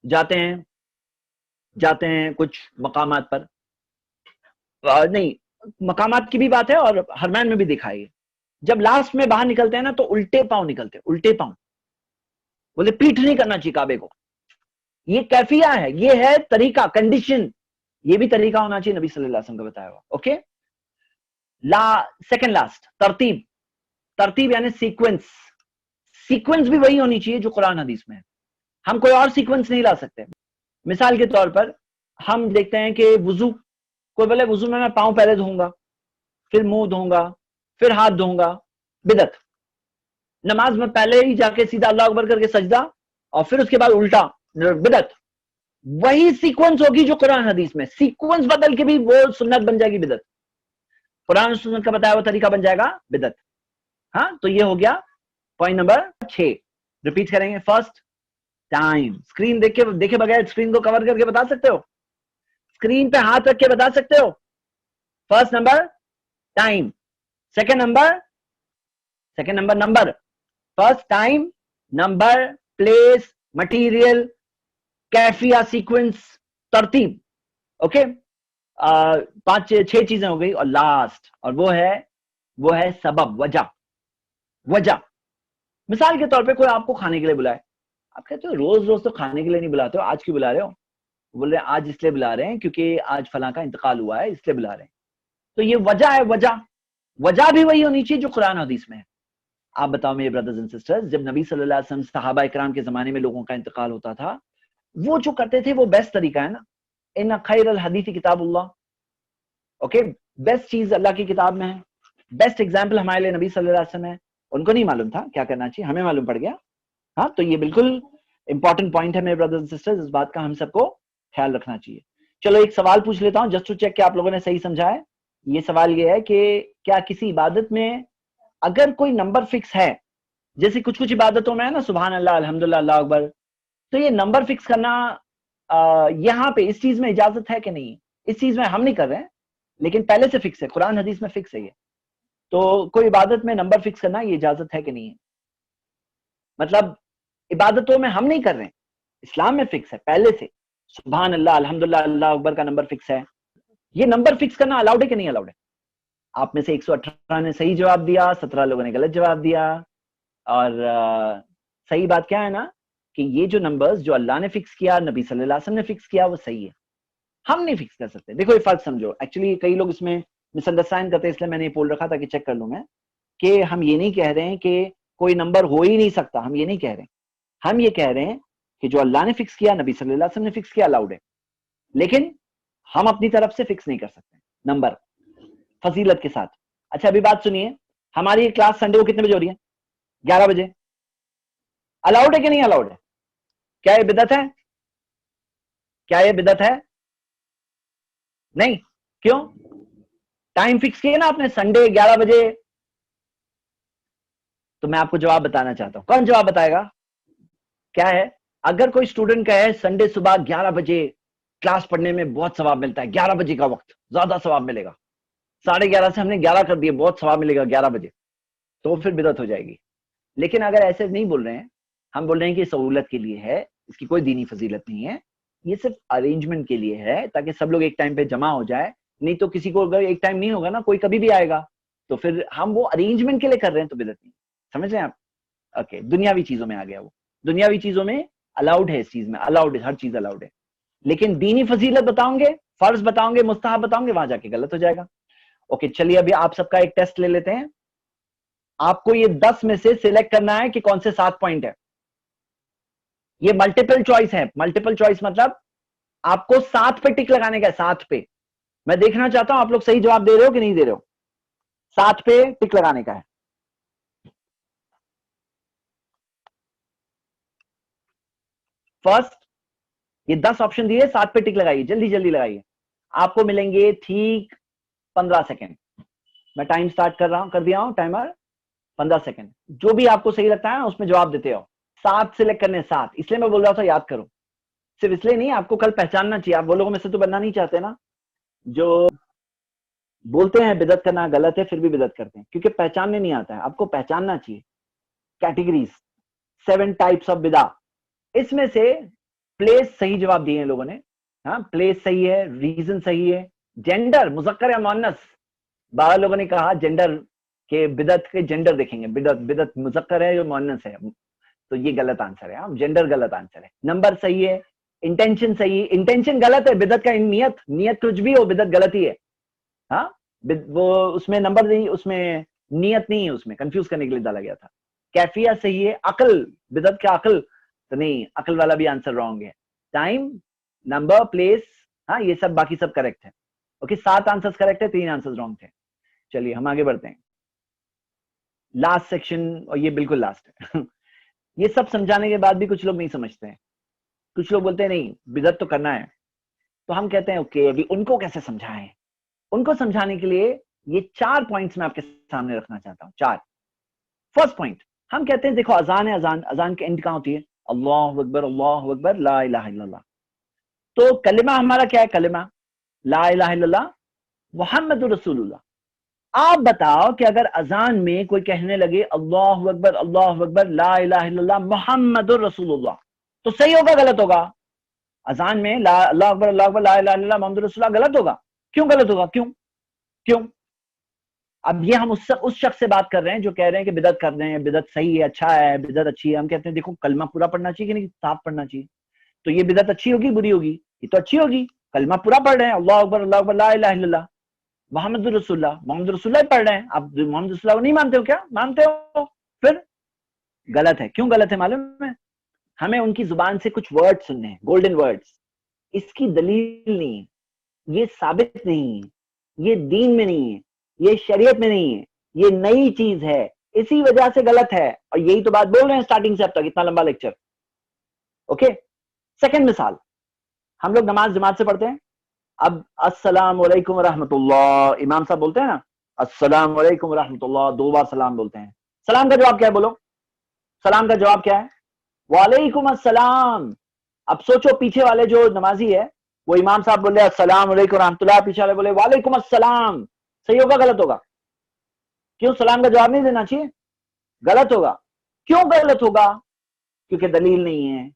جاتے ہیں کچھ مقامات پر, نہیں مقامات کی بھی بات ہے اور حرمین میں بھی دکھائی ہے, جب لاسٹ میں باہر نکلتے ہیں نا تو الٹے پاؤں نکلتے ہیں, الٹے پاؤں, بولے پیٹھ نہیں کرنا چاہیے کعبے کو. یہ کیفیہ ہے, یہ ہے طریقہ, کنڈیشن, یہ بھی طریقہ ہونا چاہیے نبی صلی اللہ علیہ وسلم کا بتایا ہوا. اوکے, سیکنڈ لاسٹ, ترتیب. ترتیب یعنی سیکوینس. سیکوینس بھی وہی ہونی چاہیے جو قرآن حدیث میں ہے. ہم کوئی اور سیکوینس نہیں لا سکتے. مثال کے طور پر ہم دیکھتے ہیں کہ وضو, کوئی بولے وضو میں پاؤں پہلے دھوں گا, پھر منہ دھوں گا, پھر ہاتھ دھوں گا, بدعت. نماز میں پہلے ہی جا کے سیدھا اللہ اکبر کر کے سجدہ اور پھر اس کے بعد الٹا, بدعت. وہی سیکوینس ہوگی جو قرآن حدیث میں, سیکوینس بدل کے بھی وہ سنت بن جائے گی بدعت. قرآن سنت کا بتایا ہوا طریقہ بن جائے گا بدعت. ہاں, تو یہ ہو گیا پوائنٹ نمبر 6. ریپیٹ کریں گے. First time. اسکرین دیکھے بغیر اسکرین کو کور کر کے بتا سکتے ہو, اسکرین پہ ہاتھ رکھ کے بتا سکتے ہو. First number time. Second number number. First time, number, place, material, کیفیہ, سیکوینس, ترتیب. اوکے, 5-6 چیزیں ہو گئی. اور لاسٹ, اور وہ ہے سبب, وجہ. مثال کے طور پہ کوئی آپ کو کھانے کے لیے بلائے, آپ کہتے ہو روز روز تو کھانے کے لیے نہیں بلاتے ہو, آج کیوں بلا رہے ہو؟ بول رہے آج اس لیے بلا رہے ہیں کیونکہ آج فلاں کا انتقال ہوا ہے, اس لیے بلا رہے ہیں. تو یہ وجہ ہے. وجہ بھی وہی ہونی چاہیے جو قرآن حدیث میں ہے. آپ بتاؤ میرے بردرز اینڈ سسٹرز, جب نبی صلی اللہ علیہ وسلم صحابہ اکرام کے زمانے میں لوگوں کا انتقال ہوتا تھا, وہ جو کرتے تھے وہ بیسٹ طریقہ ہے نا. ان خیر الحدیث کتاب اللہ. اوکے, بیسٹ چیز اللہ کی کتاب میں ہے. بیسٹ ایگزامپل ہمارے لیے نبی صلی اللہ علیہ وسلم ہے. ان کو نہیں معلوم تھا کیا کرنا چاہیے, ہمیں معلوم پڑ گیا. ہاں, تو یہ بالکل امپورٹنٹ پوائنٹ ہے میرے بردرز اینڈ سسٹرز, اس بات کا ہم سب کو خیال رکھنا چاہیے. چلو ایک سوال پوچھ لیتا ہوں جسٹ ٹو چیک کہ آپ لوگوں نے صحیح سمجھا ہے. یہ سوال یہ ہے کہ کیا کسی عبادت میں اگر کوئی نمبر فکس ہے, جیسے کچھ عبادتوں میں ہے نا سبحان اللہ, الحمدللہ, اللہ اکبر, تو یہ نمبر فکس کرنا یہاں پہ اس چیز میں اجازت ہے کہ نہیں؟ اس چیز میں ہم نہیں کر رہے ہیں, لیکن پہلے سے فکس ہے, قرآن حدیث میں فکس ہے یہ. تو کوئی عبادت میں نمبر فکس کرنا یہ اجازت ہے کہ نہیں ہے؟ مطلب عبادتوں میں ہم نہیں کر رہے ہیں, اسلام میں فکس ہے پہلے سے, سبحان اللہ, الحمدللہ, اللہ اکبر کا نمبر فکس ہے. یہ نمبر فکس کرنا الاؤڈ ہے کہ نہیں الاؤڈ ہے؟ آپ میں سے 118 نے صحیح جواب دیا, 17 لوگوں نے غلط جواب دیا. اور صحیح بات کیا ہے نا کہ یہ جو نمبرز جو اللہ نے فکس کیا, نبی صلی اللہ علیہ وسلم نے فکس کیا, وہ صحیح ہے. ہم نہیں فکس کر سکتے. دیکھو یہ فرق سمجھو, ایکچولی کئی لوگ اس میں مس انڈرسٹینڈ کرتے, اس لیے میں نے یہ بول رکھا تھا کہ چیک کر لوں میں, کہ ہم یہ نہیں کہہ رہے ہیں کہ کوئی نمبر ہو ہی نہیں سکتا. ہم یہ نہیں کہہ رہے ہیں. ہم یہ کہہ رہے ہیں کہ جو اللہ نے فکس کیا, نبی صلی اللہ علیہ وسلم نے فکس کیا, الاؤڈ ہے. لیکن ہم اپنی طرف سے فکس نہیں کر سکتے نمبر فضیلت کے ساتھ. اچھا ابھی بات سنیے, ہماری کلاس سنڈے کو کتنے بجے ہو رہی ہے؟ 11 بجے. الاؤڈ ہے کہ نہیں الاؤڈ ہے؟ کیا یہ بدعت ہے؟ کیا یہ بدعت ہے؟ نہیں. کیوں؟ ٹائم فکس کیا نا آپ نے, سنڈے 11 بجے. تو میں آپ کو جواب بتانا چاہتا ہوں. کون جواب بتائے گا؟ کیا ہے؟ اگر کوئی اسٹوڈنٹ کہے سنڈے صبح 11 بجے کلاس پڑھنے میں بہت ثواب ملتا ہے, 11 بجے کا وقت زیادہ ثواب ملے گا, 11:30 سے ہم نے 11 کر دیے, بہت ثواب ملے گا 11 بجے, تو پھر بدعت ہو جائے گی. لیکن اگر ایسے نہیں بول رہے ہیں, ہم بول رہے ہیں کہ سہولت کے لیے ہے, اس کی کوئی دینی فضیلت نہیں ہے, یہ صرف ارینجمنٹ کے لیے ہے تاکہ سب لوگ ایک ٹائم پہ جمع ہو جائے. نہیں تو کسی کو اگر ایک ٹائم نہیں ہوگا نا, کوئی کبھی بھی آئے گا, تو پھر ہم وہ ارینجمنٹ کے لیے کر رہے ہیں تو بدعت نہیں. سمجھ رہے ہیں آپ؟ اوکے, دنیاوی چیزوں میں آ گیا وہ, دنیاوی چیزوں میں الاؤڈ ہے, اس چیز میں الاؤڈ ہے, ہر چیز الاؤڈ ہے. لیکن دینی فضیلت بتاؤں گے, فرض بتاؤں گے, مستحب بتاؤں گے, وہاں جا کے غلط ہو جائے گا. اوکے چلیے ابھی آپ سب کا ایک ٹیسٹ لے لیتے ہیں. آپ کو یہ 10 میں سے سلیکٹ کرنا ہے کہ کون سے 7 پوائنٹ ہے. یہ ملٹیپل چوائس ہے. ملٹیپل چوائس مطلب آپ کو 7 پہ ٹک لگانے کا ہے, 7 پہ. میں دیکھنا چاہتا ہوں آپ لوگ صحیح جواب دے رہے ہو کہ نہیں دے رہے ہو. 7 پہ ٹک لگانے کا ہے. فرسٹ, یہ 10 آپشن دیے, 7 پہ ٹک لگائیے, جلدی جلدی لگائیے. آپ کو ملیں گے ٹھیک 15 سیکنڈ. میں ٹائم سٹارٹ کر دیا ہوں, ٹائمر 15 سیکنڈ. جو بھی آپ کو صحیح لگتا ہے اس میں جواب دیتے ہو. 7 سلیکٹ کرنے, 7. اس لیے میں بول رہا تھا یاد کرو, صرف اس لیے نہیں, آپ کو کل پہچاننا چاہیے. آپ وہ لوگوں میں سے تو بننا نہیں چاہتے نا جو بولتے ہیں بدعت کرنا غلط ہے پھر بھی بدعت کرتے ہیں کیونکہ پہچاننے نہیں آتا ہے. آپ کو پہچاننا چاہیے کیٹیگریز 7 ٹائپس آف بدع. اس میں سے پلیس صحیح جواب دیے ہیں لوگوں نے. ہاں پلیس صحیح ہے, ریزن صحیح ہے, جینڈر مذکر یا مؤنث. بعض لوگوں نے کہا جینڈر کے بدعت کے جینڈر دیکھیں گے, بدعت مذکر ہے یا مؤنث ہے, تو یہ غلط آنسر ہے. جینڈر غلط آنسر ہے. نمبر صحیح ہے, انٹینشن صحیح, انٹینشن غلط ہے. بدعت کا نیت کچھ بھی ہو بدعت غلط ہی ہے. ہاں وہ اس میں نمبر نہیں, اس میں نیت نہیں ہے, اس میں کنفیوز کرنے کے لیے ڈالا گیا تھا. کیفیہ صحیح ہے. عقل, بدعت کا عقل تو نہیں, عقل والا بھی آنسر رانگ ہے. ٹائم, نمبر, پلیس, ہاں یہ سب باقی سب کریکٹ ہے. اوکے 7 آنسر کریکٹ ہے, 3 آنسر رانگ تھے. چلیے ہم آگے بڑھتے ہیں. لاسٹ سیکشن, اور یہ بالکل لاسٹ ہے. یہ سب سمجھانے کے بعد بھی کچھ لوگ نہیں سمجھتے ہیں. کچھ لوگ بولتے ہیں نہیں بدعت تو کرنا ہے. تو ہم کہتے ہیں اوکے ابھی ان کو کیسے سمجھائیں. ان کو سمجھانے کے لیے یہ 4 پوائنٹس میں آپ کے سامنے رکھنا چاہتا ہوں. 4. فرسٹ پوائنٹ, ہم کہتے ہیں دیکھو اذان ہے, اذان کے اینڈ کہاں ہوتی ہے؟ اللہ اکبر اللہ اکبر لا الہ الا اللہ. تو کلمہ ہمارا کیا ہے؟ کلمہ لا الہ الا اللہ محمد رسول اللہ. آپ بتاؤ کہ اگر اذان میں کوئی کہنے لگے اللہ اکبر لا الہ الا اللہ محمد رسول اللہ, تو صحیح ہوگا غلط ہوگا؟ اذان میں اللہ اکبر لا الہ الا اللہ محمد رسول اللہ غلط ہوگا. کیوں غلط ہوگا؟ کیوں؟ اب یہ ہم اس شخص سے بات کر رہے ہیں جو کہہ رہے ہیں کہ بدعت کر رہے ہیں, بدعت صحیح ہے, اچھا ہے, بدعت اچھی ہے. ہم کہتے ہیں دیکھو کلمہ پورا پڑھنا چاہیے کہ نہیں, صاف پڑھنا چاہیے. تو یہ بدعت اچھی ہوگی بری ہوگی؟ یہ تو اچھی ہوگی. کلمہ پورا پڑھ رہے ہیں اللہ اکبر لا الہ الا اللہ محمد رسول اللہ پڑھ رہے ہیں. آپ محمد رسول اللہ کو نہیں مانتے ہو؟ کیا مانتے ہو؟ پھر غلط ہے. کیوں غلط ہے معلوم ہے؟ ہمیں ان کی زبان سے کچھ ورڈ سننے ہیں, گولڈن ورڈز. اس کی دلیل نہیں, یہ ثابت نہیں, یہ دین میں نہیں ہے, یہ شریعت میں نہیں ہے, یہ نئی چیز ہے, اسی وجہ سے غلط ہے. اور یہی تو بات بول رہے ہیں سٹارٹنگ سے اب تک, اتنا لمبا لیکچر. اوکے سیکنڈ مثال, ہم لوگ نماز جماعت سے پڑھتے ہیں. اب السلام علیکم ورحمۃ اللہ, امام صاحب بولتے ہیں نا السلام علیکم ورحمۃ اللہ, 2 بار سلام بولتے ہیں. سلام کا جواب کیا ہے؟ بولو سلام کا جواب کیا ہے؟ وعلیکم السلام. اب سوچو پیچھے والے جو نمازی ہے وہ امام صاحب بولے السلام علیکم ورحمۃ اللہ, پیچھے والے بولے وعلیکم السلام, صحیح ہوگا غلط ہوگا؟ کیوں سلام کا جواب نہیں دینا چاہیے؟ غلط ہوگا. کیوں غلط ہوگا؟ کیونکہ دلیل نہیں ہے,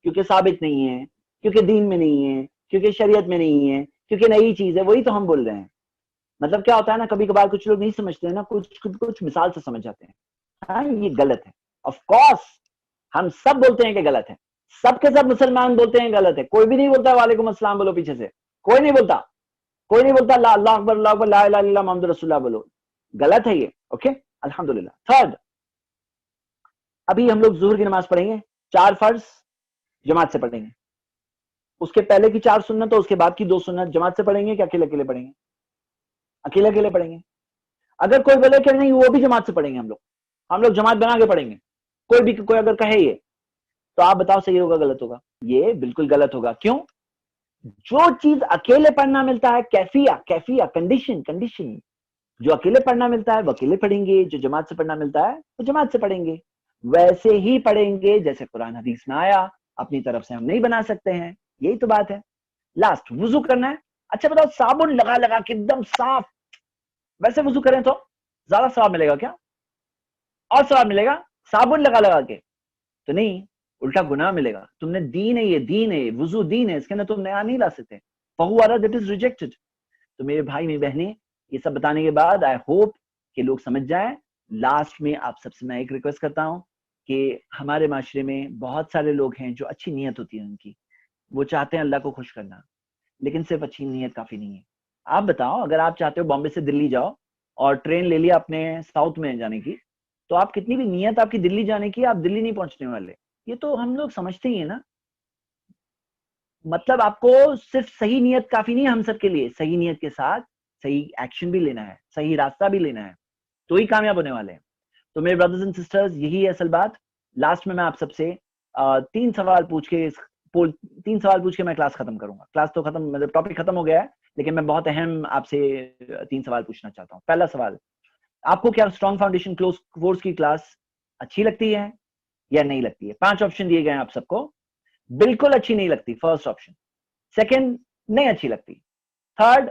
کیونکہ ثابت نہیں ہے, کیونکہ دین میں نہیں ہے, کیونکہ شریعت میں نہیں ہے, کیونکہ نئی چیز ہے. وہی تو ہم بول رہے ہیں. مطلب کیا ہوتا ہے نا, کبھی کبھار کچھ لوگ نہیں سمجھتے ہیں نا, کچھ مثال سے سمجھ جاتے ہیں. ہاں یہ غلط ہے. آف کورس ہم سب بولتے ہیں کہ غلط ہے, سب کے سب مسلمان بولتے ہیں غلط ہے. کوئی بھی نہیں بولتا وعلیکم السلام بولو پیچھے سے, کوئی نہیں بولتا اللہ اکبر لا الہ الا اللہ محمد رسول اللہ بولو. غلط ہے یہ. اوکے الحمدللہ. تھرڈ, ابھی ہم لوگ ظہر کی نماز پڑھیں گے, 4 فرض جماعت سے پڑھیں گے. اس کے پہلے کی 4 سنت اور اس کے بعد کی 2 سنت جماعت سے پڑھیں گے کہ اکیلے پڑھیں گے؟ اکیلے پڑھیں گے. اگر کوئی بولے کہ نہیں وہ بھی جماعت سے پڑھیں گے, ہم لوگ جماعت بنا کے پڑھیں گے, کوئی اگر کہے یہ, تو آپ بتاؤ صحیح ہوگا غلط ہوگا؟ یہ بالکل غلط ہوگا. کیوں؟ جو چیز اکیلے پڑھنا ملتا ہے, کیفیہ کنڈیشن, جو اکیلے پڑھنا ملتا ہے وہ اکیلے پڑھیں گے, جو جماعت سے پڑھنا ملتا ہے وہ جماعت سے پڑھیں گے. ویسے ہی پڑھیں گے جیسے قرآن حدیث میں آیا, اپنی طرف سے ہم نہیں بنا سکتے ہیں. یہی تو بات ہے. لاسٹ, وضو کرنا ہے. اچھا بتاؤ صابن لگا کے ایک دم صاف, ویسے وضو کریں تو زیادہ ثواب ملے گا کیا؟ اور ثواب ملے گا صابن لگا کے؟ تو نہیں, الٹا گناہ ملے گا. تم نے دین ہے, یہ دین ہے, وضو دین ہے, اس کے اندر تم نیا نہیں لا سکتے. فہو رد, اٹ از ریجیکٹڈ. تو میرے بھائی میری بہنیں, یہ سب بتانے کے بعد آئی ہوپ کہ لوگ سمجھ جائیں. لاسٹ میں آپ سب سے میں ایک ریکویسٹ کرتا ہوں کہ ہمارے معاشرے میں بہت سارے لوگ ہیں جو اچھی نیت ہوتی ہے ان کی, وہ چاہتے ہیں اللہ کو خوش کرنا, لیکن صرف اچھی نیت کافی نہیں ہے. آپ بتاؤ, اگر آپ چاہتے ہو بامبے سے دلی جاؤ اور ٹرین لے لیا اپنے ساؤتھ میں جانے کی, تو آپ کتنی بھی نیت آپ کی دلی جانے کی, آپ دلی نہیں پہنچنے والے. یہ تو ہم لوگ سمجھتے ہی ہیں نا. مطلب آپ کو صرف صحیح نیت کافی نہیں ہے ہم سب کے لیے, صحیح نیت کے ساتھ صحیح ایکشن بھی لینا ہے, صحیح راستہ بھی لینا ہے, تو ہی کامیاب ہونے والے ہیں. تو میرے بردرز اینڈ سسٹرز, یہی ہے اصل بات. لاسٹ میں آپ سب سے 3 سوال پوچھ کے میں کلاس ختم کروں گا. کلاس تو ختم, مطلب ٹاپک ختم ہو گیا ہے, لیکن میں بہت اہم آپ سے 3 سوال پوچھنا چاہتا ہوں. پہلا سوال, آپ کو کیا اسٹرانگ فاؤنڈیشن کورس کی کلاس اچھی لگتی ہے یا نہیں لگتی ہے؟ 5 آپشن دیے گئے ہیں آپ سب کو. بالکل اچھی نہیں لگتی, فرسٹ آپشن. سیکنڈ, نہیں اچھی لگتی. Third,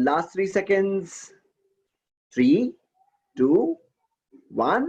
last 3 seconds. 3, 2, 1.